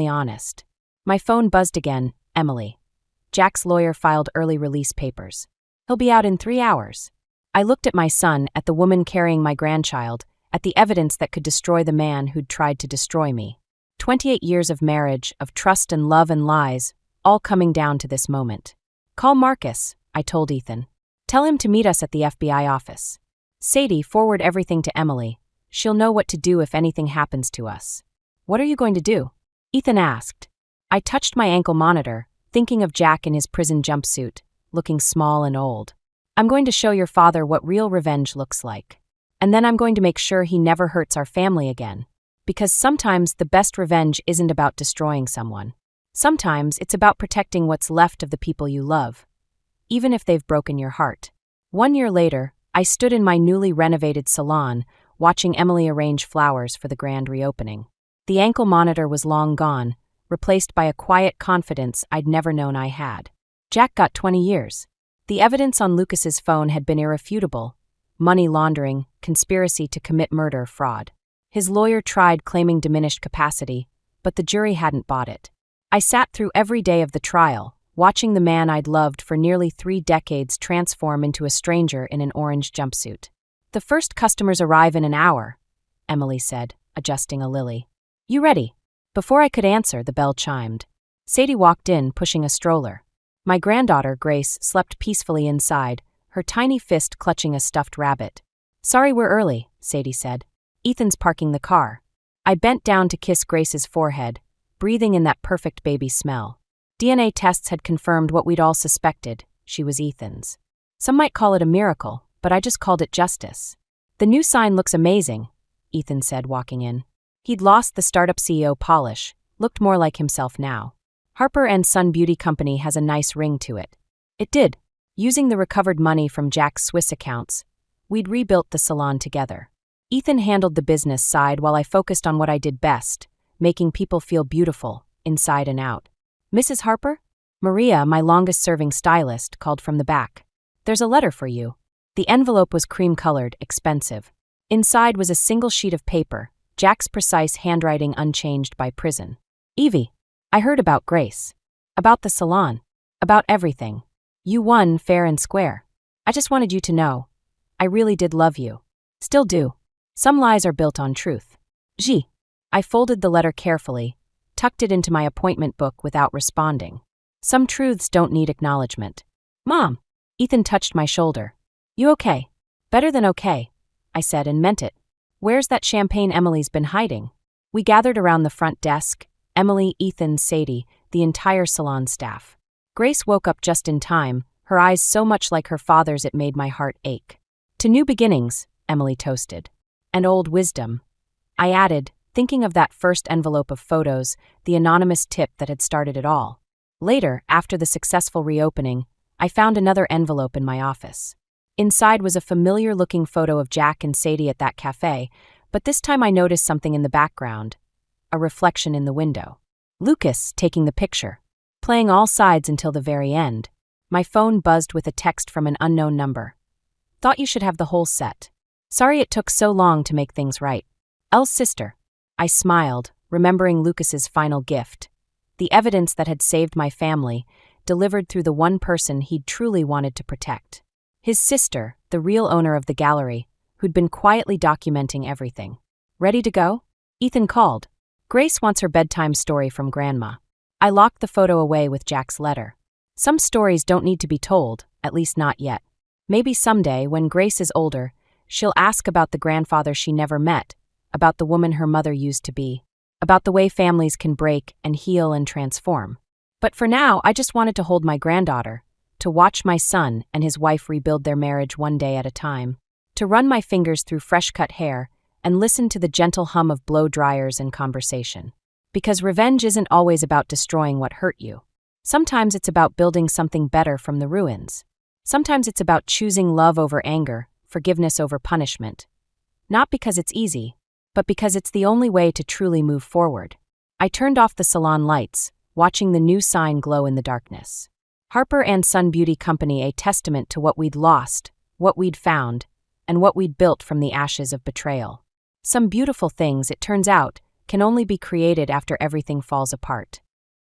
honest. My phone buzzed again. Emily. Jack's lawyer filed early release papers. He'll be out in 3 hours. I looked at my son, at the woman carrying my grandchild, at the evidence that could destroy the man who'd tried to destroy me. 28 years of marriage, of trust and love and lies, all coming down to this moment. Call Marcus, I told Ethan. Tell him to meet us at the FBI office. Sadie, forward everything to Emily. She'll know what to do if anything happens to us. What are you going to do? Ethan asked. I touched my ankle monitor, thinking of Jack in his prison jumpsuit, looking small and old. I'm going to show your father what real revenge looks like. And then I'm going to make sure he never hurts our family again. Because sometimes the best revenge isn't about destroying someone. Sometimes it's about protecting what's left of the people you love, even if they've broken your heart. 1 year later, I stood in my newly renovated salon, watching Emily arrange flowers for the grand reopening. The ankle monitor was long gone, replaced by a quiet confidence I'd never known I had. Jack got 20 years. The evidence on Lucas's phone had been irrefutable. Money laundering, conspiracy to commit murder, fraud. His lawyer tried claiming diminished capacity, but the jury hadn't bought it. I sat through every day of the trial, watching the man I'd loved for nearly 3 decades transform into a stranger in an orange jumpsuit. The first customers arrive in an hour, Emily said, adjusting a lily. You ready? Before I could answer, the bell chimed. Sadie walked in, pushing a stroller. My granddaughter, Grace, slept peacefully inside, her tiny fist clutching a stuffed rabbit. Sorry we're early, Sadie said. Ethan's parking the car. I bent down to kiss Grace's forehead, breathing in that perfect baby smell. DNA tests had confirmed what we'd all suspected. She was Ethan's. Some might call it a miracle, but I just called it justice. The new sign looks amazing, Ethan said, walking in. He'd lost the startup CEO polish, looked more like himself now. Harper & Son Beauty Company has a nice ring to it. It did. Using the recovered money from Jack's Swiss accounts, we'd rebuilt the salon together. Ethan handled the business side while I focused on what I did best, making people feel beautiful, inside and out. Mrs. Harper? Maria, my longest-serving stylist, called from the back. There's a letter for you. The envelope was cream-colored, expensive. Inside was a single sheet of paper, Jack's precise handwriting unchanged by prison. Evie, I heard about Grace. About the salon. About everything. You won fair and square. I just wanted you to know. I really did love you. Still do. Some lies are built on truth. Gee. I folded the letter carefully, tucked it into my appointment book without responding. Some truths don't need acknowledgement. Mom. Ethan touched my shoulder. You okay? Better than okay, I said and meant it. Where's that champagne Emily's been hiding? We gathered around the front desk, Emily, Ethan, Sadie, the entire salon staff. Grace woke up just in time, her eyes so much like her father's it made my heart ache. To new beginnings, Emily toasted. And old wisdom. I added, thinking of that first envelope of photos, the anonymous tip that had started it all. Later, after the successful reopening, I found another envelope in my office. Inside was a familiar-looking photo of Jack and Sadie at that cafe, but this time I noticed something in the background. A reflection in the window. Lucas taking the picture. Playing all sides until the very end. My phone buzzed with a text from an unknown number. Thought you should have the whole set. Sorry it took so long to make things right. Elle's sister. I smiled, remembering Lucas's final gift. The evidence that had saved my family, delivered through the one person he'd truly wanted to protect. His sister, the real owner of the gallery, who'd been quietly documenting everything. Ready to go? Ethan called. Grace wants her bedtime story from Grandma. I locked the photo away with Jack's letter. Some stories don't need to be told, at least not yet. Maybe someday, when Grace is older, she'll ask about the grandfather she never met, about the woman her mother used to be, about the way families can break and heal and transform. But for now, I just wanted to hold my granddaughter, to watch my son and his wife rebuild their marriage one day at a time, to run my fingers through fresh-cut hair and listen to the gentle hum of blow dryers and conversation. Because revenge isn't always about destroying what hurt you. Sometimes it's about building something better from the ruins. Sometimes it's about choosing love over anger, forgiveness over punishment. Not because it's easy, but because it's the only way to truly move forward. I turned off the salon lights, watching the new sign glow in the darkness. Harper & Son Beauty Company, a testament to what we'd lost, what we'd found, and what we'd built from the ashes of betrayal. Some beautiful things, it turns out, can only be created after everything falls apart.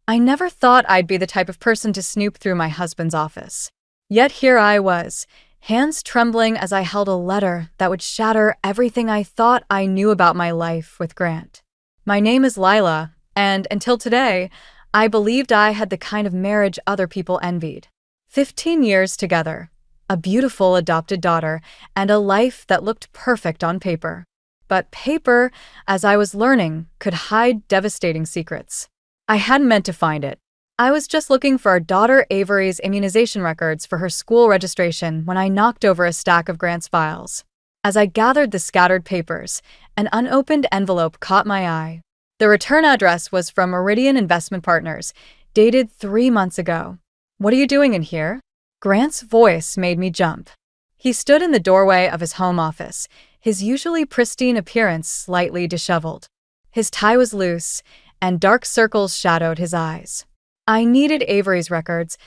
I never thought I'd be the type of person to snoop through my husband's office. Yet here I was, hands trembling as I held a letter that would shatter everything I thought I knew about my life with Grant. My name is Lila, and until today, I believed I had the kind of marriage other people envied. 15 years together, a beautiful adopted daughter, and a life that looked perfect on paper. But paper, as I was learning, could hide devastating secrets. I hadn't meant to find it. I was just looking for our daughter Avery's immunization records for her school registration when I knocked over a stack of Grant's files. As I gathered the scattered papers, an unopened envelope caught my eye. The return address was from Meridian Investment Partners, dated 3 months ago. "What are you doing in here?" Grant's voice made me jump. He stood in the doorway of his home office, his usually pristine appearance slightly disheveled. His tie was loose, and dark circles shadowed his eyes. "I needed Avery's records,"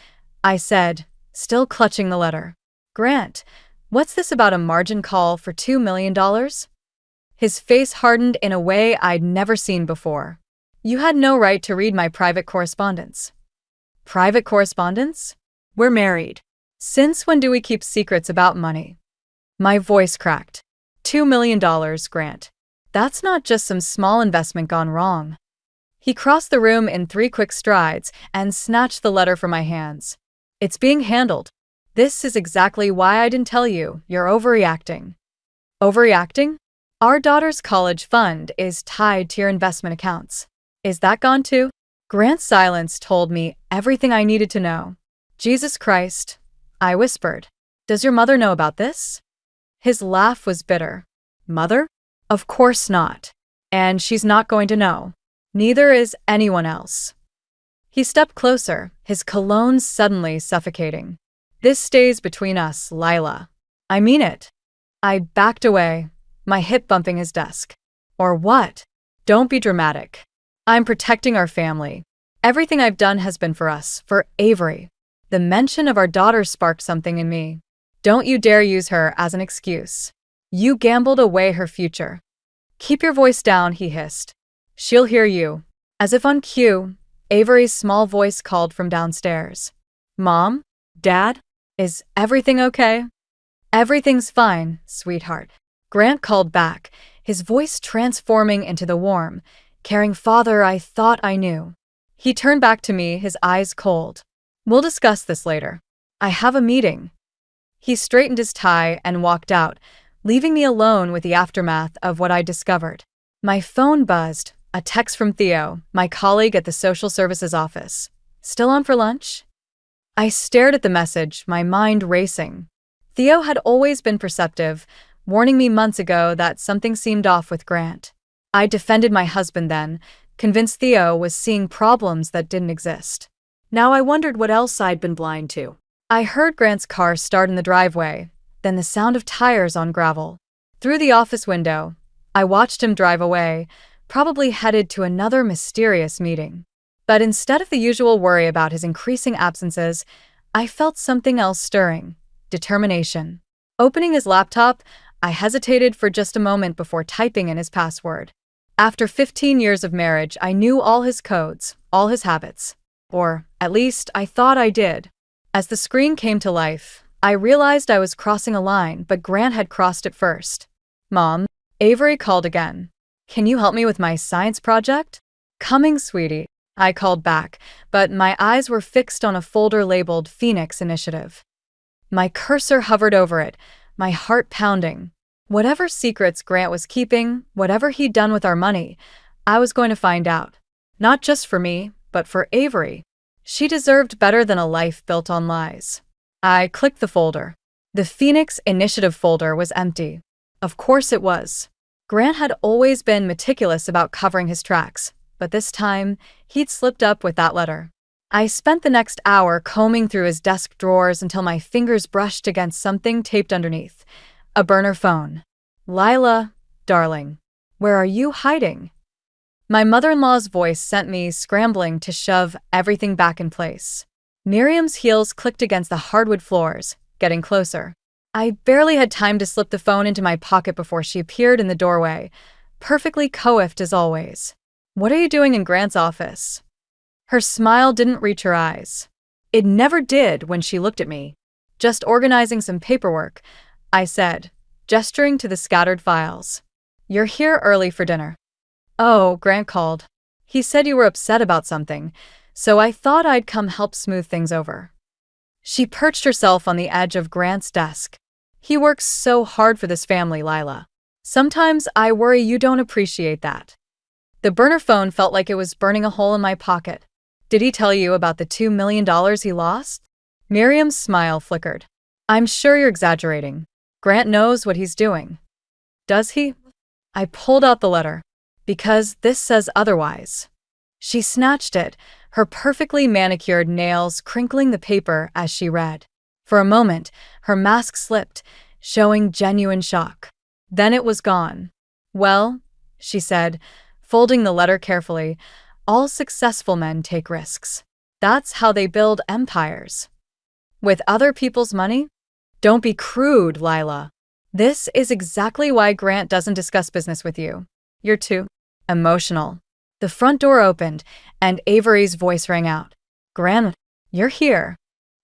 I said, still clutching the letter. "Grant, what's this about a margin call for $2 million? His face hardened in a way I'd never seen before. "You had no right to read my private correspondence." "Private correspondence? We're married. Since when do we keep secrets about money?" My voice cracked. $2 million, Grant. That's not just some small investment gone wrong. He crossed the room in 3 quick strides and snatched the letter from my hands. "It's being handled. This is exactly why I didn't tell you. You're overreacting." "Overreacting? Our daughter's college fund is tied to your investment accounts. Is that gone too?" Grant's silence told me everything I needed to know. "Jesus Christ," I whispered. "Does your mother know about this?" His laugh was bitter. "Mother? Of course not. And she's not going to know. Neither is anyone else." He stepped closer, his cologne suddenly suffocating. "This stays between us, Lila. I mean it." I backed away, my hip bumping his desk. "Or what? Don't be dramatic. I'm protecting our family. Everything I've done has been for us, for Avery. The mention of our daughter sparked something in me. Don't you dare use her as an excuse. You gambled away her future." "Keep your voice down," he hissed. "She'll hear you." As if on cue, Avery's small voice called from downstairs. "Mom? Dad? Is everything okay?" "Everything's fine, sweetheart," Grant called back, his voice transforming into the warm, caring father I thought I knew. He turned back to me, his eyes cold. "We'll discuss this later. I have a meeting." He straightened his tie and walked out, leaving me alone with the aftermath of what I discovered. My phone buzzed, a text from Theo, my colleague at the social services office. "Still on for lunch?" I stared at the message, my mind racing. Theo had always been perceptive, warning me months ago that something seemed off with Grant. I defended my husband then, convinced Theo was seeing problems that didn't exist. Now I wondered what else I'd been blind to. I heard Grant's car start in the driveway, then the sound of tires on gravel. Through the office window, I watched him drive away, probably headed to another mysterious meeting. But instead of the usual worry about his increasing absences, I felt something else stirring: determination. Opening his laptop, I hesitated for just a moment before typing in his password. After 15 years of marriage, I knew all his codes, all his habits. Or, at least, I thought I did. As the screen came to life, I realized I was crossing a line, but Grant had crossed it first. "Mom," Avery called again. "Can you help me with my science project?" "Coming, sweetie," I called back, but my eyes were fixed on a folder labeled Phoenix Initiative. My cursor hovered over it, my heart pounding. Whatever secrets Grant was keeping, whatever he'd done with our money, I was going to find out. Not just for me, but for Avery. She deserved better than a life built on lies. I clicked the folder. The Phoenix Initiative folder was empty. Of course it was. Grant had always been meticulous about covering his tracks, but this time, he'd slipped up with that letter. I spent the next hour combing through his desk drawers until my fingers brushed against something taped underneath. A burner phone. Lila, darling, where are you hiding? My mother-in-law's voice sent me scrambling to shove everything back in place. Miriam's heels clicked against the hardwood floors, getting closer. I barely had time to slip the phone into my pocket before she appeared in the doorway, perfectly coiffed as always. What are you doing in Grant's office? Her smile didn't reach her eyes. It never did when she looked at me. Just organizing some paperwork, I said, gesturing to the scattered files. You're here early for dinner. Oh, Grant called. He said you were upset about something, so I thought I'd come help smooth things over. She perched herself on the edge of Grant's desk. He works so hard for this family, Lila. Sometimes I worry you don't appreciate that. The burner phone felt like it was burning a hole in my pocket. Did he tell you about the $2 million he lost? Miriam's smile flickered. I'm sure you're exaggerating. Grant knows what he's doing. Does he? I pulled out the letter. Because this says otherwise. She snatched it, her perfectly manicured nails crinkling the paper as she read. For a moment, her mask slipped, showing genuine shock. Then it was gone. Well, she said, folding the letter carefully, all successful men take risks. That's how they build empires. With other people's money? Don't be crude, Lila. This is exactly why Grant doesn't discuss business with you. You're too emotional. The front door opened, and Avery's voice rang out. Grant, you're here.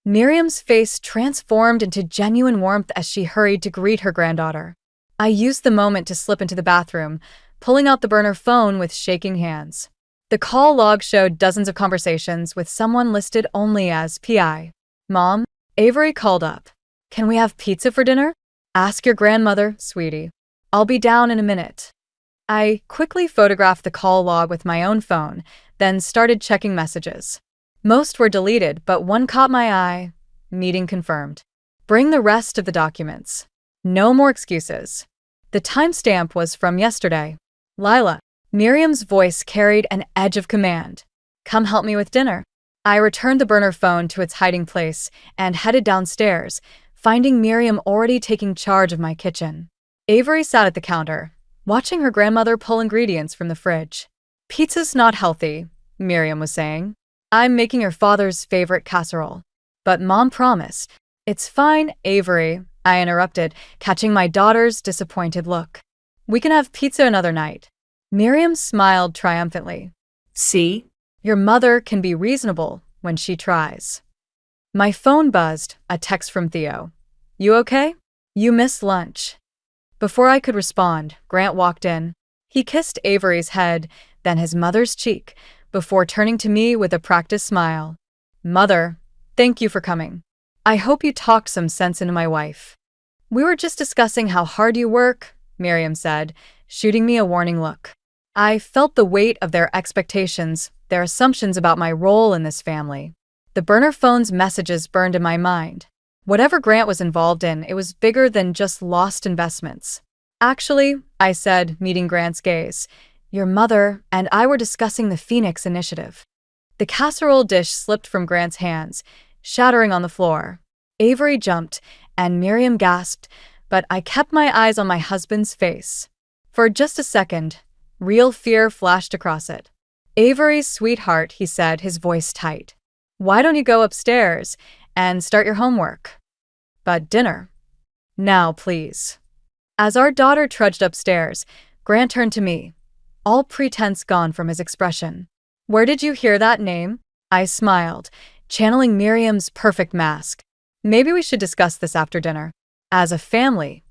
Miriam's face transformed into genuine warmth as she hurried to greet her granddaughter. I used the moment to slip into the bathroom, pulling out the burner phone with shaking hands. The call log showed dozens of conversations with someone listed only as PI. Mom, Avery called up. Can we have pizza for dinner? Ask your grandmother, sweetie. I'll be down in a minute. I quickly photographed the call log with my own phone, then started checking messages. Most were deleted, but one caught my eye. Meeting confirmed. Bring the rest of the documents. No more excuses. The timestamp was from yesterday. Lila. Miriam's voice carried an edge of command. Come help me with dinner. I returned the burner phone to its hiding place and headed downstairs, finding Miriam already taking charge of my kitchen. Avery sat at the counter, watching her grandmother pull ingredients from the fridge. Pizza's not healthy, Miriam was saying. I'm making your father's favorite casserole. But Mom promised. It's fine, Avery, I interrupted, catching my daughter's disappointed look. We can have pizza another night. Miriam smiled triumphantly. See? Your mother can be reasonable when she tries. My phone buzzed, a text from Theo. You okay? You missed lunch. Before I could respond, Grant walked in. He kissed Avery's head, then his mother's cheek, before turning to me with a practiced smile. Mother, thank you for coming. I hope you talked some sense into my wife. We were just discussing how hard you work, Miriam said, shooting me a warning look. I felt the weight of their expectations, their assumptions about my role in this family. The burner phone's messages burned in my mind. Whatever Grant was involved in, it was bigger than just lost investments. Actually, I said, meeting Grant's gaze, your mother and I were discussing the Phoenix Initiative. The casserole dish slipped from Grant's hands, shattering on the floor. Avery jumped, and Miriam gasped, but I kept my eyes on my husband's face. For just a second, real fear flashed across it. Avery's sweetheart, he said, his voice tight. Why don't you go upstairs and start your homework? But dinner. Now, please. As our daughter trudged upstairs, Grant turned to me, all pretense gone from his expression. Where did you hear that name? I smiled, channeling Miriam's perfect mask. Maybe we should discuss this after dinner. As a family.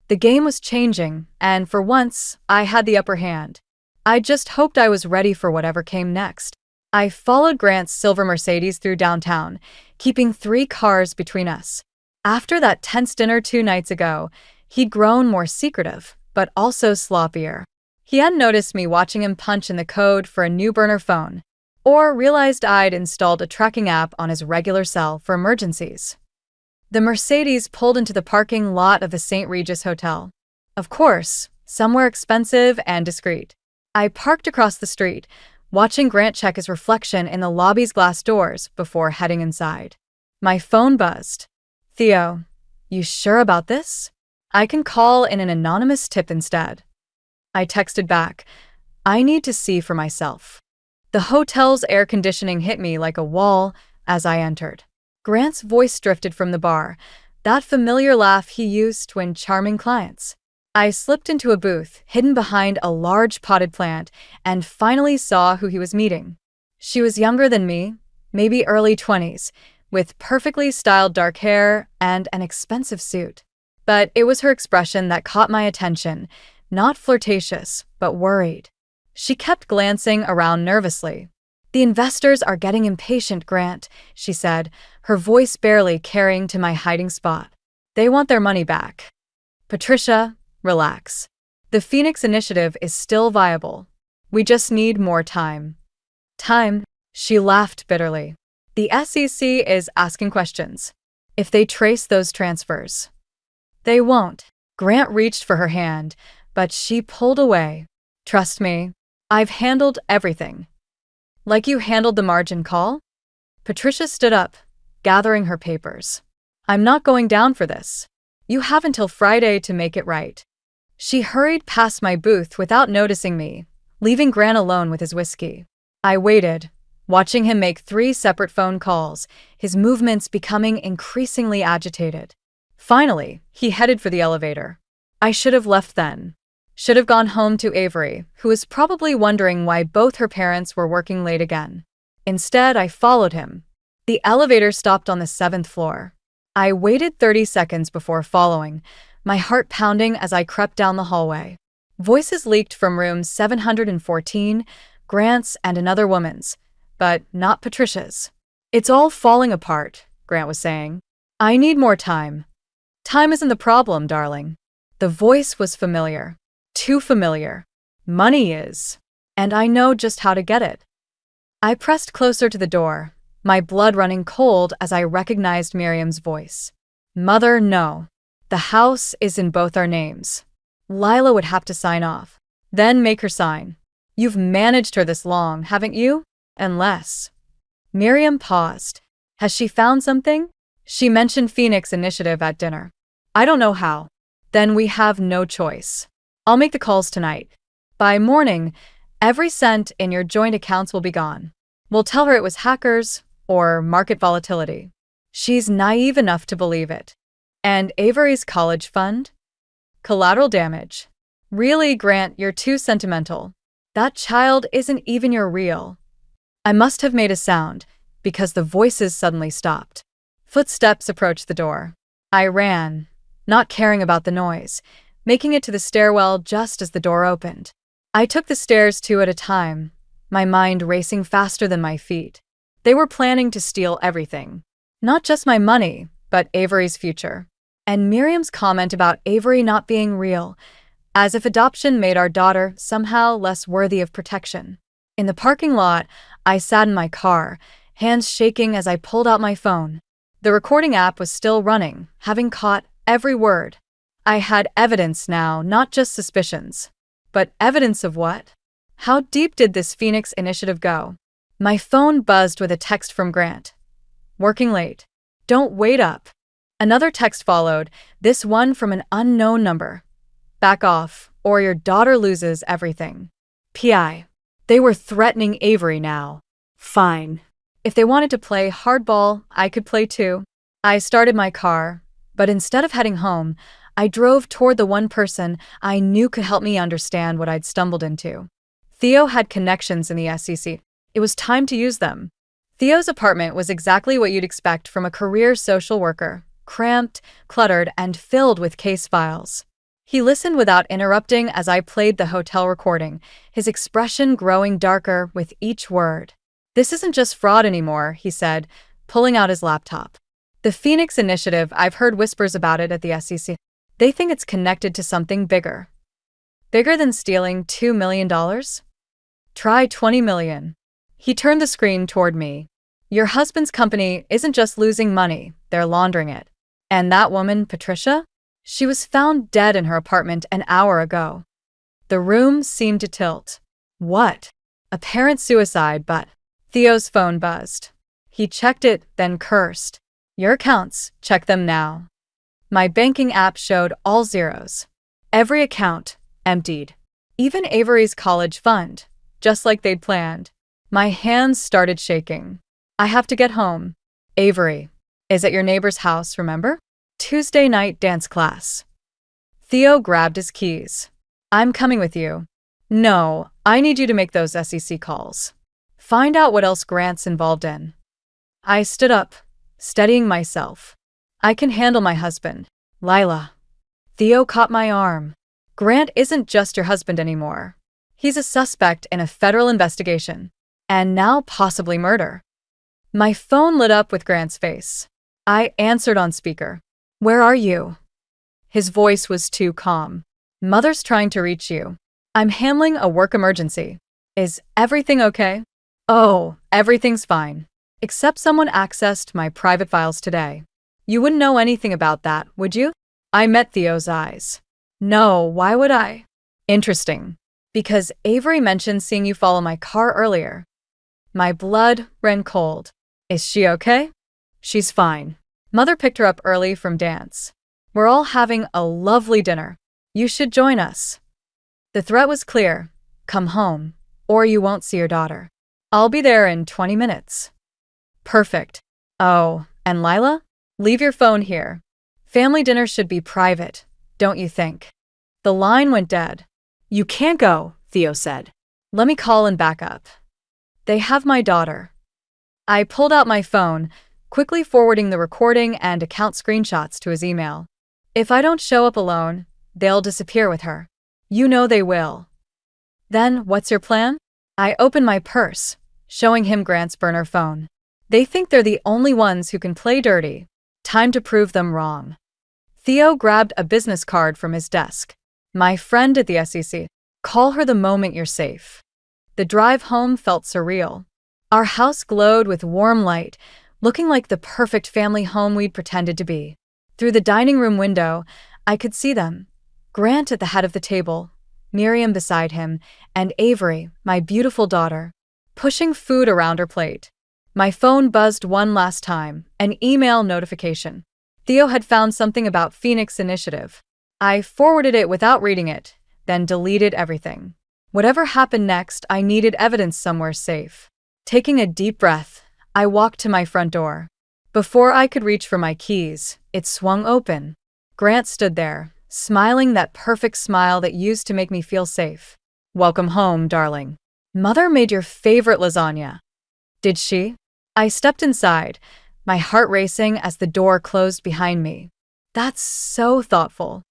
The game was changing, and for once, I had the upper hand. I just hoped I was ready for whatever came next. I followed Grant's silver Mercedes through downtown, keeping 3 cars between us. After that tense dinner 2 nights ago, he'd grown more secretive, but also sloppier. He hadn't noticed me watching him punch in the code for a new burner phone, or realized I'd installed a tracking app on his regular cell for emergencies. The Mercedes pulled into the parking lot of the St. Regis Hotel. Of course, somewhere expensive and discreet. I parked across the street, watching Grant check his reflection in the lobby's glass doors before heading inside. My phone buzzed. "Theo, you sure about this? I can call in an anonymous tip instead." I texted back, "I need to see for myself." The hotel's air conditioning hit me like a wall as I entered. Grant's voice drifted from the bar, that familiar laugh he used when charming clients. I slipped into a booth, hidden behind a large potted plant, and finally saw who he was meeting. She was younger than me, maybe early 20s, with perfectly styled dark hair and an expensive suit. But it was her expression that caught my attention, not flirtatious, but worried. She kept glancing around nervously. "The investors are getting impatient, Grant," she said, her voice barely carrying to my hiding spot. "They want their money back. Patricia, relax. The Phoenix Initiative is still viable. We just need more time." "Time?" She laughed bitterly. "The SEC is asking questions. If they trace those transfers." "They won't." Grant reached for her hand, but she pulled away. "Trust me, I've handled everything." "Like you handled the margin call?" Patricia stood up, gathering her papers. "I'm not going down for this. You have until Friday to make it right." She hurried past my booth without noticing me, leaving Grant alone with his whiskey. I waited, watching him make 3 separate phone calls, his movements becoming increasingly agitated. Finally, he headed for the elevator. I should have left then. Should have gone home to Avery, who was probably wondering why both her parents were working late again. Instead, I followed him. The elevator stopped on the 7th floor. I waited 30 seconds before following, my heart pounding as I crept down the hallway. Voices leaked from room 714, Grant's and another woman's, but not Patricia's. "It's all falling apart," Grant was saying. "I need more time." "Time isn't the problem, darling." The voice was familiar. Too familiar. "Money is. And I know just how to get it." I pressed closer to the door, my blood running cold as I recognized Miriam's voice. "Mother, no. The house is in both our names. Lila would have to sign off. Then make her sign. You've managed her this long, haven't you? Unless." Miriam paused. "Has she found something?" "She mentioned Phoenix Initiative at dinner." "I don't know how." "Then we have no choice. I'll make the calls tonight. By morning, every cent in your joint accounts will be gone. We'll tell her it was hackers or market volatility. She's naive enough to believe it. And Avery's college fund? Collateral damage. Really, Grant, you're too sentimental. That child isn't even your real." I must have made a sound, because the voices suddenly stopped. Footsteps approached the door. I ran, not caring about the noise, making it to the stairwell just as the door opened. I took the stairs 2 at a time, my mind racing faster than my feet. They were planning to steal everything. Not just my money, but Avery's future. And Miriam's comment about Avery not being real, as if adoption made our daughter somehow less worthy of protection. In the parking lot, I sat in my car, hands shaking as I pulled out my phone. The recording app was still running, having caught every word. I had evidence now, not just suspicions. But evidence of what? How deep did this Phoenix Initiative go? My phone buzzed with a text from Grant. "Working late. Don't wait up." Another text followed, this one from an unknown number. "Back off, or your daughter loses everything." P.I. They were threatening Avery now. Fine. If they wanted to play hardball, I could play too. I started my car, but instead of heading home, I drove toward the one person I knew could help me understand what I'd stumbled into. Theo had connections in the SEC. It was time to use them. Theo's apartment was exactly what you'd expect from a career social worker, cramped, cluttered, and filled with case files. He listened without interrupting as I played the hotel recording, his expression growing darker with each word. "This isn't just fraud anymore," he said, pulling out his laptop. "The Phoenix Initiative, I've heard whispers about it at the SEC. They think it's connected to something bigger. Bigger than stealing $2 million? Try 20 million. He turned the screen toward me. "Your husband's company isn't just losing money, they're laundering it. And that woman, Patricia? She was found dead in her apartment an hour ago." The room seemed to tilt. "What?" Apparent suicide, but Theo's phone buzzed. He checked it, then cursed. Your accounts, check them now. My banking app showed all zeros. Every account emptied. Even Avery's college fund, just like they'd planned. My hands started shaking. I have to get home. Avery is at your neighbor's house, remember? Tuesday night dance class. Theo grabbed his keys. I'm coming with you. No, I need you to make those SEC calls. Find out what else Grant's involved in. I stood up, steadying myself. I can handle my husband, Lila. Theo caught my arm. Grant isn't just your husband anymore. He's a suspect in a federal investigation, and now possibly murder. My phone lit up with Grant's face. I answered on speaker. Where are you? His voice was too calm. Mother's trying to reach you. I'm handling a work emergency. Is everything okay? Oh, everything's fine. Except someone accessed my private files today. You wouldn't know anything about that, would you? I met Theo's eyes. No, why would I? Interesting. Because Avery mentioned seeing you follow my car earlier. My blood ran cold. Is she okay? She's fine. Mother picked her up early from dance. We're all having a lovely dinner. You should join us. The threat was clear. Come home, or you won't see your daughter. I'll be there in 20 minutes. Perfect. Oh, and Lila? Leave your phone here. Family dinner should be private, don't you think? The line went dead. You can't go, Theo said. Let me call and back up. They have my daughter. I pulled out my phone, quickly forwarding the recording and account screenshots to his email. If I don't show up alone, they'll disappear with her. You know they will. Then, what's your plan? I opened my purse, showing him Grant's burner phone. They think they're the only ones who can play dirty. Time to prove them wrong. Theo grabbed a business card from his desk. My friend at the SEC. Call her the moment you're safe. The drive home felt surreal. Our house glowed with warm light, looking like the perfect family home we'd pretended to be. Through the dining room window, I could see them. Grant at the head of the table, Miriam beside him, and Avery, my beautiful daughter, pushing food around her plate. My phone buzzed one last time, an email notification. Theo had found something about Phoenix Initiative. I forwarded it without reading it, then deleted everything. Whatever happened next, I needed evidence somewhere safe. Taking a deep breath, I walked to my front door. Before I could reach for my keys, it swung open. Grant stood there, smiling that perfect smile that used to make me feel safe. Welcome home, darling. Mother made your favorite lasagna. Did she? I stepped inside, my heart racing as the door closed behind me. That's so thoughtful.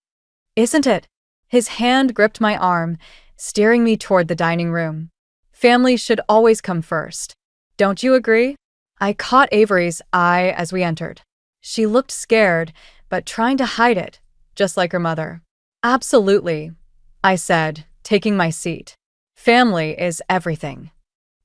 Isn't it? His hand gripped my arm, steering me toward the dining room. Family should always come first. Don't you agree? I caught Avery's eye as we entered. She looked scared, but trying to hide it, just like her mother. Absolutely, I said, taking my seat. Family is everything.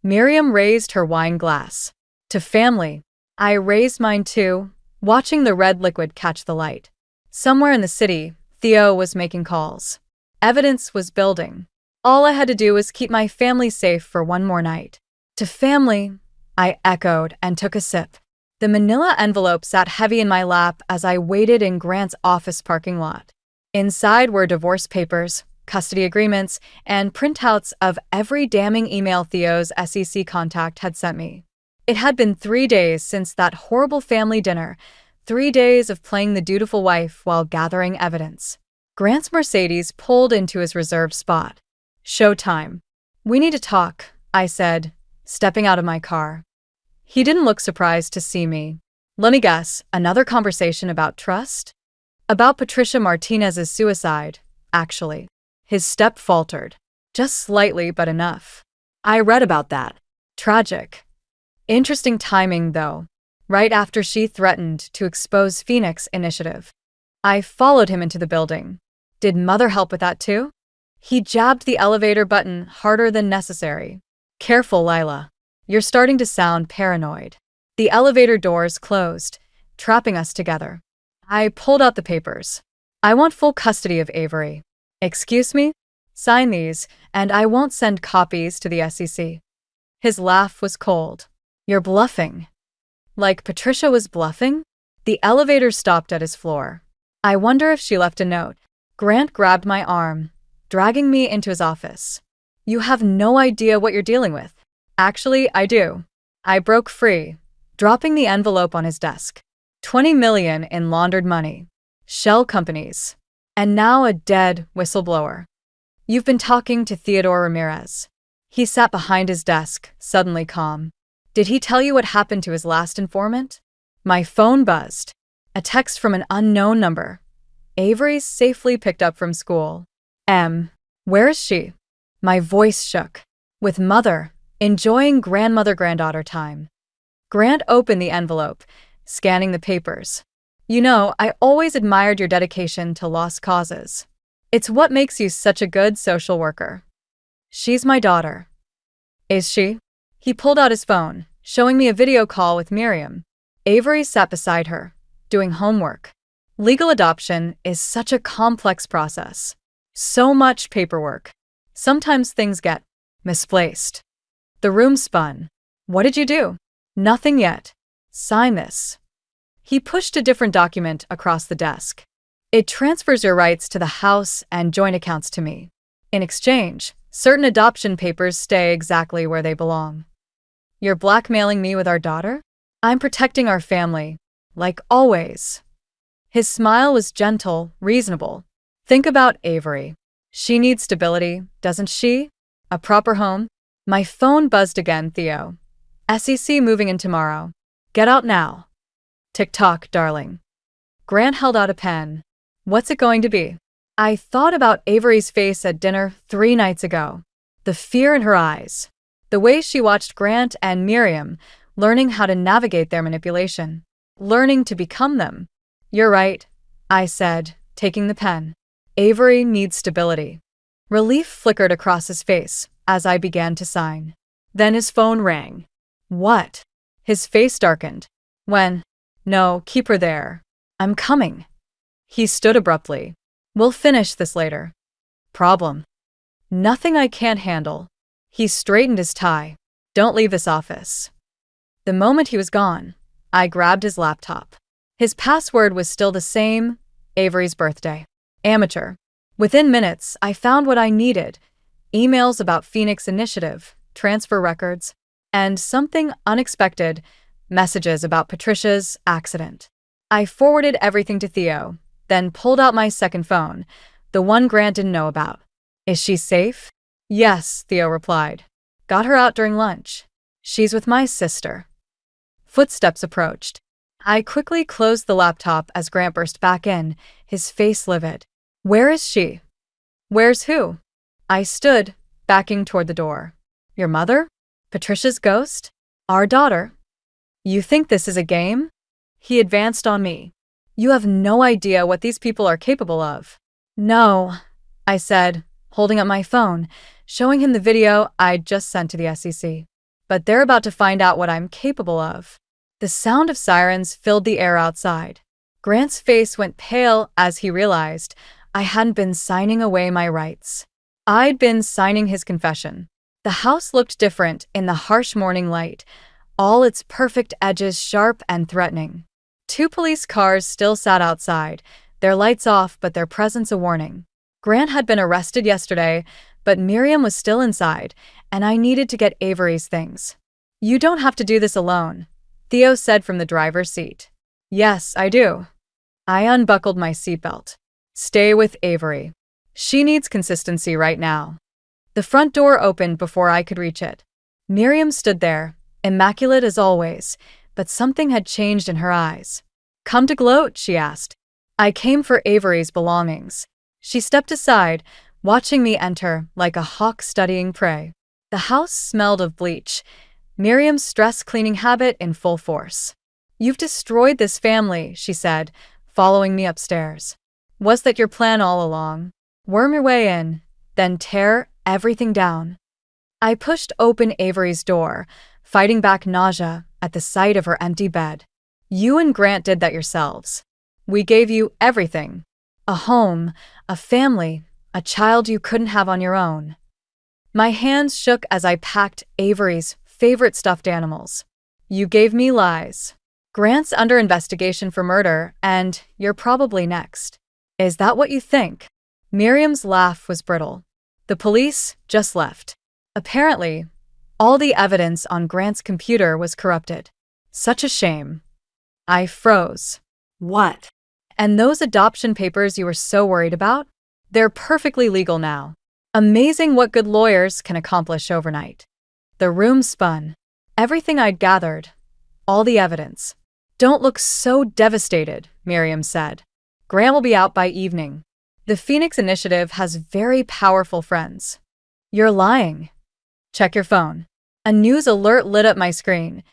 Miriam raised her wine glass. To family. I raised mine too, watching the red liquid catch the light. Somewhere in the city, Theo was making calls. Evidence was building. All I had to do was keep my family safe for one more night. To family, I echoed and took a sip. The manila envelope sat heavy in my lap as I waited in Grant's office parking lot. Inside were divorce papers, custody agreements, and printouts of every damning email Theo's SEC contact had sent me. It had been 3 days since that horrible family dinner, 3 days of playing the dutiful wife while gathering evidence. Grant's Mercedes pulled into his reserved spot. Showtime. We need to talk, I said, stepping out of my car. He didn't look surprised to see me. Let me guess, another conversation about trust? About Patricia Martinez's suicide, actually. His step faltered. Just slightly, but enough. I read about that. Tragic. Interesting timing, though. Right after she threatened to expose Phoenix Initiative. I followed him into the building. Did Mother help with that too? He jabbed the elevator button harder than necessary. Careful, Lila. You're starting to sound paranoid. The elevator doors closed, trapping us together. I pulled out the papers. I want full custody of Avery. Excuse me? Sign these, and I won't send copies to the SEC. His laugh was cold. You're bluffing. Like Patricia was bluffing? The elevator stopped at his floor. I wonder if she left a note. Grant grabbed my arm, dragging me into his office. You have no idea what you're dealing with. Actually, I do. I broke free, dropping the envelope on his desk. 20 million in laundered money. Shell companies. And now a dead whistleblower. You've been talking to Theodore Ramirez. He sat behind his desk, suddenly calm. Did he tell you what happened to his last informant? My phone buzzed. A text from an unknown number. Avery's safely picked up from school. Where is she? My voice shook. With mother, enjoying grandmother-granddaughter time. Grant opened the envelope, scanning the papers. You know, I always admired your dedication to lost causes. It's what makes you such a good social worker. She's my daughter. Is she? He pulled out his phone, showing me a video call with Miriam. Avery sat beside her, doing homework. Legal adoption is such a complex process. So much paperwork. Sometimes things get misplaced. The room spun. What did you do? Nothing yet. Sign this. He pushed a different document across the desk. It transfers your rights to the house and joint accounts to me. In exchange, certain adoption papers stay exactly where they belong. You're blackmailing me with our daughter? I'm protecting our family, like always. His smile was gentle, reasonable. Think about Avery. She needs stability, doesn't she? A proper home? My phone buzzed again, Theo. SEC moving in tomorrow. Get out now. Tick-tock, darling. Grant held out a pen. What's it going to be? I thought about Avery's face at dinner 3 nights ago. The fear in her eyes. The way she watched Grant and Miriam, learning how to navigate their manipulation. Learning to become them. You're right, I said, taking the pen. Avery needs stability. Relief flickered across his face as I began to sign. Then his phone rang. What? His face darkened. When? No, keep her there. I'm coming. He stood abruptly. We'll finish this later. Problem. Nothing I can't handle. He straightened his tie. Don't leave this office. The moment he was gone, I grabbed his laptop. His password was still the same, Avery's birthday. Amateur. Within minutes, I found what I needed. Emails about Phoenix Initiative, transfer records, and something unexpected, messages about Patricia's accident. I forwarded everything to Theo, then pulled out my second phone, the one Grant didn't know about. Is she safe? Yes, Theo replied. Got her out during lunch. She's with my sister. Footsteps approached. I quickly closed the laptop as Grant burst back in, his face livid. Where is she? Where's who? I stood, backing toward the door. Your mother? Patricia's ghost? Our daughter? You think this is a game? He advanced on me. You have no idea what these people are capable of. No, I said, holding up my phone, showing him the video I'd just sent to the SEC. But they're about to find out what I'm capable of. The sound of sirens filled the air outside. Grant's face went pale as he realized I hadn't been signing away my rights. I'd been signing his confession. The house looked different in the harsh morning light, all its perfect edges sharp and threatening. 2 police cars still sat outside, their lights off but their presence a warning. Grant had been arrested yesterday, but Miriam was still inside, and I needed to get Avery's things. You don't have to do this alone, Theo said from the driver's seat. Yes, I do. I unbuckled my seatbelt. Stay with Avery. She needs consistency right now. The front door opened before I could reach it. Miriam stood there, immaculate as always, but something had changed in her eyes. Come to gloat, she asked. I came for Avery's belongings. She stepped aside, watching me enter like a hawk studying prey. The house smelled of bleach, Miriam's stress-cleaning habit in full force. You've destroyed this family, she said, following me upstairs. Was that your plan all along? Worm your way in, then tear everything down. I pushed open Avery's door, fighting back nausea at the sight of her empty bed. You and Grant did that yourselves. We gave you everything. A home, a family, A child you couldn't have on your own. My hands shook as I packed Avery's favorite stuffed animals. You gave me lies. Grant's under investigation for murder, and you're probably next. Is that what you think? Miriam's laugh was brittle. The police just left. Apparently, all the evidence on Grant's computer was corrupted. Such a shame. I froze. What? And those adoption papers you were so worried about? They're perfectly legal now. Amazing what good lawyers can accomplish overnight. The room spun. Everything I'd gathered. All the evidence. Don't look so devastated, Miriam said. Grant will be out by evening. The Phoenix Initiative has very powerful friends. You're lying. Check your phone. A news alert lit up my screen.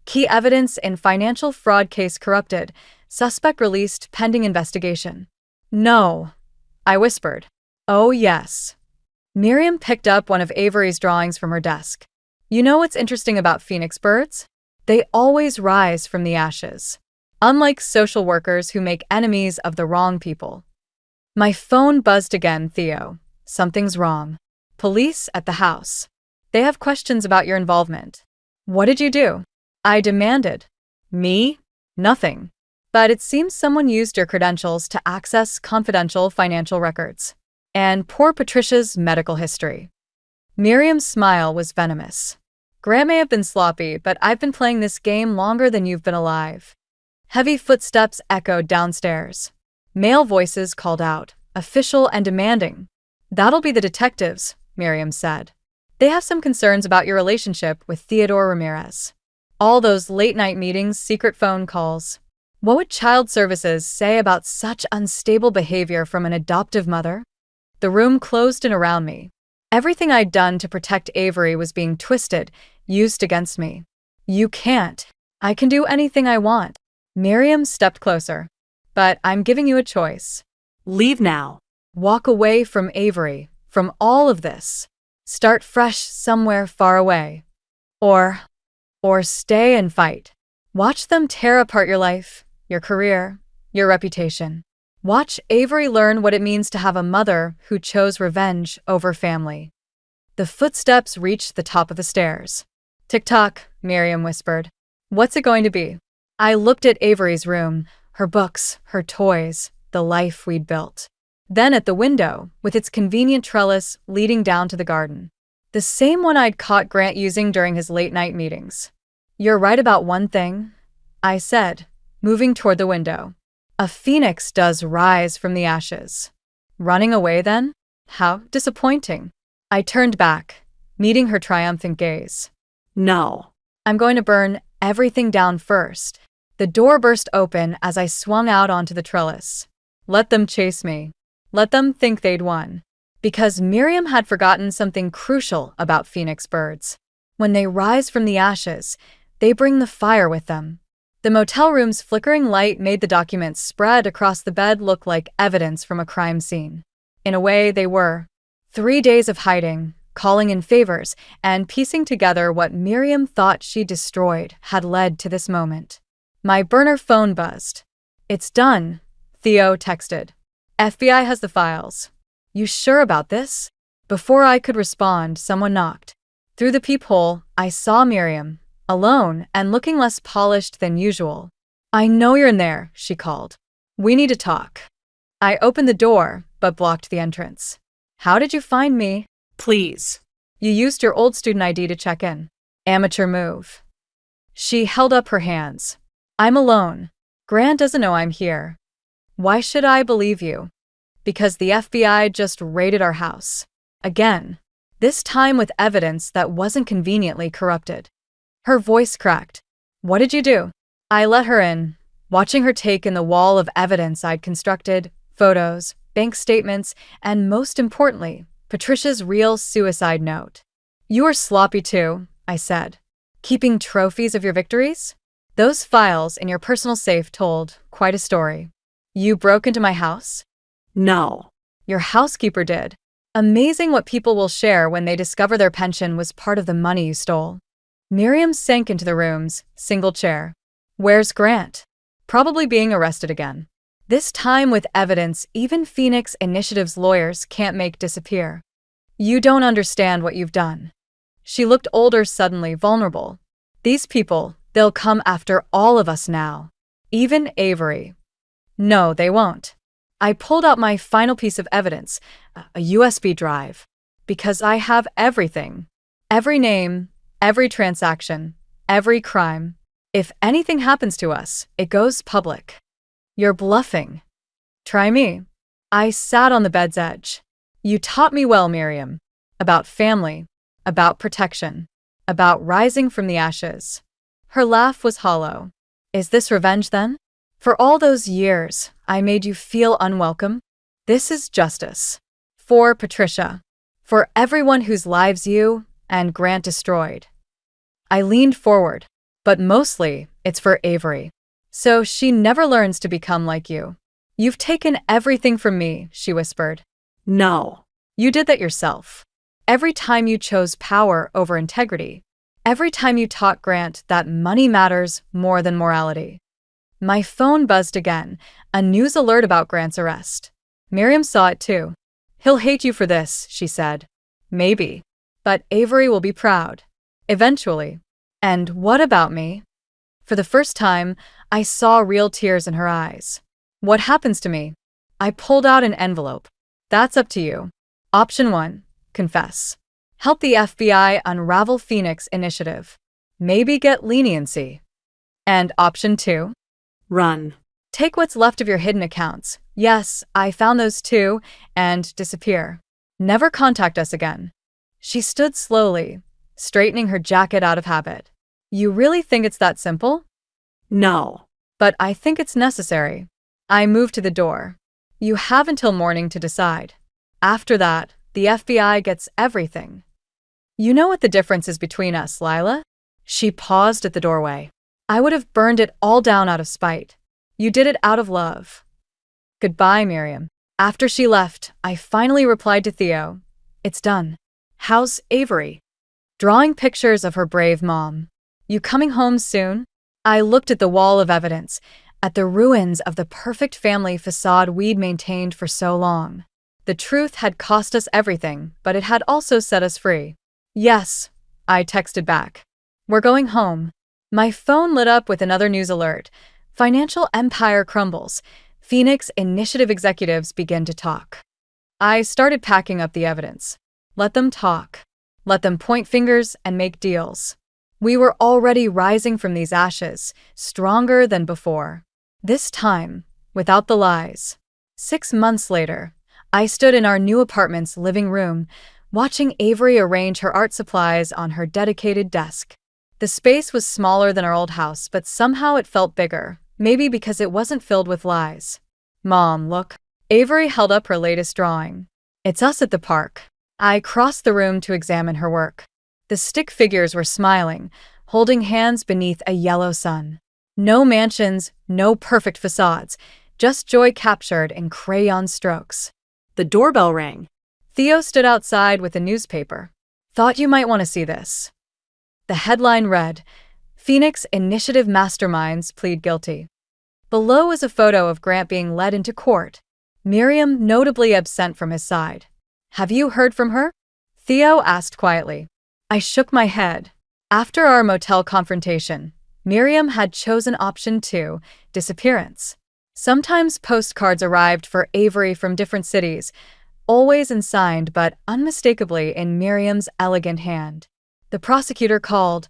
Key evidence in financial fraud case corrupted. Suspect released pending investigation. No, I whispered. Oh, yes. Miriam picked up one of Avery's drawings from her desk. You know what's interesting about phoenix birds? They always rise from the ashes. Unlike social workers who make enemies of the wrong people. My phone buzzed again, Theo. Something's wrong. Police at the house. They have questions about your involvement. What did you do? I demanded. Me? Nothing. But it seems someone used your credentials to access confidential financial records. And poor Patricia's medical history. Miriam's smile was venomous. Grant may have been sloppy, but I've been playing this game longer than you've been alive. Heavy footsteps echoed downstairs. Male voices called out, official and demanding. That'll be the detectives, Miriam said. They have some concerns about your relationship with Theodore Ramirez. All those late-night meetings, secret phone calls. What would child services say about such unstable behavior from an adoptive mother? The room closed in around me. Everything I'd done to protect Avery was being twisted, used against me. You can't. I can do anything I want. Miriam stepped closer. But I'm giving you a choice. Leave now. Walk away from Avery, from all of this. Start fresh somewhere far away. Or stay and fight. Watch them tear apart your life, your career, your reputation. Watch Avery learn what it means to have a mother who chose revenge over family. The footsteps reached the top of the stairs. Tick-tock, Miriam whispered. What's it going to be? I looked at Avery's room, her books, her toys, the life we'd built. Then at the window, with its convenient trellis leading down to the garden. The same one I'd caught Grant using during his late-night meetings. You're right about one thing, I said, moving toward the window. A phoenix does rise from the ashes. Running away then? How disappointing. I turned back, meeting her triumphant gaze. No. I'm going to burn everything down first. The door burst open as I swung out onto the trellis. Let them chase me. Let them think they'd won. Because Miriam had forgotten something crucial about phoenix birds. When they rise from the ashes, they bring the fire with them. The motel room's flickering light made the documents spread across the bed look like evidence from a crime scene. In a way, they were. 3 days of hiding, calling in favors, and piecing together what Miriam thought she destroyed had led to this moment. My burner phone buzzed. It's done, Theo texted. FBI has the files. You sure about this? Before I could respond, someone knocked. Through the peephole, I saw Miriam, alone and looking less polished than usual. I know you're in there, she called. We need to talk. I opened the door, but blocked the entrance. How did you find me? Please. You used your old student ID to check in. Amateur move. She held up her hands. I'm alone. Grant doesn't know I'm here. Why should I believe you? Because the FBI just raided our house. Again. This time with evidence that wasn't conveniently corrupted. Her voice cracked. What did you do? I let her in, watching her take in the wall of evidence I'd constructed, photos, bank statements, and most importantly, Patricia's real suicide note. You were sloppy too, I said. Keeping trophies of your victories? Those files in your personal safe told quite a story. You broke into my house? No. Your housekeeper did. Amazing what people will share when they discover their pension was part of the money you stole. Miriam sank into the room's single chair. Where's Grant? Probably being arrested again. This time with evidence even Phoenix Initiative's lawyers can't make disappear. You don't understand what you've done. She looked older, suddenly vulnerable. These people, they'll come after all of us now. Even Avery. No, they won't. I pulled out my final piece of evidence, a USB drive. Because I have everything. Every name, every transaction, every crime. If anything happens to us, it goes public. You're bluffing. Try me. I sat on the bed's edge. You taught me well, Miriam. About family, about protection, about rising from the ashes. Her laugh was hollow. Is this revenge then? For all those years, I made you feel unwelcome? This is justice. For Patricia. For everyone whose lives you and Grant destroyed. I leaned forward, but mostly it's for Avery. So she never learns to become like you. You've taken everything from me, she whispered. No. You did that yourself. Every time you chose power over integrity. Every time you taught Grant that money matters more than morality. My phone buzzed again, a news alert about Grant's arrest. Miriam saw it too. He'll hate you for this, she said. Maybe. But Avery will be proud. Eventually. And what about me? For the first time, I saw real tears in her eyes. What happens to me? I pulled out an envelope. That's up to you. Option 1. Confess. Help the FBI unravel Phoenix Initiative. Maybe get leniency. And option 2. Run. Take what's left of your hidden accounts. Yes, I found those too, and disappear. Never contact us again. She stood slowly, straightening her jacket out of habit. You really think it's that simple? No. But I think it's necessary. I moved to the door. You have until morning to decide. After that, the FBI gets everything. You know what the difference is between us, Lila? She paused at the doorway. I would have burned it all down out of spite. You did it out of love. Goodbye, Miriam. After she left, I finally replied to Theo. It's done. How's Avery? Drawing pictures of her brave mom. You coming home soon? I looked at the wall of evidence, at the ruins of the perfect family facade we'd maintained for so long. The truth had cost us everything, but it had also set us free. Yes, I texted back. We're going home. My phone lit up with another news alert. Financial empire crumbles. Phoenix Initiative executives begin to talk. I started packing up the evidence. Let them talk. Let them point fingers and make deals. We were already rising from these ashes, stronger than before. This time, without the lies. 6 months later, I stood in our new apartment's living room, watching Avery arrange her art supplies on her dedicated desk. The space was smaller than our old house, but somehow it felt bigger, maybe because it wasn't filled with lies. Mom, look. Avery held up her latest drawing. It's us at the park. I crossed the room to examine her work. The stick figures were smiling, holding hands beneath a yellow sun. No mansions, no perfect facades, just joy captured in crayon strokes. The doorbell rang. Theo stood outside with a newspaper. Thought you might want to see this. The headline read, Phoenix Initiative Masterminds Plead Guilty. Below is a photo of Grant being led into court, Miriam notably absent from his side. Have you heard from her? Theo asked quietly. I shook my head. After our motel confrontation, Miriam had chosen option 2, disappearance. Sometimes postcards arrived for Avery from different cities, always unsigned but unmistakably in Miriam's elegant hand. The prosecutor called.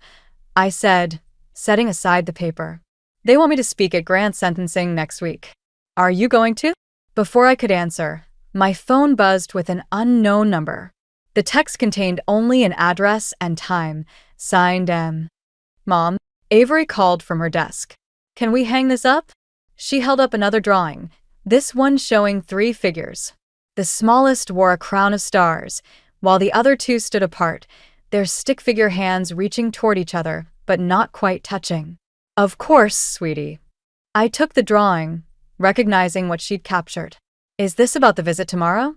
I said, setting aside the paper. They want me to speak at Grant's sentencing next week. Are you going to? Before I could answer, my phone buzzed with an unknown number. The text contained only an address and time, signed M. Mom, Avery called from her desk. Can we hang this up? She held up another drawing, this one showing 3 figures. The smallest wore a crown of stars, while the other 2 stood apart, their stick figure hands reaching toward each other, but not quite touching. Of course, sweetie. I took the drawing, recognizing what she'd captured. Is this about the visit tomorrow?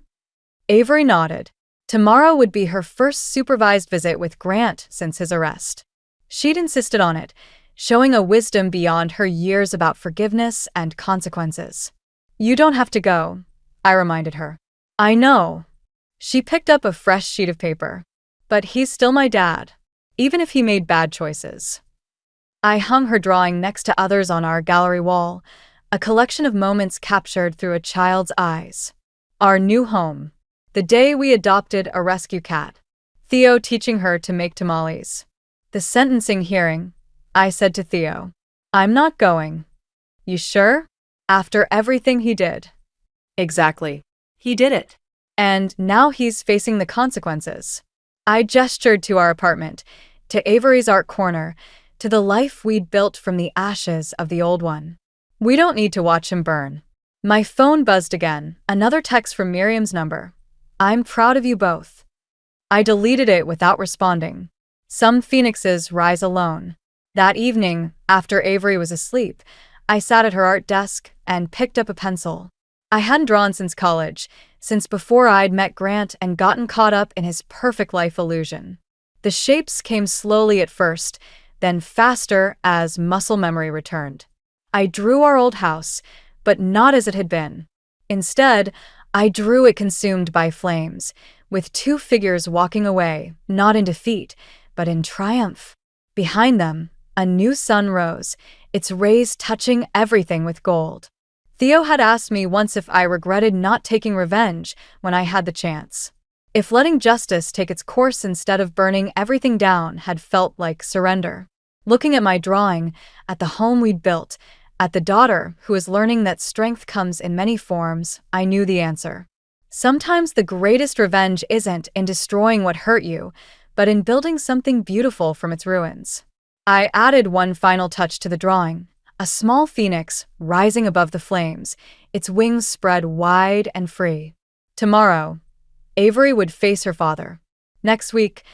Avery nodded. Tomorrow would be her first supervised visit with Grant since his arrest. She'd insisted on it, showing a wisdom beyond her years about forgiveness and consequences. You don't have to go, I reminded her. I know. She picked up a fresh sheet of paper. But he's still my dad, even if he made bad choices. I hung her drawing next to others on our gallery wall, a collection of moments captured through a child's eyes. Our new home. The day we adopted a rescue cat. Theo teaching her to make tamales. The sentencing hearing. I said to Theo, I'm not going. You sure? After everything he did. Exactly. He did it. And now he's facing the consequences. I gestured to our apartment, to Avery's art corner, to the life we'd built from the ashes of the old one. We don't need to watch him burn. My phone buzzed again, another text from Miriam's number. I'm proud of you both. I deleted it without responding. Some phoenixes rise alone. That evening, after Avery was asleep, I sat at her art desk and picked up a pencil. I hadn't drawn since college, since before I'd met Grant and gotten caught up in his perfect life illusion. The shapes came slowly at first, then faster as muscle memory returned. I drew our old house, but not as it had been. Instead, I drew it consumed by flames, with two figures walking away, not in defeat, but in triumph. Behind them, a new sun rose, its rays touching everything with gold. Theo had asked me once if I regretted not taking revenge when I had the chance. If letting justice take its course instead of burning everything down had felt like surrender. Looking at my drawing, at the home we'd built, at the daughter who is learning that strength comes in many forms, I knew the answer. Sometimes the greatest revenge isn't in destroying what hurt you, but in building something beautiful from its ruins. I added one final touch to the drawing, a small phoenix rising above the flames, its wings spread wide and free. Tomorrow, Avery would face her father. Next week,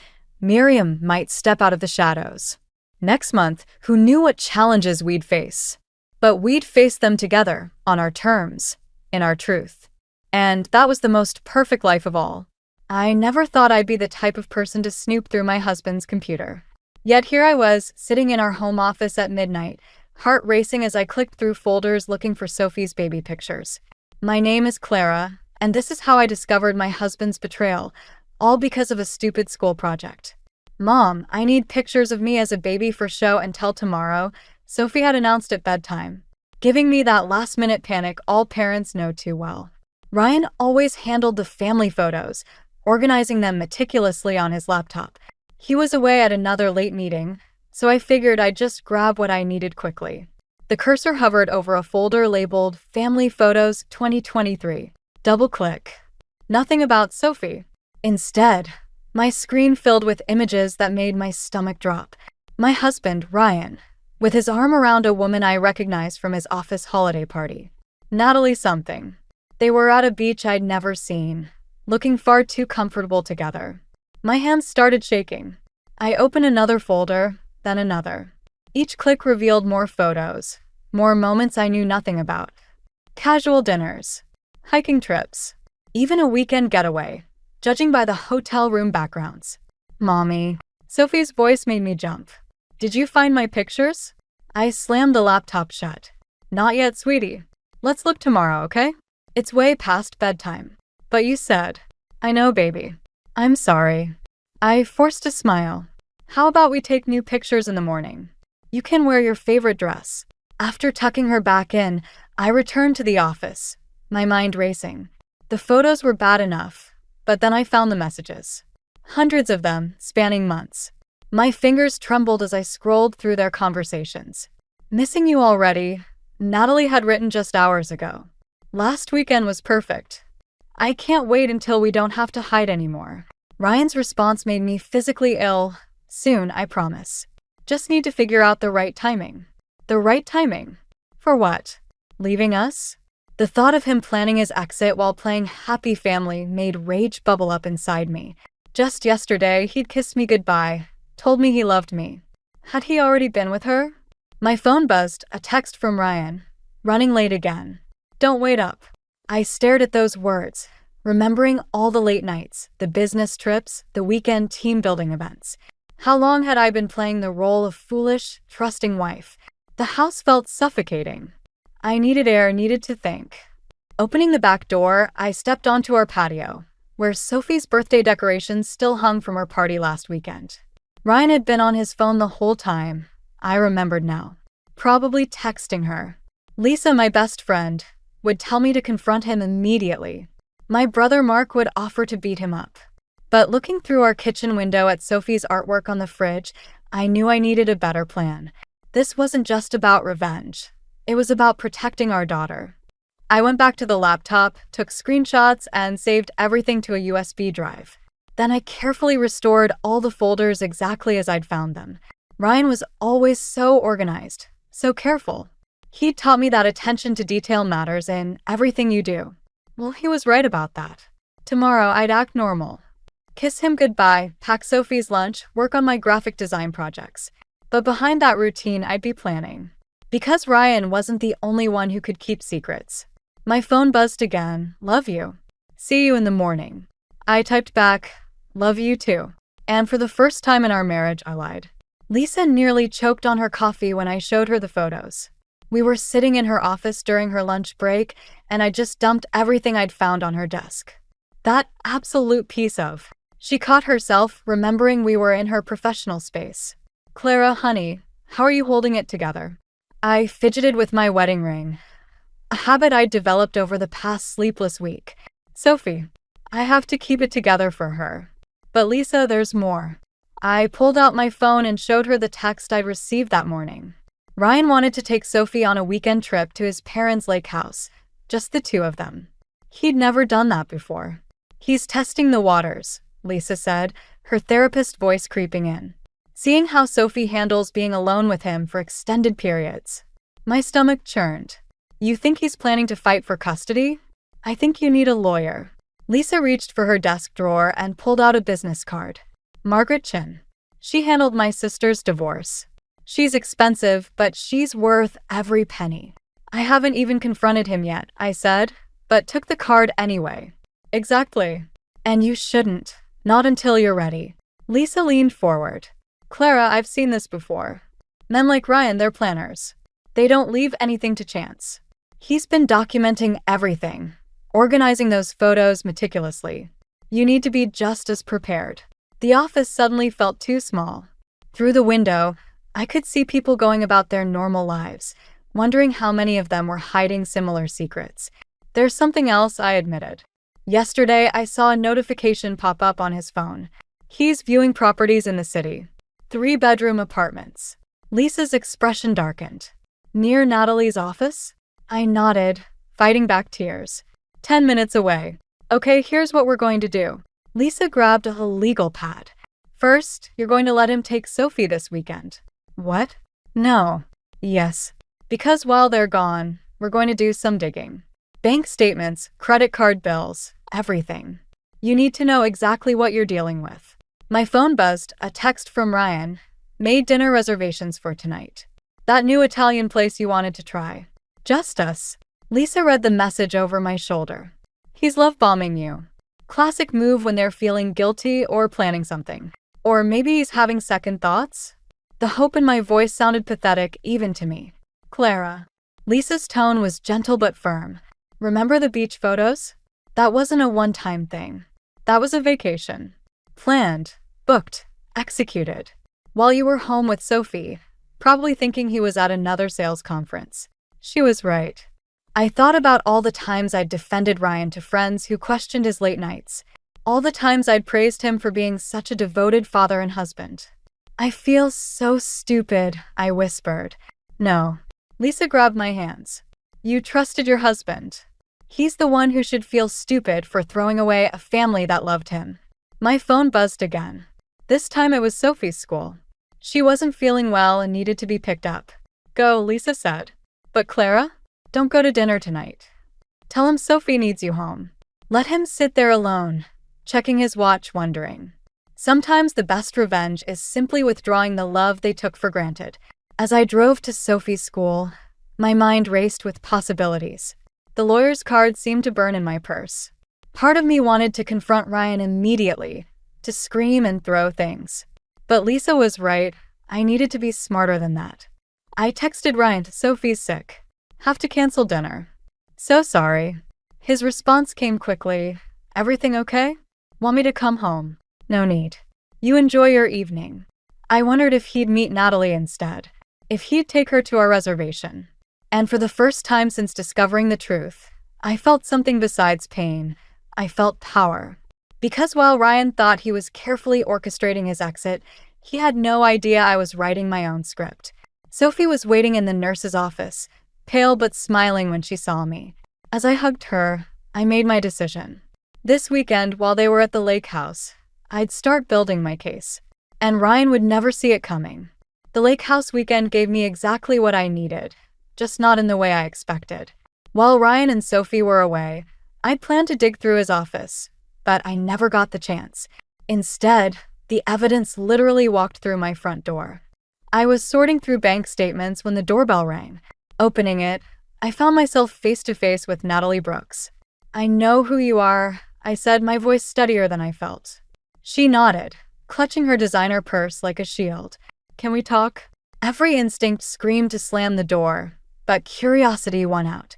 Miriam might step out of the shadows. Next month, who knew what challenges we'd face? But we'd face them together, on our terms, in our truth. And that was the most perfect life of all. I never thought I'd be the type of person to snoop through my husband's computer. Yet here I was, sitting in our home office at midnight, heart racing as I clicked through folders looking for Sophie's baby pictures. My name is Clara, and this is how I discovered my husband's betrayal, all because of a stupid school project. Mom, I need pictures of me as a baby for show and tell tomorrow, Sophie had announced at bedtime, giving me that last-minute panic all parents know too well. Ryan always handled the family photos, organizing them meticulously on his laptop. He was away at another late meeting, so I figured I'd just grab what I needed quickly. The cursor hovered over a folder labeled Family Photos 2023. Double-click. Nothing about Sophie. Instead, my screen filled with images that made my stomach drop. My husband, Ryan, with his arm around a woman I recognized from his office holiday party. Natalie something. They were at a beach I'd never seen, looking far too comfortable together. My hands started shaking. I opened another folder, then another. Each click revealed more photos, more moments I knew nothing about. Casual dinners, hiking trips, even a weekend getaway, judging by the hotel room backgrounds. Mommy. Sophie's voice made me jump. Did you find my pictures? I slammed the laptop shut. Not yet, sweetie. Let's look tomorrow, okay? It's way past bedtime. But you said. I know, baby. I'm sorry. I forced a smile. How about we take new pictures in the morning? You can wear your favorite dress. After tucking her back in, I returned to the office, my mind racing. The photos were bad enough, but then I found the messages. Hundreds of them, spanning months. My fingers trembled as I scrolled through their conversations. Missing you already, Natalie had written just hours ago. Last weekend was perfect. I can't wait until we don't have to hide anymore. Ryan's response made me physically ill. Soon, I promise. Just need to figure out the right timing. The right timing? For what? Leaving us? The thought of him planning his exit while playing happy family made rage bubble up inside me. Just yesterday, he'd kissed me goodbye, told me he loved me. Had he already been with her? My phone buzzed, a text from Ryan. Running late again. Don't wait up. I stared at those words, remembering all the late nights, the business trips, the weekend team-building events. How long had I been playing the role of foolish, trusting wife? The house felt suffocating. I needed air, needed to think. Opening the back door, I stepped onto our patio, where Sophie's birthday decorations still hung from her party last weekend. Ryan had been on his phone the whole time. I remembered now. Probably texting her. Lisa, my best friend, would tell me to confront him immediately. My brother Mark would offer to beat him up. But looking through our kitchen window at Sophie's artwork on the fridge, I knew I needed a better plan. This wasn't just about revenge. It was about protecting our daughter. I went back to the laptop, took screenshots, and saved everything to a USB drive. Then I carefully restored all the folders exactly as I'd found them. Ryan was always so organized, so careful. He taught me that attention to detail matters in everything you do. Well, he was right about that. Tomorrow, I'd act normal. Kiss him goodbye, pack Sophie's lunch, work on my graphic design projects. But behind that routine, I'd be planning. Because Ryan wasn't the only one who could keep secrets. My phone buzzed again. Love you. See you in the morning. I typed back, love you too. And for the first time in our marriage, I lied. Lisa nearly choked on her coffee when I showed her the photos. We were sitting in her office during her lunch break, and I just dumped everything I'd found on her desk. That absolute piece of. She caught herself, remembering we were in her professional space. Clara, honey, how are you holding it together? I fidgeted with my wedding ring. A habit I'd developed over the past sleepless week. Sophie, I have to keep it together for her. But Lisa, there's more. I pulled out my phone and showed her the text I'd received that morning. Ryan wanted to take Sophie on a weekend trip to his parents' lake house, just the two of them. He'd never done that before. He's testing the waters, Lisa said, her therapist voice creeping in. Seeing how Sophie handles being alone with him for extended periods. My stomach churned. You think he's planning to fight for custody? I think you need a lawyer. Lisa reached for her desk drawer and pulled out a business card. Margaret Chin. She handled my sister's divorce. She's expensive, but she's worth every penny. I haven't even confronted him yet, I said, but took the card anyway. Exactly. And you shouldn't. Not until you're ready. Lisa leaned forward. Clara, I've seen this before. Men like Ryan, they're planners. They don't leave anything to chance. He's been documenting everything, organizing those photos meticulously. You need to be just as prepared. The office suddenly felt too small. Through the window, I could see people going about their normal lives, wondering how many of them were hiding similar secrets. There's something else, I admitted. Yesterday, I saw a notification pop up on his phone. He's viewing properties in the city. 3-bedroom apartments. Lisa's expression darkened. Near Natalie's office? I nodded, fighting back tears. 10 minutes away. Okay, here's what we're going to do. Lisa grabbed a legal pad. First, you're going to let him take Sophie this weekend. What? No. Yes. Because while they're gone, we're going to do some digging. Bank statements, credit card bills, everything. You need to know exactly what you're dealing with. My phone buzzed, a text from Ryan. Made dinner reservations for tonight. That new Italian place you wanted to try. Just us. Lisa read the message over my shoulder. He's love-bombing you. Classic move when they're feeling guilty or planning something. Or maybe he's having second thoughts? The hope in my voice sounded pathetic even to me. Clara. Lisa's tone was gentle but firm. Remember the beach photos? That wasn't a one-time thing. That was a vacation. Planned, booked, executed. While you were home with Sophie, probably thinking he was at another sales conference. She was right. I thought about all the times I'd defended Ryan to friends who questioned his late nights. All the times I'd praised him for being such a devoted father and husband. I feel so stupid, I whispered. No. Lisa grabbed my hands. You trusted your husband. He's the one who should feel stupid for throwing away a family that loved him. My phone buzzed again. This time it was Sophie's school. She wasn't feeling well and needed to be picked up. Go, Lisa said. But Clara? Don't go to dinner tonight. Tell him Sophie needs you home. Let him sit there alone, checking his watch, wondering. Sometimes the best revenge is simply withdrawing the love they took for granted. As I drove to Sophie's school, my mind raced with possibilities. The lawyer's card seemed to burn in my purse. Part of me wanted to confront Ryan immediately, to scream and throw things. But Lisa was right. I needed to be smarter than that. I texted Ryan, Sophie's sick. Have to cancel dinner. So sorry. His response came quickly. Everything okay? Want me to come home? No need. You enjoy your evening. I wondered if he'd meet Natalie instead. If he'd take her to our reservation. And for the first time since discovering the truth, I felt something besides pain. I felt power. Because while Ryan thought he was carefully orchestrating his exit, he had no idea I was writing my own script. Sophie was waiting in the nurse's office, pale but smiling when she saw me. As I hugged her, I made my decision. This weekend, while they were at the lake house, I'd start building my case. And Ryan would never see it coming. The lake house weekend gave me exactly what I needed, just not in the way I expected. While Ryan and Sophie were away, I'd planned to dig through his office, but I never got the chance. Instead, the evidence literally walked through my front door. I was sorting through bank statements when the doorbell rang. Opening it, I found myself face to face with Natalie Brooks. I know who you are, I said, my voice steadier than I felt. She nodded, clutching her designer purse like a shield. Can we talk? Every instinct screamed to slam the door, but curiosity won out.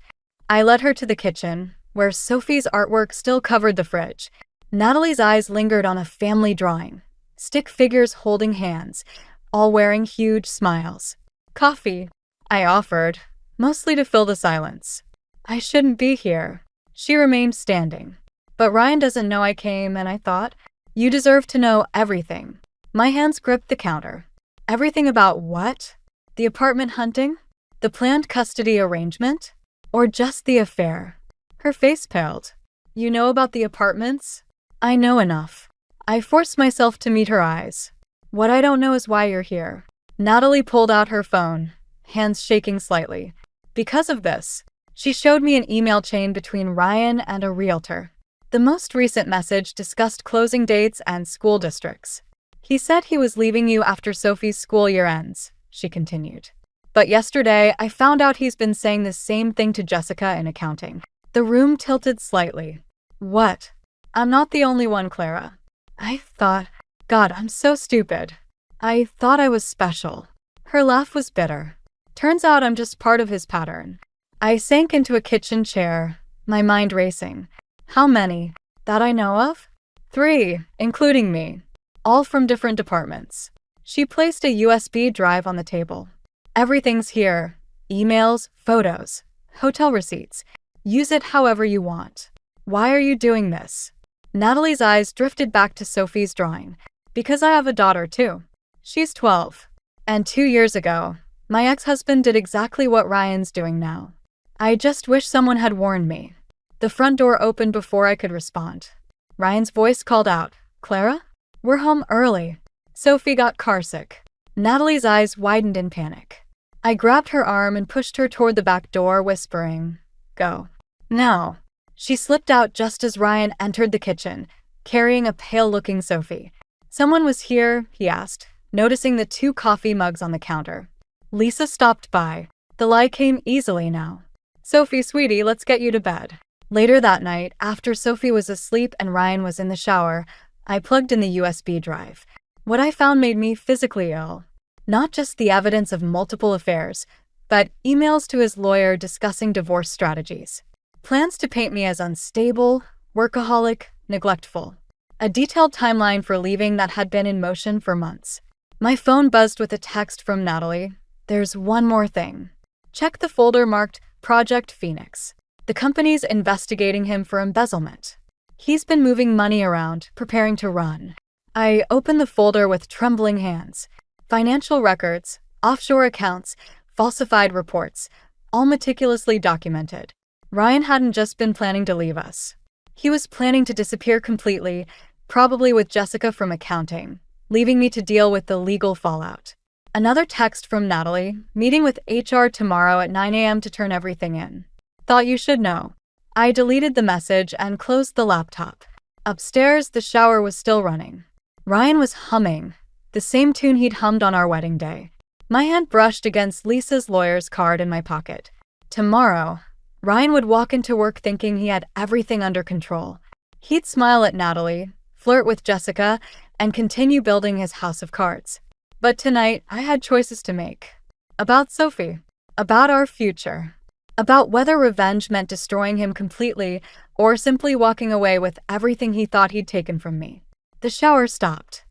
I led her to the kitchen, where Sophie's artwork still covered the fridge. Natalie's eyes lingered on a family drawing, stick figures holding hands, all wearing huge smiles. Coffee, I offered, mostly to fill the silence. I shouldn't be here. She remained standing. But Ryan doesn't know I came, and I thought, you deserve to know everything. My hands gripped the counter. Everything about what? The apartment hunting? The planned custody arrangement? Or just the affair? Her face paled. You know about the apartments? I know enough. I forced myself to meet her eyes. What I don't know is why you're here. Natalie pulled out her phone, hands shaking slightly. Because of this, she showed me an email chain between Ryan and a realtor. The most recent message discussed closing dates and school districts. He said he was leaving you after Sophie's school year ends, she continued. But yesterday, I found out he's been saying the same thing to Jessica in accounting. The room tilted slightly. What? I'm not the only one, Clara. I thought, God, I'm so stupid. I thought I was special. Her laugh was bitter. Turns out I'm just part of his pattern. I sank into a kitchen chair, my mind racing. How many? That I know of? 3, including me. All from different departments. She placed a USB drive on the table. Everything's here. Emails, photos, hotel receipts. Use it however you want. Why are you doing this? Natalie's eyes drifted back to Sophie's drawing. Because I have a daughter too. She's 12. And 2 years ago, my ex-husband did exactly what Ryan's doing now. I just wish someone had warned me. The front door opened before I could respond. Ryan's voice called out, Clara? We're home early. Sophie got carsick. Natalie's eyes widened in panic. I grabbed her arm and pushed her toward the back door, whispering, Go. Now. She slipped out just as Ryan entered the kitchen, carrying a pale-looking Sophie. Someone was here, he asked, noticing the 2 coffee mugs on the counter. Lisa stopped by. The lie came easily now. Sophie, sweetie, let's get you to bed. Later that night, after Sophie was asleep and Ryan was in the shower, I plugged in the USB drive. What I found made me physically ill. Not just the evidence of multiple affairs, but emails to his lawyer discussing divorce strategies. Plans to paint me as unstable, workaholic, neglectful. A detailed timeline for leaving that had been in motion for months. My phone buzzed with a text from Natalie. There's one more thing. Check the folder marked Project Phoenix. The company's investigating him for embezzlement. He's been moving money around, preparing to run. I opened the folder with trembling hands. Financial records, offshore accounts, falsified reports, all meticulously documented. Ryan hadn't just been planning to leave us. He was planning to disappear completely, probably with Jessica from accounting, leaving me to deal with the legal fallout. Another text from Natalie, meeting with HR tomorrow at 9 a.m. to turn everything in. Thought you should know. I deleted the message and closed the laptop. Upstairs, the shower was still running. Ryan was humming, the same tune he'd hummed on our wedding day. My hand brushed against Lisa's lawyer's card in my pocket. Tomorrow, Ryan would walk into work thinking he had everything under control. He'd smile at Natalie, flirt with Jessica, and continue building his house of cards. But tonight, I had choices to make. About Sophie. About our future. about whether revenge meant destroying him completely or simply walking away with everything he thought he'd taken from me. The shower stopped.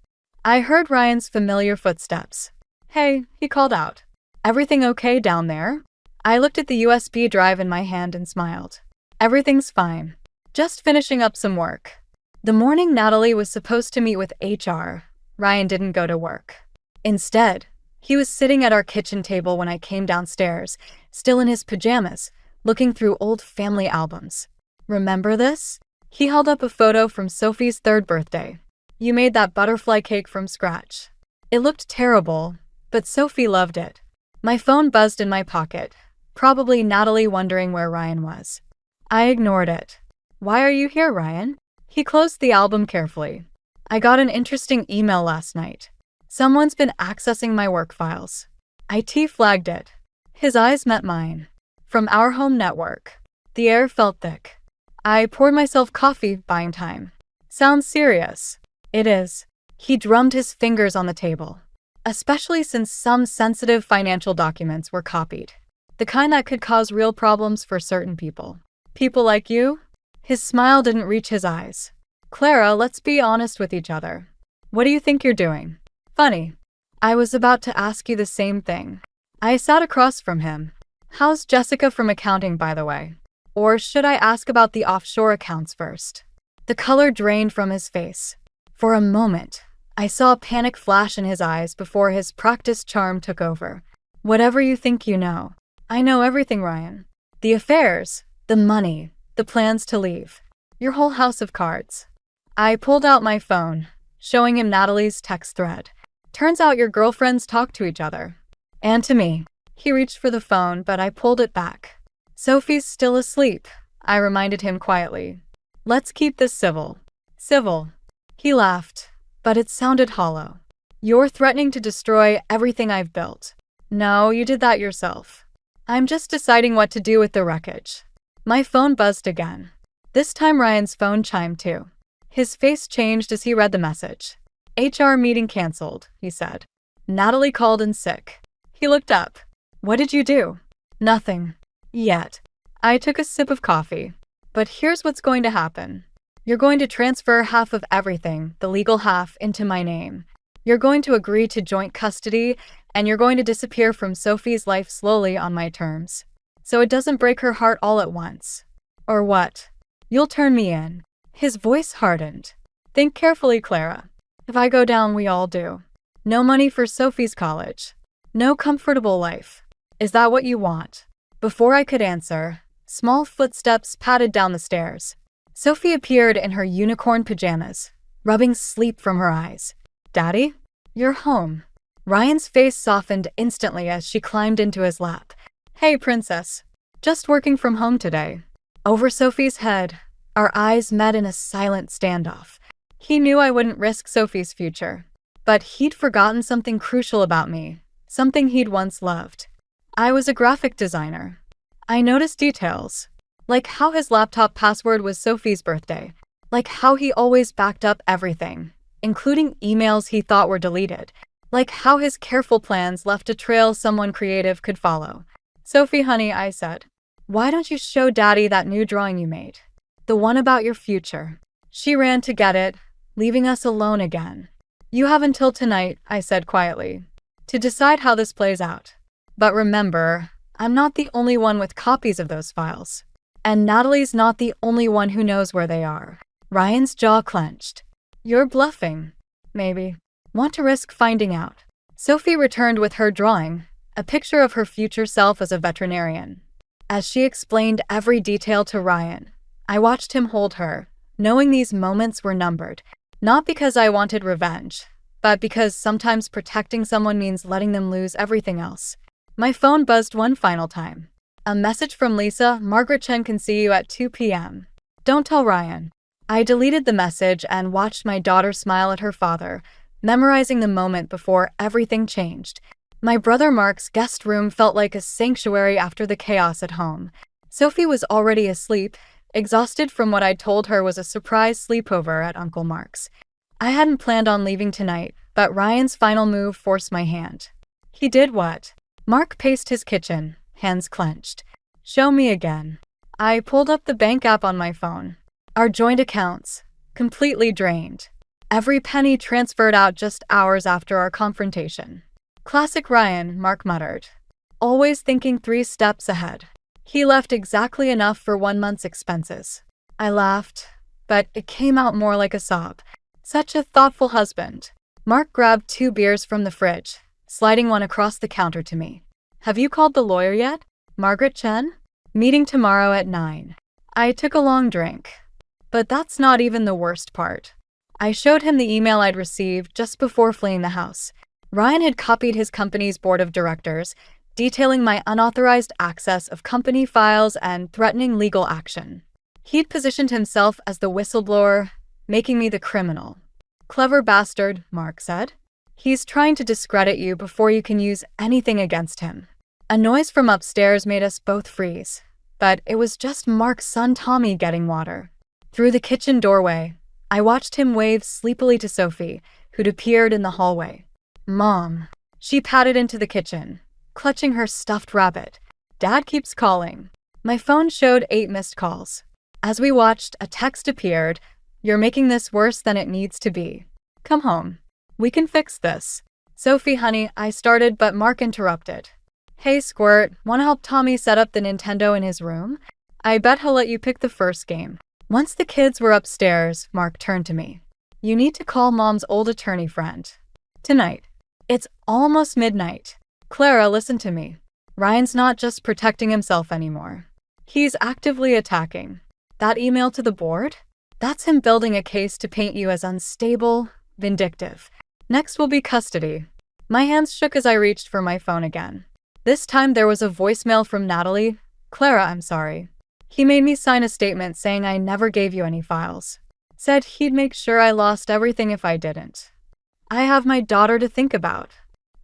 I heard Ryan's familiar footsteps. "Hey," he called out. "Everything okay down there?" I looked at the USB drive in my hand and smiled. "Everything's fine. Just finishing up some work." The morning Natalie was supposed to meet with HR, Ryan didn't go to work. Instead, he was sitting at our kitchen table when I came downstairs, still in his pajamas, looking through old family albums. "Remember this?" He held up a photo from Sophie's 3rd birthday. "You made that butterfly cake from scratch. It looked terrible, but Sophie loved it." My phone buzzed in my pocket, probably Natalie wondering where Ryan was. I ignored it. "Why are you here, Ryan?" He closed the album carefully. "I got an interesting email last night. Someone's been accessing my work files." IT flagged it. His eyes met mine. "From our home network." The air felt thick. I poured myself coffee, buying time. "Sounds serious." "It is." He drummed his fingers on the table. "Especially since some sensitive financial documents were copied. The kind that could cause real problems for certain people. People like you?" His smile didn't reach his eyes. "Clara, let's be honest with each other. What do you think you're doing?" "Funny. I was about to ask you the same thing." I sat across from him. "How's Jessica from accounting, by the way? Or should I ask about the offshore accounts first?" The color drained from his face. For a moment, I saw a panic flash in his eyes before his practiced charm took over. "Whatever you think you know. I know everything, Ryan. The affairs, the money, the plans to leave. Your whole house of cards." I pulled out my phone, showing him Natalie's text thread. "Turns out your girlfriends talk to each other." "And to me." He reached for the phone, but I pulled it back. "Sophie's still asleep," I reminded him quietly. "Let's keep this civil." "Civil." He laughed, but it sounded hollow. "You're threatening to destroy everything I've built." "No, you did that yourself." "I'm just deciding what to do with the wreckage." My phone buzzed again. This time Ryan's phone chimed too. His face changed as he read the message. "HR meeting canceled," he said. "Natalie called in sick." He looked up. "What did you do?" "Nothing. Yet." I took a sip of coffee. "But here's what's going to happen. You're going to transfer half of everything, the legal half, into my name. You're going to agree to joint custody, and you're going to disappear from Sophie's life slowly on my terms. So it doesn't break her heart all at once." "Or what?" "You'll turn me in." His voice hardened. "Think carefully, Clara. If I go down, we all do. No money for Sophie's college. No comfortable life. Is that what you want?" Before I could answer, small footsteps padded down the stairs. Sophie appeared in her unicorn pajamas, rubbing sleep from her eyes. "Daddy? You're home." Ryan's face softened instantly as she climbed into his lap. "Hey, princess. Just working from home today." Over Sophie's head, our eyes met in a silent standoff. He knew I wouldn't risk Sophie's future. But he'd forgotten something crucial about me, something he'd once loved. I was a graphic designer. I noticed details, like how his laptop password was Sophie's birthday, like how he always backed up everything, including emails he thought were deleted, like how his careful plans left a trail someone creative could follow. "Sophie, honey," I said, "why don't you show Daddy that new drawing you made? The one about your future." She ran to get it, leaving us alone again. "You have until tonight," I said quietly, "to decide how this plays out. But remember, I'm not the only one with copies of those files. And Natalie's not the only one who knows where they are." Ryan's jaw clenched. "You're bluffing." "Maybe. Want to risk finding out." Sophie returned with her drawing, a picture of her future self as a veterinarian. As she explained every detail to Ryan, I watched him hold her, knowing these moments were numbered. Not because I wanted revenge, but because sometimes protecting someone means letting them lose everything else. My phone buzzed one final time. A message from Lisa: "Margaret Chen can see you at 2 p.m. Don't tell Ryan." I deleted the message and watched my daughter smile at her father, memorizing the moment before everything changed. My brother Mark's guest room felt like a sanctuary after the chaos at home. Sophie was already asleep, exhausted from what I'd told her was a surprise sleepover at Uncle Mark's. I hadn't planned on leaving tonight, but Ryan's final move forced my hand. He did what? Mark paced his kitchen, hands clenched. Show me again. I pulled up the bank app on my phone. Our joint accounts, completely drained. Every penny transferred out just hours after our confrontation. Classic Ryan, Mark muttered. Always thinking 3 steps ahead. He left exactly enough for 1 month's expenses. I laughed, but it came out more like a sob. Such a thoughtful husband. Mark grabbed 2 beers from the fridge, sliding one across the counter to me. Have you called the lawyer yet? Margaret Chen? Meeting tomorrow at 9. I took a long drink. But that's not even the worst part. I showed him the email I'd received just before fleeing the house. Ryan had copied his company's board of directors, detailing my unauthorized access of company files and threatening legal action. He'd positioned himself as the whistleblower, making me the criminal. Clever bastard, Mark said. He's trying to discredit you before you can use anything against him. A noise from upstairs made us both freeze, but it was just Mark's son Tommy getting water. Through the kitchen doorway, I watched him wave sleepily to Sophie, who'd appeared in the hallway. Mom. She padded into the kitchen, clutching her stuffed rabbit. Dad keeps calling. My phone showed 8 missed calls. As we watched, a text appeared. You're making this worse than it needs to be. Come home. We can fix this. Sophie, honey, I started, but Mark interrupted. Hey, Squirt, wanna help Tommy set up the Nintendo in his room? I bet he'll let you pick the first game. Once the kids were upstairs, Mark turned to me. You need to call Mom's old attorney friend. Tonight. It's almost midnight. Clara, listen to me. Ryan's not just protecting himself anymore. He's actively attacking. That email to the board? That's him building a case to paint you as unstable, vindictive. Next will be custody. My hands shook as I reached for my phone again. This time there was a voicemail from Natalie. Clara, I'm sorry. He made me sign a statement saying I never gave you any files. Said he'd make sure I lost everything if I didn't. I have my daughter to think about.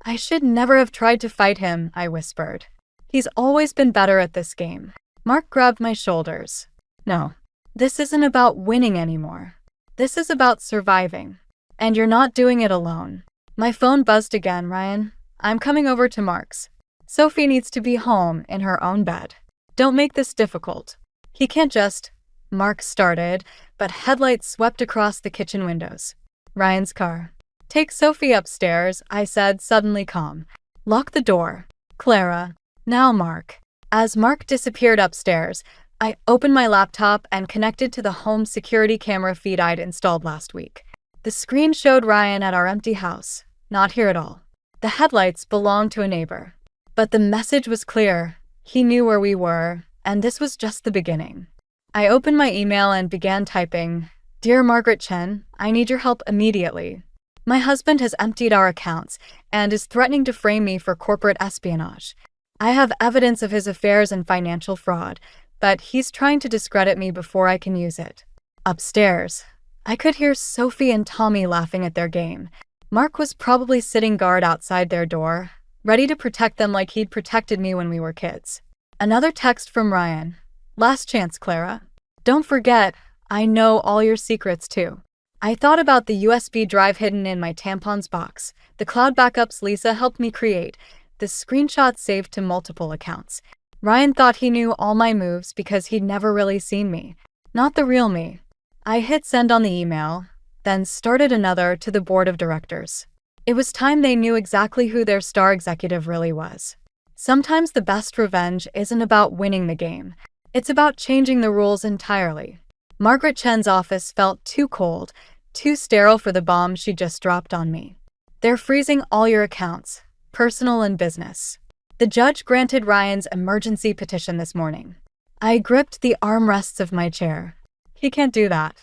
I should never have tried to fight him, I whispered. He's always been better at this game. Mark grabbed my shoulders. No, this isn't about winning anymore. This is about surviving. And you're not doing it alone. My phone buzzed again, Ryan. I'm coming over to Mark's. Sophie needs to be home in her own bed. Don't make this difficult. He can't just... Mark started, but headlights swept across the kitchen windows. Ryan's car. Take Sophie upstairs, I said, suddenly calm. Lock the door. Clara. Now, Mark. As Mark disappeared upstairs, I opened my laptop and connected to the home security camera feed I'd installed last week. The screen showed Ryan at our empty house, not here at all. The headlights belonged to a neighbor. But the message was clear. He knew where we were, and this was just the beginning. I opened my email and began typing, Dear Margaret Chen, I need your help immediately. My husband has emptied our accounts and is threatening to frame me for corporate espionage. I have evidence of his affairs and financial fraud, but he's trying to discredit me before I can use it. Upstairs, I could hear Sophie and Tommy laughing at their game. Mark was probably sitting guard outside their door, ready to protect them like he'd protected me when we were kids. Another text from Ryan. Last chance, Clara. Don't forget, I know all your secrets too. I thought about the USB drive hidden in my tampons box, the cloud backups Lisa helped me create, the screenshots saved to multiple accounts. Ryan thought he knew all my moves because he'd never really seen me. Not the real me. I hit send on the email, then started another to the board of directors. It was time they knew exactly who their star executive really was. Sometimes the best revenge isn't about winning the game. It's about changing the rules entirely. Margaret Chen's office felt too cold, too sterile for the bomb she just dropped on me. They're freezing all your accounts, personal and business. The judge granted Ryan's emergency petition this morning. I gripped the armrests of my chair. He can't do that.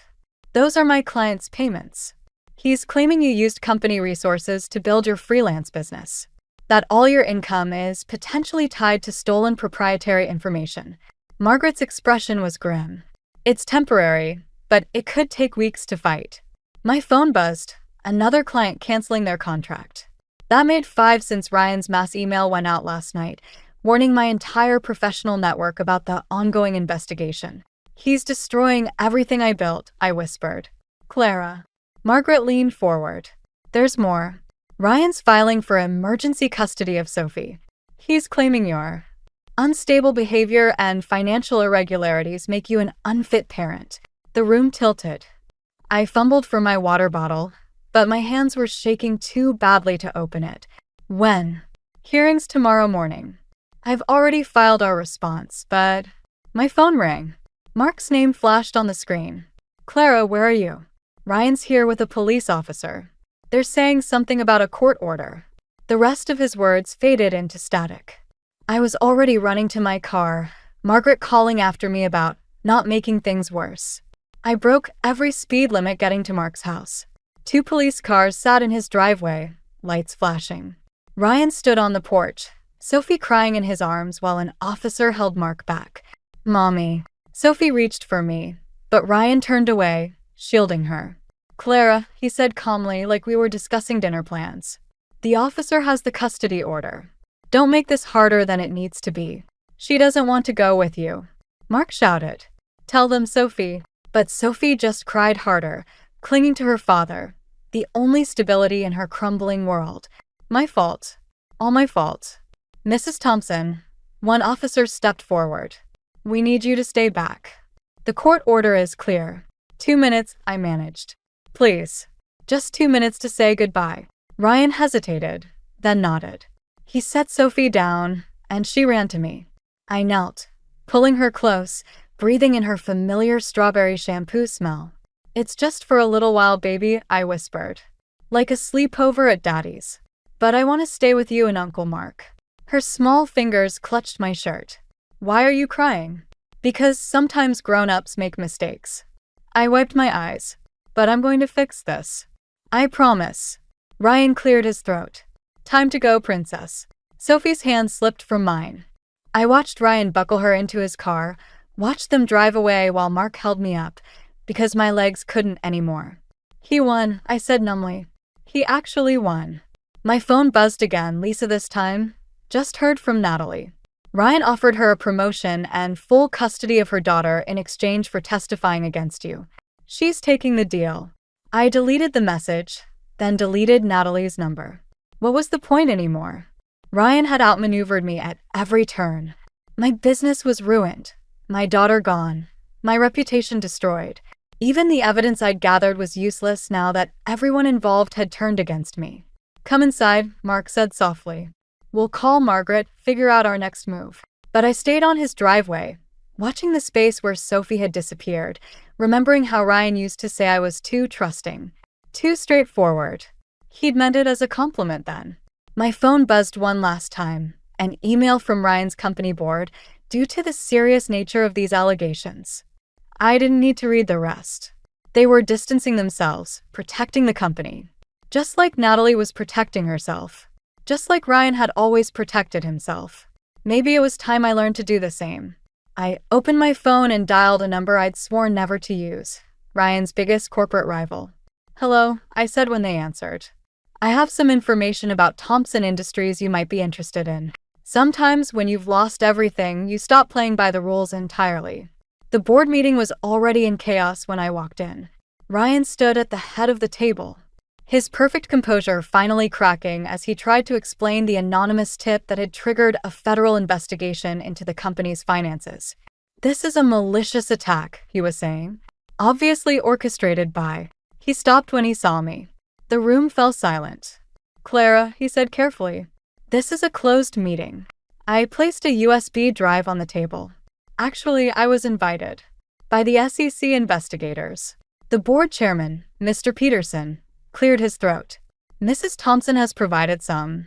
Those are my client's payments. He's claiming you used company resources to build your freelance business. That all your income is potentially tied to stolen proprietary information. Margaret's expression was grim. It's temporary, but it could take weeks to fight. My phone buzzed. Another client canceling their contract. That made 5 since Ryan's mass email went out last night, warning my entire professional network about the ongoing investigation. He's destroying everything I built, I whispered. Clara. Margaret leaned forward. There's more. Ryan's filing for emergency custody of Sophie. He's claiming you're Unstable behavior and financial irregularities make you an unfit parent. The room tilted. I fumbled for my water bottle, but my hands were shaking too badly to open it. When? Hearings tomorrow morning. I've already filed our response, but my phone rang. Mark's name flashed on the screen. Clara, where are you? Ryan's here with a police officer. They're saying something about a court order. The rest of his words faded into static. I was already running to my car, Margaret calling after me about not making things worse. I broke every speed limit getting to Mark's house. 2 police cars sat in his driveway, lights flashing. Ryan stood on the porch, Sophie crying in his arms while an officer held Mark back. Mommy. Sophie reached for me, but Ryan turned away, shielding her. Clara, he said calmly, like we were discussing dinner plans. The officer has the custody order. Don't make this harder than it needs to be. She doesn't want to go with you. Mark shouted. Tell them, Sophie. But Sophie just cried harder, clinging to her father, the only stability in her crumbling world. My fault. All my fault. Mrs. Thompson, one officer stepped forward. We need you to stay back. The court order is clear. 2 minutes, I managed. Please. Just 2 minutes to say goodbye. Ryan hesitated, then nodded. He set Sophie down, and she ran to me. I knelt, pulling her close, breathing in her familiar strawberry shampoo smell. It's just for a little while, baby, I whispered. Like a sleepover at Daddy's. But I want to stay with you and Uncle Mark. Her small fingers clutched my shirt. Why are you crying? Because sometimes grown-ups make mistakes. I wiped my eyes. But I'm going to fix this. I promise. Ryan cleared his throat. Time to go, princess. Sophie's hand slipped from mine. I watched Ryan buckle her into his car, watched them drive away while Mark held me up, because my legs couldn't anymore. He won, I said numbly. He actually won. My phone buzzed again, Lisa this time. Just heard from Natalie. Ryan offered her a promotion and full custody of her daughter in exchange for testifying against you. She's taking the deal. I deleted the message, then deleted Natalie's number. What was the point anymore? Ryan had outmaneuvered me at every turn. My business was ruined. My daughter gone. My reputation destroyed. Even the evidence I'd gathered was useless now that everyone involved had turned against me. Come inside, Mark said softly. We'll call Margaret, figure out our next move. But I stayed on his driveway, watching the space where Sophie had disappeared, remembering how Ryan used to say I was too trusting, too straightforward. He'd meant it as a compliment then. My phone buzzed one last time, an email from Ryan's company board, due to the serious nature of these allegations. I didn't need to read the rest. They were distancing themselves, protecting the company. Just like Natalie was protecting herself. Just like Ryan had always protected himself. Maybe it was time I learned to do the same. I opened my phone and dialed a number I'd sworn never to use. Ryan's biggest corporate rival. Hello, I said when they answered. I have some information about Thompson Industries you might be interested in. Sometimes when you've lost everything, you stop playing by the rules entirely. The board meeting was already in chaos when I walked in. Ryan stood at the head of the table, his perfect composure finally cracking as he tried to explain the anonymous tip that had triggered a federal investigation into the company's finances. This is a malicious attack, he was saying, obviously orchestrated by. He stopped when he saw me. The room fell silent. Clara, he said carefully, this is a closed meeting. I placed a USB drive on the table. Actually, I was invited. By the SEC investigators. The board chairman, Mr. Peterson, cleared his throat. Mrs. Thompson has provided some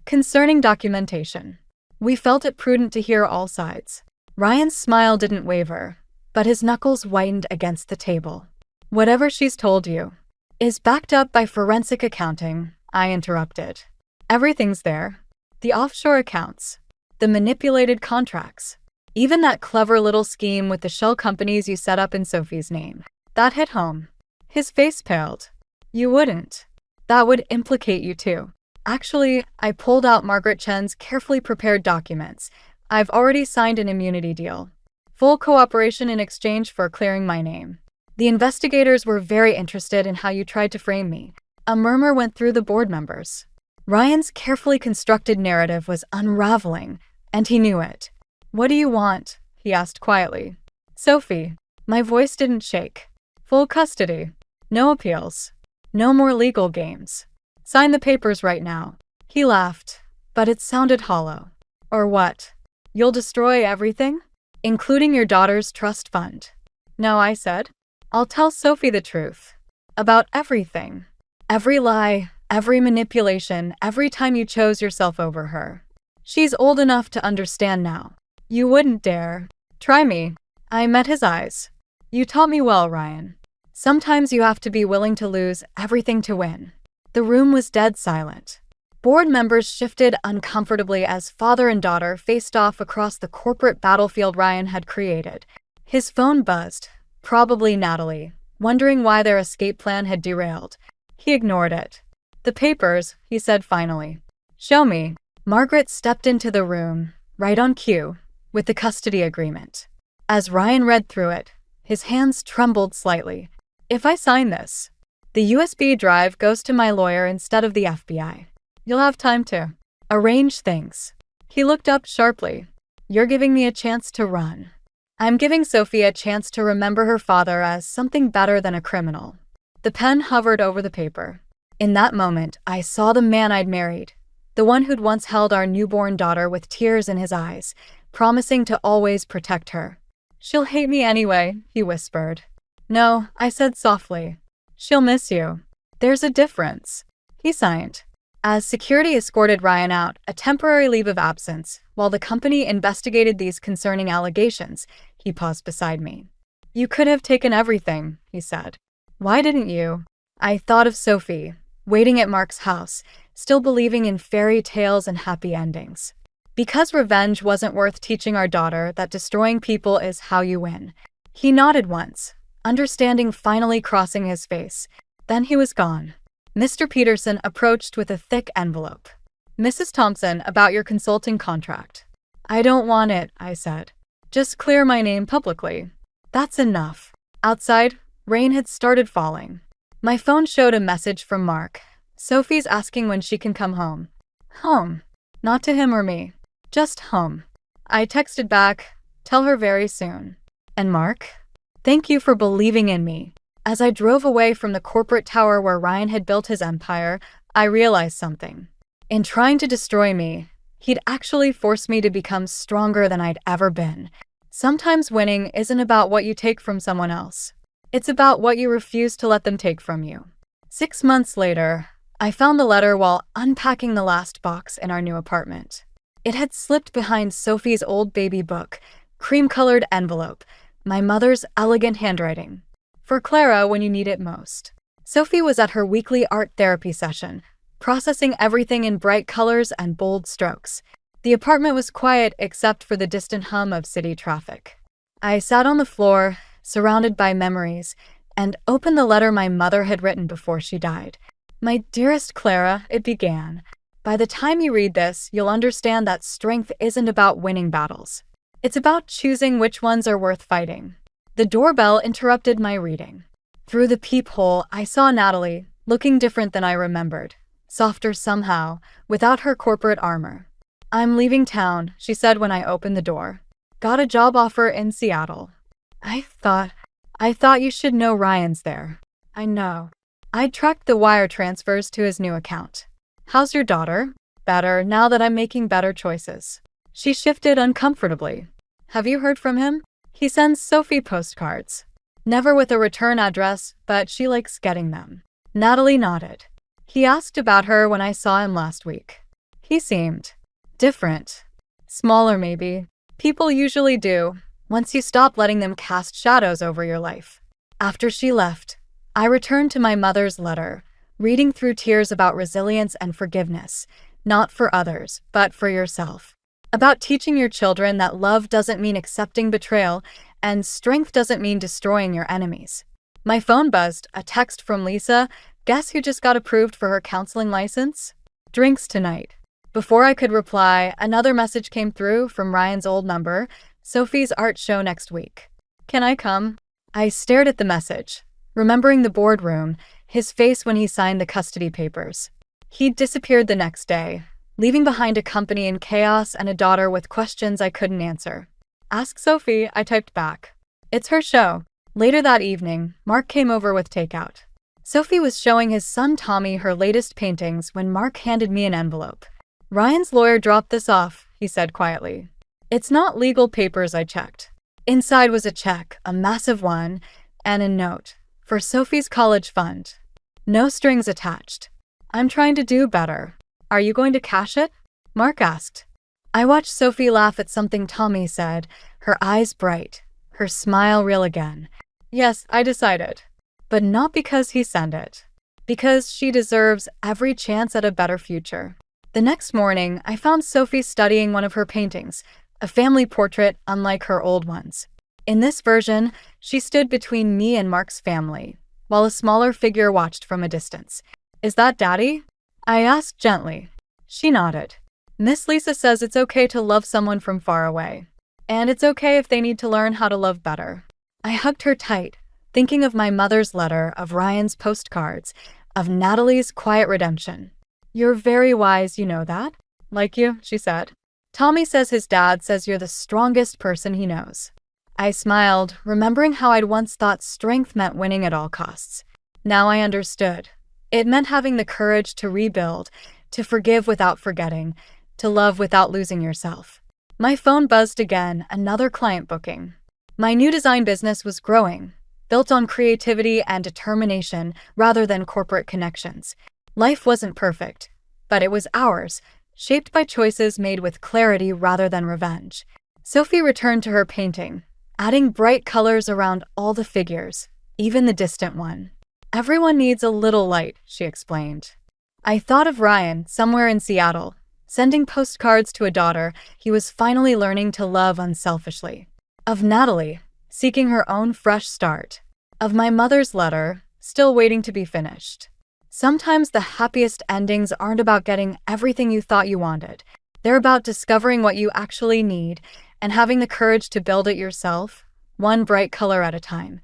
concerning documentation. We felt it prudent to hear all sides. Ryan's smile didn't waver, but his knuckles whitened against the table. Whatever she's told you is backed up by forensic accounting, I interrupted. Everything's there. The offshore accounts, the manipulated contracts, even that clever little scheme with the shell companies you set up in Sophie's name. That hit home. His face paled. You wouldn't. That would implicate you too. Actually, I pulled out Margaret Chen's carefully prepared documents. I've already signed an immunity deal. Full cooperation in exchange for clearing my name. The investigators were very interested in how you tried to frame me. A murmur went through the board members. Ryan's carefully constructed narrative was unraveling, and he knew it. "What do you want?" he asked quietly. "Sophie." My voice didn't shake. "Full custody. No appeals. No more legal games. Sign the papers right now." He laughed, but it sounded hollow. "Or what? You'll destroy everything? Including your daughter's trust fund?" "No," I said. "I'll tell Sophie the truth. About everything. Every lie, every manipulation, every time you chose yourself over her. She's old enough to understand now. You wouldn't dare. Try me." I met his eyes. "You taught me well, Ryan. Sometimes you have to be willing to lose everything to win." The room was dead silent. Board members shifted uncomfortably as father and daughter faced off across the corporate battlefield Ryan had created. His phone buzzed, probably Natalie, wondering why their escape plan had derailed. He ignored it. "The papers," he said finally. "Show me." Margaret stepped into the room, right on cue, with the custody agreement. As Ryan read through it, his hands trembled slightly. "If I sign this, the USB drive goes to my lawyer instead of the FBI. You'll have time to arrange things." He looked up sharply. "You're giving me a chance to run." "I'm giving Sophie a chance to remember her father as something better than a criminal." The pen hovered over the paper. In that moment, I saw the man I'd married, the one who'd once held our newborn daughter with tears in his eyes, promising to always protect her. "She'll hate me anyway," he whispered. "No," I said softly. "She'll miss you. There's a difference." He signed. As security escorted Ryan out, a temporary leave of absence, while the company investigated these concerning allegations, he paused beside me. "You could have taken everything," he said. "Why didn't you?" I thought of Sophie, waiting at Mark's house, still believing in fairy tales and happy endings. "Because revenge wasn't worth teaching our daughter that destroying people is how you win." He nodded once, understanding finally crossing his face. Then he was gone. Mr. Peterson approached with a thick envelope. "Mrs. Thompson, about your consulting contract." "I don't want it," I said. "Just clear my name publicly." "That's enough." Outside, rain had started falling. My phone showed a message from Mark. "Sophie's asking when she can come home." Home. Not to him or me. Just home. I texted back, "Tell her very soon." And Mark? "Thank you for believing in me." As I drove away from the corporate tower where Ryan had built his empire, I realized something. In trying to destroy me, he'd actually forced me to become stronger than I'd ever been. Sometimes winning isn't about what you take from someone else. It's about what you refuse to let them take from you. 6 months later, I found the letter while unpacking the last box in our new apartment. It had slipped behind Sophie's old baby book, cream-colored envelope, my mother's elegant handwriting. "For Clara when you need it most." Sophie was at her weekly art therapy session, processing everything in bright colors and bold strokes. The apartment was quiet except for the distant hum of city traffic. I sat on the floor, surrounded by memories, and opened the letter my mother had written before she died. "My dearest Clara," it began. "By the time you read this, you'll understand that strength isn't about winning battles. It's about choosing which ones are worth fighting." The doorbell interrupted my reading. Through the peephole, I saw Natalie, looking different than I remembered. Softer somehow, without her corporate armor. "I'm leaving town," she said when I opened the door. "Got a job offer in Seattle." I thought you should know Ryan's there." "I know." I'd tracked the wire transfers to his new account. "How's your daughter?" "Better, now that I'm making better choices." She shifted uncomfortably. "Have you heard from him?" "He sends Sophie postcards. Never with a return address, but she likes getting them." Natalie nodded. "He asked about her when I saw him last week. He seemed different. Smaller, maybe. People usually do, once you stop letting them cast shadows over your life." After she left, I returned to my mother's letter, reading through tears about resilience and forgiveness, not for others, but for yourself. About teaching your children that love doesn't mean accepting betrayal, and strength doesn't mean destroying your enemies. My phone buzzed, a text from Lisa. "Guess who just got approved for her counseling license? Drinks tonight." Before I could reply, another message came through from Ryan's old number. "Sophie's art show next week. Can I come?" I stared at the message, remembering the boardroom, his face when he signed the custody papers. He'd disappeared the next day, leaving behind a company in chaos and a daughter with questions I couldn't answer. "Ask Sophie," I typed back. "It's her show." Later that evening, Mark came over with takeout. Sophie was showing his son Tommy her latest paintings when Mark handed me an envelope. "Ryan's lawyer dropped this off," he said quietly. "It's not legal papers," I checked. Inside was a check, a massive one, and a note. "For Sophie's college fund. No strings attached. I'm trying to do better. Are you going to cash it?" Mark asked. I watched Sophie laugh at something Tommy said, her eyes bright, her smile real again. "Yes, I decided. But not because he sent it. Because she deserves every chance at a better future." The next morning, I found Sophie studying one of her paintings, a family portrait unlike her old ones. In this version, she stood between me and Mark's family, while a smaller figure watched from a distance. "Is that Daddy?" I asked gently. She nodded. "Miss Lisa says it's okay to love someone from far away. And it's okay if they need to learn how to love better." I hugged her tight, thinking of my mother's letter, of Ryan's postcards, of Natalie's quiet redemption. "You're very wise, you know that?" "Like you," she said. "Tommy says his dad says you're the strongest person he knows." I smiled, remembering how I'd once thought strength meant winning at all costs. Now I understood. It meant having the courage to rebuild, to forgive without forgetting, to love without losing yourself. My phone buzzed again, another client booking. My new design business was growing, built on creativity and determination rather than corporate connections. Life wasn't perfect, but it was ours, shaped by choices made with clarity rather than revenge. Sophie returned to her painting, adding bright colors around all the figures, even the distant one. "Everyone needs a little light," she explained. I thought of Ryan, somewhere in Seattle, sending postcards to a daughter he was finally learning to love unselfishly. Of Natalie, seeking her own fresh start. Of my mother's letter, still waiting to be finished. Sometimes the happiest endings aren't about getting everything you thought you wanted. They're about discovering what you actually need and having the courage to build it yourself, one bright color at a time.